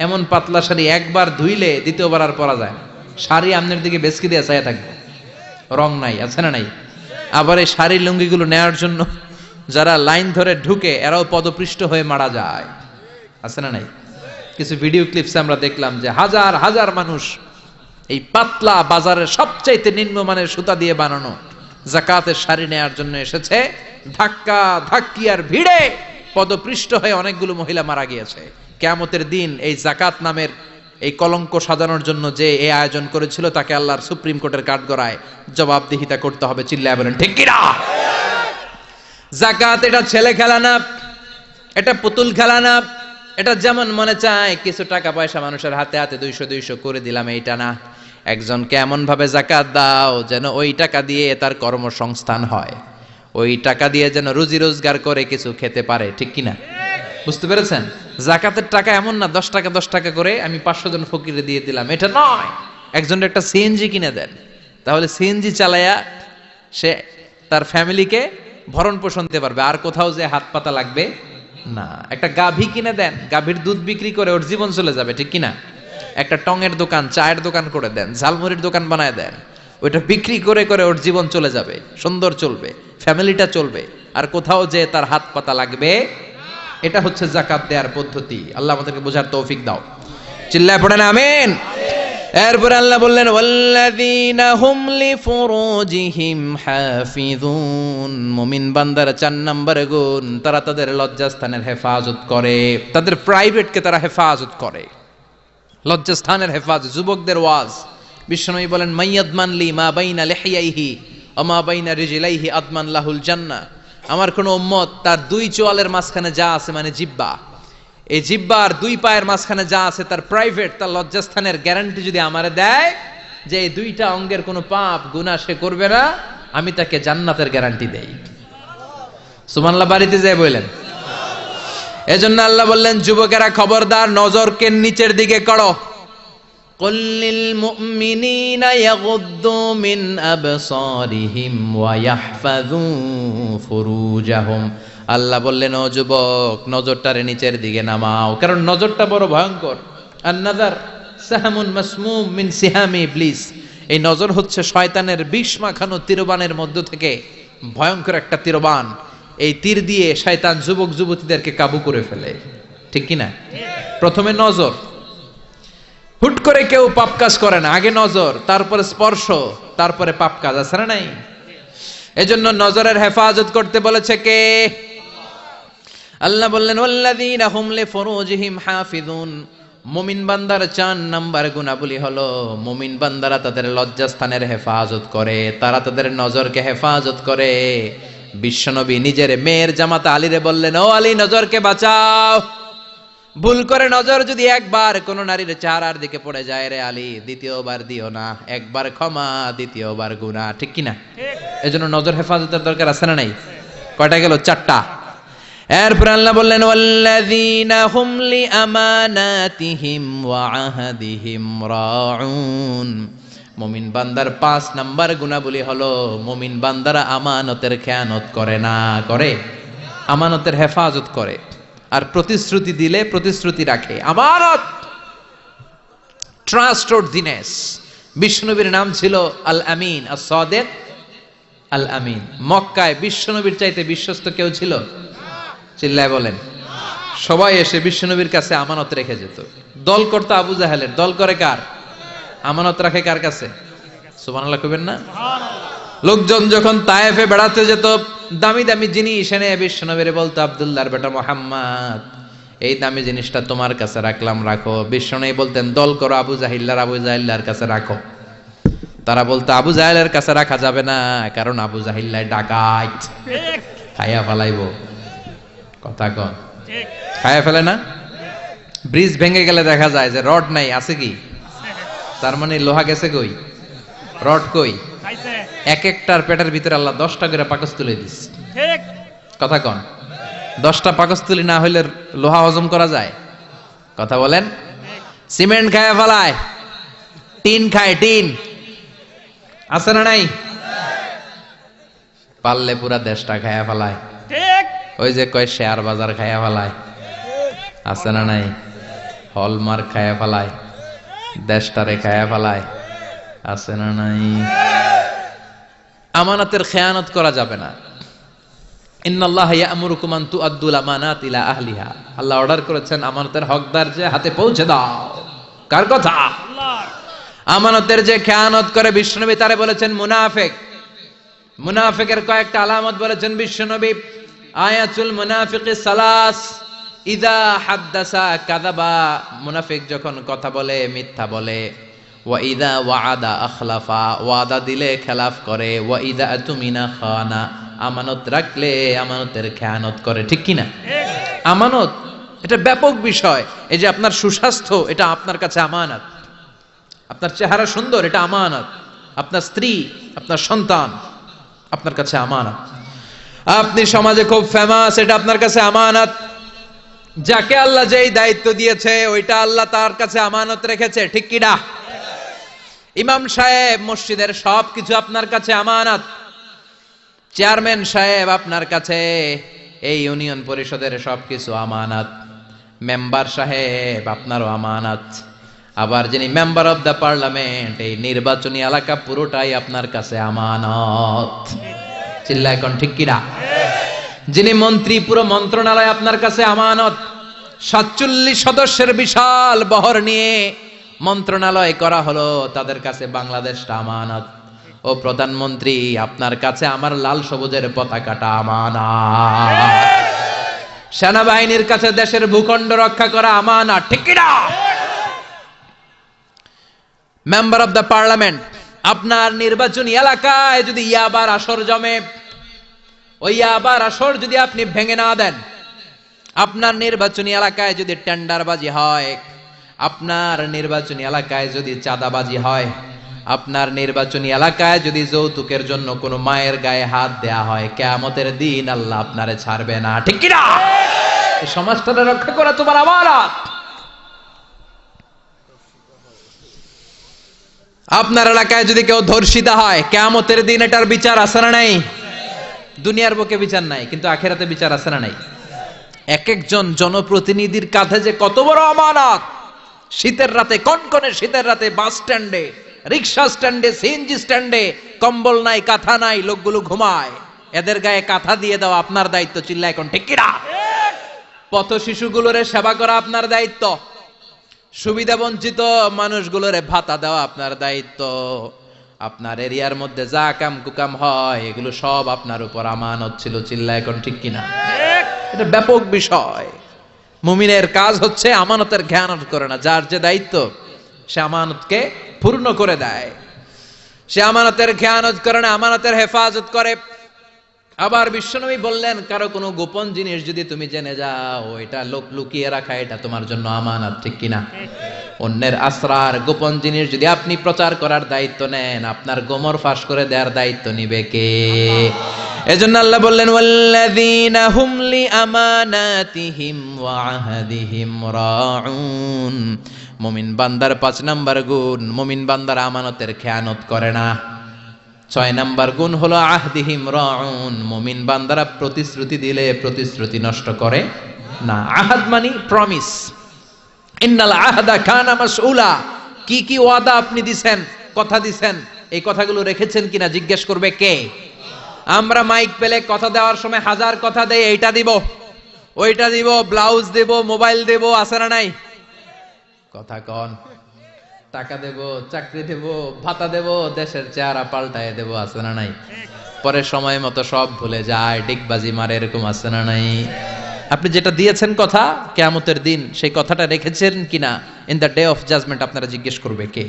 এমন পাতলা শাড়ি একবার ধুইলে দ্বিতীয়বার আর পরা যায় না। শাড়ি আমনের দিকে বেসকি দিয়ে চাইয়া থাকবে, রং নাই, আছে না নাই? আবার এই শাড়ি লুঙ্গিগুলো নেওয়ার জন্য যারা লাইন ধরে ঢুকে এরাও পদপৃষ্ট হয়ে মারা যায়, আছে না নাই? কিছু ভিডিও ক্লিপসে আমরা দেখলাম যে হাজার হাজার মানুষ এই পাতলা বাজারের সবচাইতে নিম্নমানের সুতা দিয়ে বানানো যাকাতের শাড়ি নেয়ার জন্য এসেছে, ধাক্কা ধাক্কি আর ভিড়ে পদপৃষ্ট হয়ে অনেকগুলো মহিলা মারা গিয়েছে। কিয়ামতের দিন এই যাকাত নামের এই কলঙ্ক সাজানোর জন্য যে এই আয়োজন করেছিল তাকে আল্লাহর সুপ্রিম কোর্টের কাঠগড়ায় জবাবদিহিতা করতে হবে। চিল্লায় বলেন ঠিক কিনা? যাকাত এটা ছেলে খেলা না, এটা পুতুল খেলা না, এটা যেমন মনে চায় কিছু টাকা পয়সা মানুষের হাতে হাতে 200 করে দিলাম, এইটা না। একজনকে এমন ভাবে যাকাত দাও যেন ওই টাকা দিয়ে তার কর্মসংস্থান হয়, ওই টাকা দিয়ে যেন রুজি রোজগার করে কিছু খেতে পারে। ঠিক কিনা? বুঝতে পেরেছেন? যাকাতের টাকা এমন না 10 টাকা করে আমি 500 জন ফকিরে দিয়ে দিলাম, এটা নয়। একজনের একটা সিএনজি কিনে দেন, তাহলে সিএনজি চালায়া সে তার ফ্যামিলিকে ভরণ পোষণ দিতে পারবে, আর কোথাও যে হাত পাতা লাগবে না। একটা গাভী কিনে দেন, গাভীর দুধ বিক্রি করে ওর জীবন চলে যাবে, ঠিক কিনা? একটা টঙের দোকান, চায়ের দোকান করে দেন, ঝালমুড়ির দোকান বানায় দেন, ওইটা বিক্রি করে করে ওর জীবন চলে যাবে, সুন্দর চলবে, ফ্যামিলিটা চলবে, আর কোথাও যে তার হাত পাতা লাগবে। এটা হচ্ছে যাকাত দেওয়ার পদ্ধতি। আল্লাহ আমাদেরকে বোঝার তৌফিক দাও। চিল্লায় পড়েন আমিন। এরপর আল্লাহ বললেন ওয়াল্লাযীনা হুম লিফুরুজিহিম হাফিযুন, মুমিন বান্দার 4 নম্বর গুণ, তারা তাদের লজ্জাস্থানের হেফাজত করে, তাদের প্রাইভেটকে তারা হেফাজত করে। লজ্জাস্থানের হেফাজত, যুবকদের ওয়াজ। বিশ্বনবী বলেন মাইয়াদমান লি মা বাইনা লিহিয়াইহি ওয়া মা বাইনা রিজলাইহি আদমান লাহুল জান্নাহ। আমার কোন উম্মত তার 2 চোয়ালের মাঝখানে যা আছে, মানে জিহ্বা, এই জিহ্বার 2 পায়ের মাঝখানে যা আছে তার প্রাইভেট, তার লজ্জাস্থানের গ্যারান্টি যদি আমারে দেয় যে এই 2টা অঙ্গের কোনো পাপ গুনাহ সে করবে না, আমি তাকে জান্নাতের গ্যারান্টি দেই। সুবহানাল্লাহ বাড়িতে যায় বললেন। এজন্য আল্লাহ বললেন যুবকেরা খবরদার, নজরকে নিচের দিকে করো। কুল লিল মুমিনিনা ইয়াগুদ্দু মিন আবসারিহিম ওয়া ইয়াহফাযু ফুরুজাহুম। আল্লাহ বললেন ও যুবক, নজরটারে নিচের দিকে নামাও, কারণ নজরটা বড় ভয়ঙ্কর। আন-নাযার সাহমুন মাসমুম মিন সিহামি ইবলিস। এই নজর হচ্ছে শয়তানের বিষ মাখানো তীরবানের মধ্য থেকে ভয়ঙ্কর একটা তীরবান। এই তীর দিয়ে শয়তান যুবক যুবতীদেরকে কাবু করে ফেলে, ঠিক কিনা? প্রথমে নজর, হুট করে কেউ পাপ কাজ করে না, আগে নজর, তারপরে স্পর্শ, তারপরে পাপ কাজ, আছে না নাই? এজন্য নজরের হেফাজত করতে বলেছে কে? আল্লাহ বললেন ওয়াল্লাযীনা হুম লিফুরুজিহিম হাফিযুন। মুমিন বান্দার 4 নাম্বার গুণাবলী হলো মুমিন বান্দারা তাদের লজ্জাস্থানের হেফাজত করে, তারা তাদের নজরকে হেফাজত করে। বিশ্বনবী নিজের মেয়ের জামাতা আলীরে বললেন ও আলী, নজরকে বাঁচাও। ভুল করে নজর যদি একবার কোন নারীর চেহারার দিকে পড়ে যায় রে আলী, দ্বিতীয়বার দিও না, একবার ক্ষমা, দ্বিতীয়বার গুনাহ, ঠিক কিনা? এজন্য নজর হেফাজতের দরকার আছে না নাই? কয়টা গেল? 4টা। এরপর আল্লাহ বললেন ওয়াল্লাযীনা হুম লিআমানাতিহিম ওয়া আহাদিহিম রাউন। মুমিন বান্দার 5 নাম্বার গুণাবলী হলো মুমিন বান্দারা আমানতের খেয়ানত করে না, করে আমানতের হেফাজত করে, আর প্রতিশ্রুতি দিলে প্রতিশ্রুতি রাখে। আমানত, ট্রাস্টওয়ার্দিনেস। বিশ্বনবীর নাম ছিল আল আমিন, আস-সাদিক, আল আমিন। মক্কায় বিশ্বনবীর চাইতে বিশ্বস্ত কেউ ছিল? চিল্লায় বলেন। সবাই এসে বিশ্বনবীর কাছে আমানত রেখে যেত। দল করতো আবু জাহেলের, দল করে কার? আমানত রাখে কার কাছে? সুবহানাল্লাহ কইবেন না? লোকজন যখন তায়েফে বেড়াতে যেত, দামি দামি জিনিস এনে বিশ্বনবীরে বলতো আব্দুল্লাহর বেটা মুহাম্মদ, এই দামি জিনিসটা তোমার কাছে রাখলাম, রাখো। বিশ্বনবী বলতেন দল করো আবু জাহিল্লার কাছে রাখো। তারা বলতো আবু জাহেলের কাছে রাখা যাবে না, কারণ আবু জাহিল্লাহ ডাকাত, খাইয়া ফেলাইবো। কথা কন, খাইয়া ফেলে না? ব্রিজ ভেঙে গেলে দেখা যায় যে রড নাই, আছে কি? তার মানে লোহা গেছে কই? রড কই? এক একটার পেটের ভিতরে আল্লাহ 10টা করে পাকস্থলী দিস। কথা কন, 10টা পাকস্থলী না হইলে লোহা হজম করা যায়? কথা বলেন। সিমেন্ট খায় ফেলায়, টিন খায়, টিন আছে না নাই? পারলে পুরা দেশটা খায়া ফেলায়। ওই যে কয় শেয়ার বাজার খায়া ফেলায়, আছে না নাই? হলমার্ক খায়া ফেলায়, দেশটারে খায়া ফেলায়, আছে না নাই? আমানতের খেয়ানত করা যাবে না। ইন্নাল্লাহা ইয়া'মুরুকুম আন তুআদ্দুল আমানাত ইলা আহলিহা। আল্লাহ অর্ডার করেছেন আমানতের হকদার যে হাতে পৌঁছে দাও। কার কথা? আল্লাহর। আমানতের যে খেয়ানত করে বিশ্বনবী তারে বলেছেন মুনাফিক। মুনাফিকের কয়েকটা আলামত বলেছেন বিশ্বনবী। আয়াতুল মুনাফিকি সালাস, ইযা হাদ্দাসা কাযাবা, মুনাফিক যখন কথা বলে মিথ্যা বলে। ওয়া ইযা ওয়াআদা আখলাফা, ওয়াদা দিলে খেলাফ করে। ওয়া ইযা আতুমিনা খানা, আমানত রাখলে আমানতের খেয়ানত করে, ঠিক কিনা? আমানত এটা ব্যাপক বিষয়। এই যে আপনার সুস্বাস্থ্য, এটা আপনার কাছে আমানত। আপনার চেহারা সুন্দর, এটা আমানত। আপনার স্ত্রী, আপনার সন্তান আপনার কাছে আমানত। আপনি সমাজে খুব ফেমাস, এটা আপনার কাছে আমানত। যাকে আল্লাহ যেই দায়িত্ব দিয়েছে ওইটা আল্লাহ তার কাছে আমানত রেখেছে, ঠিক কিনা? ইমাম সাহেব, মসজিদের সবকিছু আপনার কাছে আমানত। চেয়ারম্যান সাহেব আপনার কাছে এই ইউনিয়ন পরিষদের সবকিছু আমানত, মেম্বার সাহেব আপনারও আমানত, আবার যিনি মেম্বার অফ দ্য পার্লামেন্ট এই নির্বাচনী এলাকা পুরোটাই আপনার কাছে আমানত। চিল্লা এখন ঠিক কিনা? যিনি মন্ত্রী পুরো মন্ত্রণালয় আপনার কাছে আমানত। 47 সদস্যের বিশাল বহর নিয়ে মন্ত্রণালয় করা হলো, তাদের কাছে বাংলাদেশটা আমানত। ও প্রধানমন্ত্রী, আপনার কাছে আমার লাল সবুজের পতাকাটা আমানত। সেনাবাহিনীর কাছে দেশের ভূখণ্ড রক্ষা করা আমানত, ঠিক কিনা? মেম্বার অফ দ্য পার্লামেন্ট, আপনার নির্বাচনী এলাকায় যদি ইয়াবার আসর জমে, ওই ইয়াবার আসর যদি আপনি ভেঙে না দেন, আপনার নির্বাচনী এলাকায় যদি টেন্ডারবাজি হয়, আপনার নির্বাচনী এলাকায় যদি চাঁদাবাজি হয়, আপনার নির্বাচনী এলাকায় যদি যৌতুকের জন্য কোনো মায়ের গায়ে হাত দেয়া হয়, কিয়ামতের দিন আল্লাহ আপনারে ছাড়বে না, ঠিক কি না? এই সমাজটা রক্ষা করা তোমার আমানত। আপনার এলাকায় যদি কেউ ধর্ষিতা হয়, কিয়ামতের দিন এটার বিচার আছে না নাই? দুনিয়ার বুকে বিচার নাই, কিন্তু আখিরাতে বিচার আছে না নাই? এক একজন জনপ্রতিনিধির কাঁধে যে কত বড় আমানত। শীতের রাতে, কনকনে শীতের রাতে বাস স্ট্যান্ডে, রিক্সা স্ট্যান্ডে, সিএনজি স্ট্যান্ডে কম্বল নাই, কাঁথা নাই, লোকগুলো ঘুমায়, এদের গায়ে কাঁথা দিয়ে দেওয়া আপনার দায়িত্ব। চিল্লা এখন ঠিক কিনা? পথ শিশুগুলোরে সেবা করা আপনার দায়িত্ব। সুবিধা বঞ্চিত মানুষগুলোরে ভাতা দেওয়া আপনার দায়িত্ব। আপনার এরিয়ার মধ্যে যা কাম কুকাম হয় এগুলো সব আপনার উপর আমানত ছিল। চিল্লা এখন ঠিক কিনা? এটা ব্যাপক বিষয়। মুমিনের কাজ হচ্ছে আমানতের খেয়ানত করে না। যার যে দায়িত্ব সে আমানতকে পূর্ণ করে দেয়। সে আমানতের খেয়ানত করে না, আমানতের হেফাজত করে। আবার বিশ্বনবী বললেন, কারো কোনো গোপন জিনিস যদি তুমি জেনে যাও, এটা লোক লুকিয়ে রাখা, এটা তোমার জন্য আমানত, ঠিক কিনা? অন্যের আসরার, গোপন জিনিস যদি আপনি প্রচার করার দায়িত্ব নেন, আপনার গোমর ফাঁস করে দেওয়ার দায়িত্ব নিবে কে? এজন্য আল্লাহ বললেন, ওয়াল্লাযীনা হুম লিআমানাতিহিম ওয়া আহদিহিম রাউন। মুমিন বান্দার 5 নাম্বার গুণ, মুমিন বান্দার আমানতের খেয়ানত করে না। 6 নাম্বার গুণ হলো আহদিহিম রাউন, মুমিন বান্দারা প্রতিশ্রুতি দিলে প্রতিশ্রুতি নষ্ট করে না। আহাদ মানে প্রমিস। ইন্নাল আহদা কানা মাসউলা। কি কি ওয়াদা আপনি দিবেন, কথা দিবেন, এই কথাগুলো রেখেছেন কিনা জিজ্ঞেস করবে কে? আমরা মাইক পেলে কথা দেওয়ার সময় হাজার কথা দেই, এইটা দিব, ওইটা দিব, ব্লাউজ দেব, মোবাইল দেব, আছে না নাই? কথা কন। টাকা দেব, চাকরি দেব, ভাতা দেব, দেশের চেহারা পাল্টায় দেব, আছে না নাই? পরে সময় মতো সব ভুলে যায়, ডিগবাজি মারে, এরকম আছে না নাই? আপনি যেটা দিয়েছেন কথা, কিয়ামতের দিন সেই কথাটা রেখেছেন কিনা, in the day of judgement আপনারা জিজ্ঞেস করবে কে?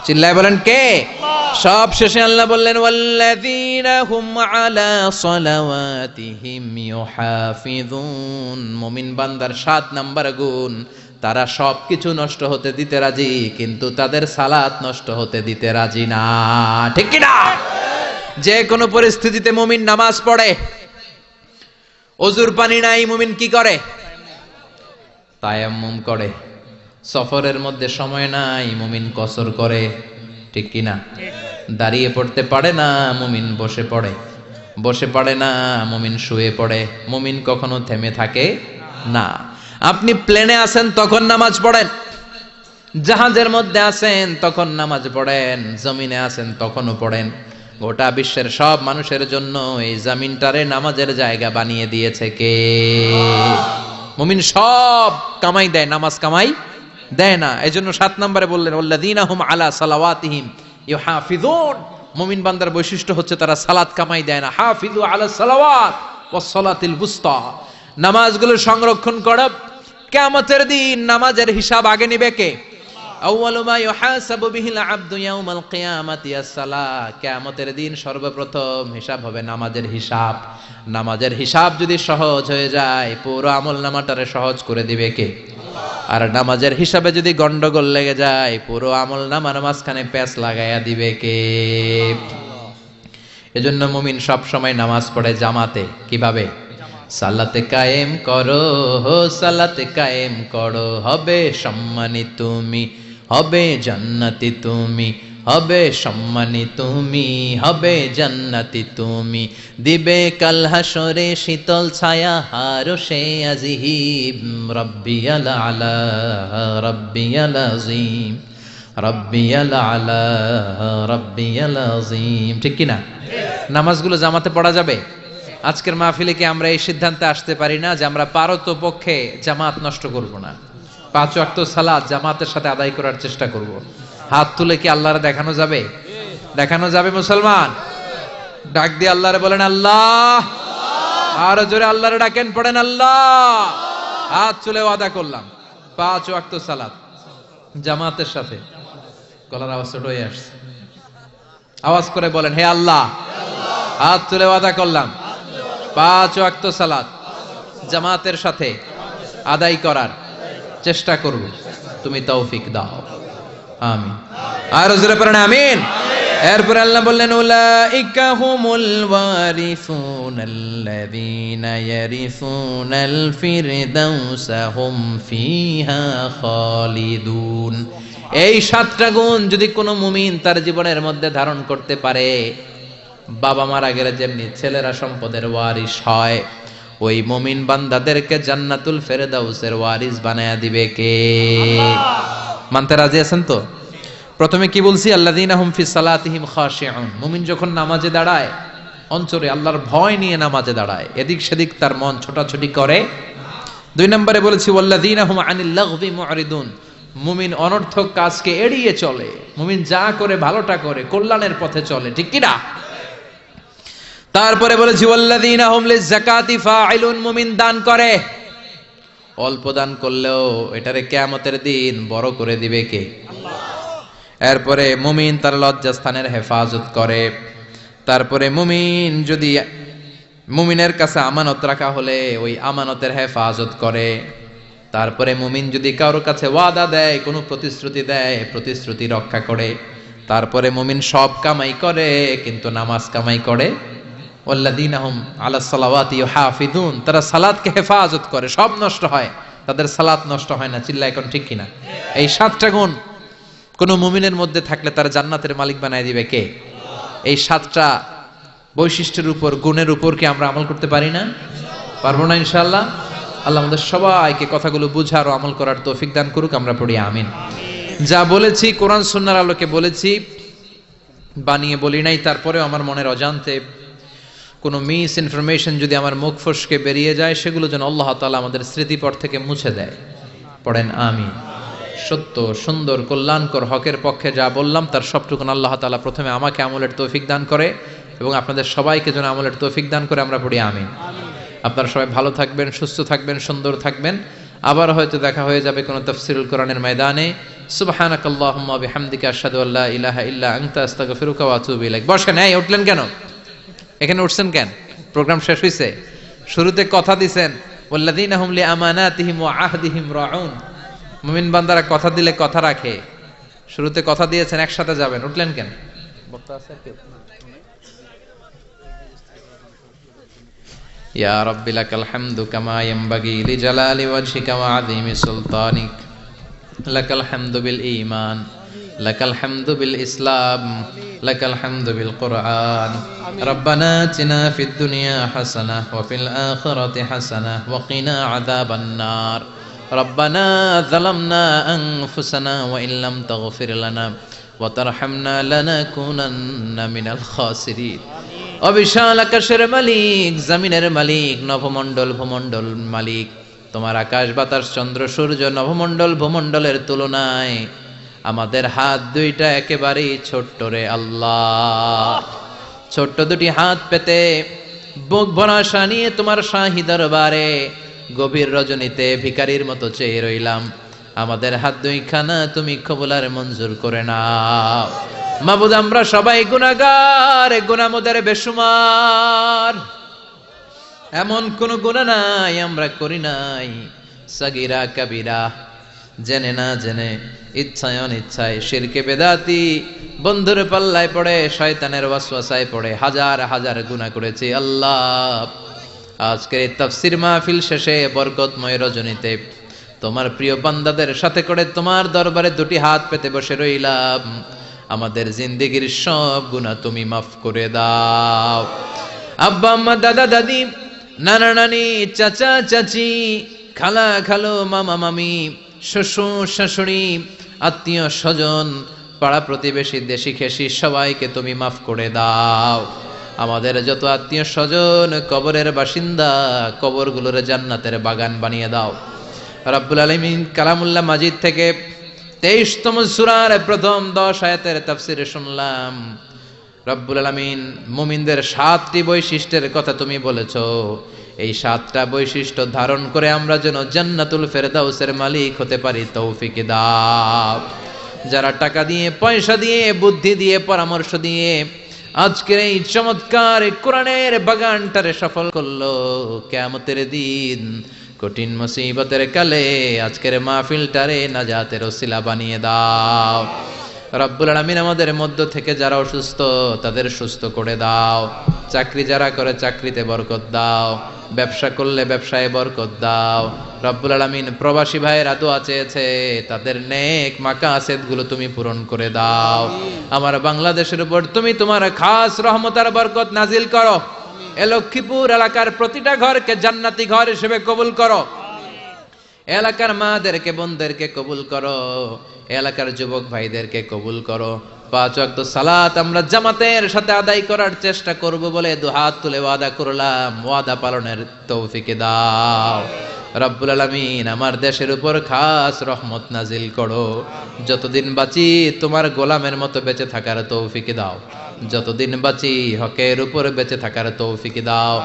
চিল্লায় বলেন কে? সব শেষে আল্লাহ বললেন, ওয়াল্লাযীনা হুম আলা সালাওয়াতিহিম ইউহাফিযুন। মুমিন বান্দার 7 নাম্বার গুণ, তারা সবকিছু নষ্ট হতে দিতে রাজি, কিন্তু তাদের সালাত নষ্ট হতে দিতে রাজি না, ঠিক কি না? যে কোনো পরিস্থিতিতে মুমিন নামাজ পড়ে। ওযুর পানি নাই, মুমিন কি করে? তায়াম্মুম করে। সফরের মধ্যে সময় নাই, মুমিন কসর করে, ঠিক কি না? দাঁড়িয়ে পড়তে পারে না, মুমিন বসে পড়ে। বসে পড়ে না, মুমিন শুয়ে পড়ে। মুমিন কখনো থেমে থাকে না। আপনি প্লেনে আছেন তখন নামাজ পড়েন, জাহাজের মধ্যে আছেন তখন নামাজ পড়েন, জমিনে আছেন তখনও পড়েন। গোটা বিশ্বের সব মানুষের জন্য এই জমিনটারে নামাজের জায়গা বানিয়ে দিয়েছে কে? মুমিন সব কামাই দেয়, নামাজ কামাই দেয় না। এজন্য 7 নম্বরে বললেন, ওয়াল্লাযীনা হুম আলা সালাওয়াতিহিম ইউহাফিযুন। মুমিন বান্দার বৈশিষ্ট্য হচ্ছে তারা সালাত কামাই দেয় না। হাফিযু আলা সালাওয়াত ওয়াস সালাতিল বুসতা। নামাজগুলো সংরক্ষণ করা। কিয়ামতের দিন নামাজের হিসাব আগে নেবে কে? আউয়ালু মা ইউহাসাবু বিহিল আবদু ইয়াউমাল কিয়ামাতি আস-সালাহ। কিয়ামতের দিন সর্বপ্রথম হিসাব হবে নামাজের হিসাব। নামাজের হিসাব যদি সহজ হয়ে যায়, পুরো আমলনামাটারে সহজ করে দিবে কে? আর নামাজের হিসাবে যদি গন্ডগোল লেগে যায়, পুরো আমলনামার মাঝখানে প্যাঁচ লাগাইয়া দিবে কে? এজন্য মুমিন সব সময় নামাজ পড়ে জামাতে। কিভাবে? সালাতে কায়েম করো, সালাতে কায়েম করো, হবে সম্মানী তুমি, হবে জান্নাতি তুমি, হবে সম্মানী তুমি, হবে জান্নাতি তুমি, দিবে কাল হাসরে শীতল ছায়া আরশে আজিম। রব্বিয়াল আলা রব্বিয়াল আযীম রব্বিয়াল আলা রব্বিয়াল আযীম। ঠিক কি না? নামাজগুলো জামাতে পড়া যাবে? আজকের মাহফিলে কি আমরা এই সিদ্ধান্তে আসতে পারি না যে আমরা পারতপক্ষে জামাত নষ্ট করব না, 5 ওয়াক্ত সালাত জামাতের সাথে আদায় করার চেষ্টা করব? হাত তুলে কি আল্লাহরে দেখানো যাবে? দেখানো যাবে মুসলমান? ডাক দিয়ে আল্লাহরে বলেন আল্লাহ, আর জোরে আল্লাহরে ডাকেন, পড়েন আল্লাহ। হাত তুলে ওয়াদা করলাম 5 ওয়াক্ত সালাত জামাতের সাথে। গলার আওয়াজ ছোট হয়ে আসছে, আওয়াজ করে বলেন হে আল্লাহ, হাত তুলে ওয়াদা করলাম 5 ওয়াক্ত সালাত জামাতের সাথে আদায় করার চেষ্টা করব, তুমি তৌফিক দাও, আমিন। আর জোরে পড়েন আমিন। এরপর আল্লাহ বললেন উলাইকা হুমুল ওয়ারিসুনাল্লাযীনা ইয়ারিসুনাল ফিরদাউসা হুম ফিহা খালিদুন। এই 7টা গুণ যদি কোনো মুমিন তার জীবনের মধ্যে ধারণ করতে পারে, বাবা মারা গেলে যেমনি ছেলেরা সম্পদের ওয়ারিস হয়, ওই মুমিন বান্দাদেরকে জান্নাতুল ফেরদাউসের ওয়ারিস বানায়া দিবে কে? মানতে রাজি আছেন তো? প্রথমে কি বলছি? আল্লাযীনা হুম ফি সালাতিহিম খাশিউন। মুমিন যখন নামাজে দাঁড়ায়, অন্তরে আল্লাহর ভয় নিয়ে নামাজে দাঁড়ায়, এদিক সেদিক তার মন ছোটাছুটি করে। 2 নম্বরে বলেছি ওয়াল্লাযীনা হুম আনিল লাগবি মুরিদুন। মুমিন অনর্থক কাজকে এড়িয়ে চলে, মুমিন যা করে ভালোটা করে, কল্যাণের পথে চলে। ঠিক কি না? তারপরে বলেছি ওয়াল্লাযীনা হুম লিযাকাতি ফাইলুন। মুমিন দান করে, অল্প দান করলেও এটারে কিয়ামতের দিন বড় করে দিবে কে? এরপরে মুমিন তার লজ্জাস্থানের হেফাজত করে। তারপরে মুমিন যদি মুমিনের কাছে আমানত রাখা হলে ওই আমানতের হেফাজত করে। তারপরে মুমিন যদি কারোর কাছে ওয়াদা দেয়, কোনো প্রতিশ্রুতি দেয়, প্রতিশ্রুতি রক্ষা করে। তারপরে মুমিন সব কামাই করে কিন্তু নামাজ কামাই করে। ওয়াল্লাযীনা হুম আলাস সালাওয়াতি ইউহাফিজুন। তারা সালাতকে হেফাজত করে, সব নষ্ট হয়, তাদের সালাত নষ্ট হয় না। চিল্লায় এখন ঠিক কিনা? এই 7টা গুণ কোন মুমিনের মধ্যে থাকলে তারা জান্নাতের মালিক বানায় দিবে কে? এই 7টা বৈশিষ্ট্যের উপর, গুণের উপর কি আমরা আমল করতে পারি না? পারবো না ইনশাআল্লাহ? আল্লাহ আমাদের সবাইকে কথাগুলো বুঝার ও আমল করার তৌফিক দান করুক। আমরা পড়ি আমিন। যা বলেছি কোরআন সুন্নাহর আলোকে বলেছি, বানিয়ে বলি নাই। তারপরেও আমার মনের অজান্তে কোনো মিস ইনফরমেশন যদি আমার মুখ ফসকে বেরিয়ে যায়, সেগুলো যেন আল্লাহ তাআলা আমাদের স্মৃতিপট থেকে মুছে দেয়। পড়েন আমিন। সত্য, সুন্দর, কল্যাণকর, হকের পক্ষে যা বললাম তার সবটুকুন আল্লাহ তাআলা প্রথমে আমাকে আমলের তৌফিক দান করে এবং আপনাদের সবাইকে যেন আমলের তৌফিক দান করে। আমরা পড়ি আমিন। আপনারা সবাই ভালো থাকবেন, সুস্থ থাকবেন, সুন্দর থাকবেন। আবার হয়তো দেখা হয়ে যাবে কোনো তাফসীরুল কোরআনের ময়দানে। সুবহানাকাল্লাহুম্মা ওয়া বিহামদিকা আশহাদু আল্লা ইলাহা ইল্লা আনতা আস্তাগফিরুকা ওয়া আতুবু ইলাইক। বসেন। এই উঠলেন কেন? এখানে উঠছেন কেন? প্রোগ্রাম শেষ হইছে? শুরুতে কথা দিবেন ওয়াল্লাযীনা হুম লিআমানাতিহিম ওয়া আহদিহিম রাউন। মুমিন বান্দারা কথা দিলে কথা রাখে। শুরুতে কথা দিয়েছেন, একসাথে যাবেন, উঠলেন কেন? বক্তা আছে কেউ? ইয়া রাব্বি লাকাল হামদু কামা ইয়ানবাগি লিজালালি ওয়াজহিকা ওয়া আযীমি সুলতানিক। লাকাল হামদু বিল ঈমান, লাকাল হামদু বিল ইসলাম, লাকাল হামদু বিল কুরআন। রব্বানা আতিনা ফিদ দুনিয়া হাসানাহ ওয়া ফিল আখিরাতি হাসানাহ ওয়া কিনা আযাবান নার। রব্বানা যালামনা আনফুসানা ওয়া ইল্লাম তাগফির লানা ওয়া তারহামনা লানাকুনান্না মিনাল খাসিরিন। অবিশাল আকাশের মালিক, জমিনের মালিক, নভমণ্ডল ভূমণ্ডল মালিক, তোমার আকাশ বাতাস চন্দ্র সূর্য নভমণ্ডল ভূমণ্ডলের তুলনায় আমাদের হাত দুইটা একেবারেই ছোট্ট রে আল্লাহ। ছোট্ট দুটি হাত পেতে বুক ভরা আশা নিয়ে তোমার শাহী দরবারে গভীর রজনীতে ভিখারির মতো চেয়ে রইলাম। আমাদের হাত দুইখানা তুমি কবুল আর মঞ্জুর করে নাও। মাবুদ, আমরা সবাই গুনাহগার, গুনাহমোদের বেশুমার। এমন কোন গুনাহ নাই আমরা করি নাই, সাগীরা কাবীরা, জেনে না জেনে, ইচ্ছায় অনিচ্ছায়, শিরকে বেদাতি, বন্ধুর পাল্লায় পড়ে, শয়তানের ওয়াসওয়াসায় পড়ে হাজার হাজার গুনাহ করেছি আল্লাহ। আজকের এই তাফসীর মাহফিল শেষে বরকতময় রজনীতে তোমার প্রিয় বান্দাদের সাথে করে তোমার দরবারে দুটি হাত পেতে বসে রইলাম। আমাদের জিন্দেগির সব গুনাহ তুমি মাফ করে দাও। আব্বা আম্মা, দাদা দাদি, নানা নানি, চাচা চাচি, খালা খালো, মামা মামি, শ্বশুর শাশুড়ি, আত্মীয় স্বজন, পাড়া প্রতিবেশী, দেশি খেসি, সবাইকে তুমি মাফ করে দাও। আমাদের যত আত্মীয় স্বজন কবরের বাসিন্দা, কবরগুলোর জান্নাতের বাগান বানিয়ে দাও। রব্বুল আলামিন কালামুল্লাহ মাজিদ থেকে 23তম সূরার প্রথম 10 আয়াতের তাফসীর শুনলাম। রব্বুল আলামিন মুমিনদের 7টি বৈশিষ্ট্যের কথা তুমি বলেছো। এই 7টা বৈশিষ্ট্য ধারণ করে আমরা যেন জান্নাতুল ফেরদাউসের মালিক হতে পারি, তৌফিক দাও। যারা টাকা দিয়ে, পয়সা দিয়ে, বুদ্ধি দিয়ে, পরামর্শ দিয়ে আজকের এই চমৎকার কোরআনের বাগানটারে সফল করলো, কিয়ামতের দিন কঠিন মুসিবতের কালে আজকের মাহফিলটারে নাজাতের ওসিলা বানিয়ে দাও। রব্বুল আলামিন আমাদের মধ্য থেকে যারা অসুস্থ তাদের সুস্থ করে দাও। চাকরি যারা করে চাকরিতে বরকত দাও, ব্যবসা করলে ব্যবসায় বরকত দাও। রব্বুল আলামিন প্রবাসী ভাইয়েরা দোয়া চেয়েছে, তাদের নেক মাকাসেদগুলো তুমি পূরণ করে দাও। আমার বাংলাদেশের উপর তুমি তোমার খাস রহমত আর বরকত নাজিল করো। এ লক্ষ্মীপুর এলাকার প্রতিটা ঘরকে জান্নাতি ঘর হিসেবে কবুল করো। এলাকার মাদেরকে, বোনদেরকে কবুল করো। এলাকার যুবক ভাইদেরকে কবুল করো। 5 ওয়াক্ত সালাত আমরা জামাতের সাথে আদায় করার চেষ্টা করব বলে দুহাত তুলে ওয়াদা করলাম, ওয়াদা পালনের তৌফিক দাও। রব্বুল আলামিন আমার দেশের উপর খাস রহমত নাজিল করো। যতদিন বাঁচি তোমার গোলামের মতো বেঁচে থাকার তৌফিক দাও। যতদিন বাঁচি হকের উপর বেঁচে থাকার তৌফিক দাও।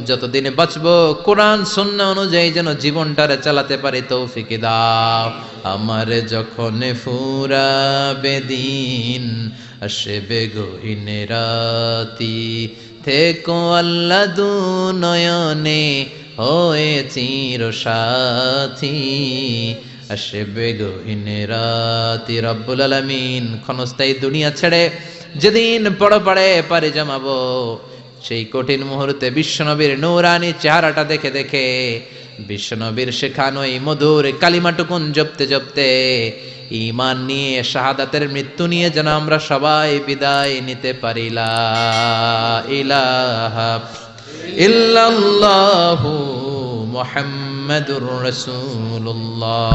যতদিন বাঁচবো কোরআন সুন্নাহ অনুযায়ী যেন জীবনটারে চালাতে পারি, তৌফিক দাও। আমার যখন ফুরাবে দিন, আসবে গহীন রাতি, থেকো আল্লাহ দু নয়নে হয়ে চির সাথী, আসবে গহীন রাতি। রব্বুল আলামিন ক্ষণস্থায়ী দুনিয়া ছেড়ে যেদিন পরপারে পাড়ি জমাবো, সেই কঠিন মুহূর্তে বিশ্বনবীর নূরানি চেহারাটা দেখে দেখে, বিশ্বনবীর শেখানো এই মধুর কালিমাটুকুন জপতে জপতে, ঈমান নিয়ে, শাহাদাতের মৃত্যু নিয়ে যেন আমরা সবাই বিদায় নিতে পারি। লা ইলাহা ইল্লাল্লাহু মুহাম্মাদুর রাসূলুল্লাহ।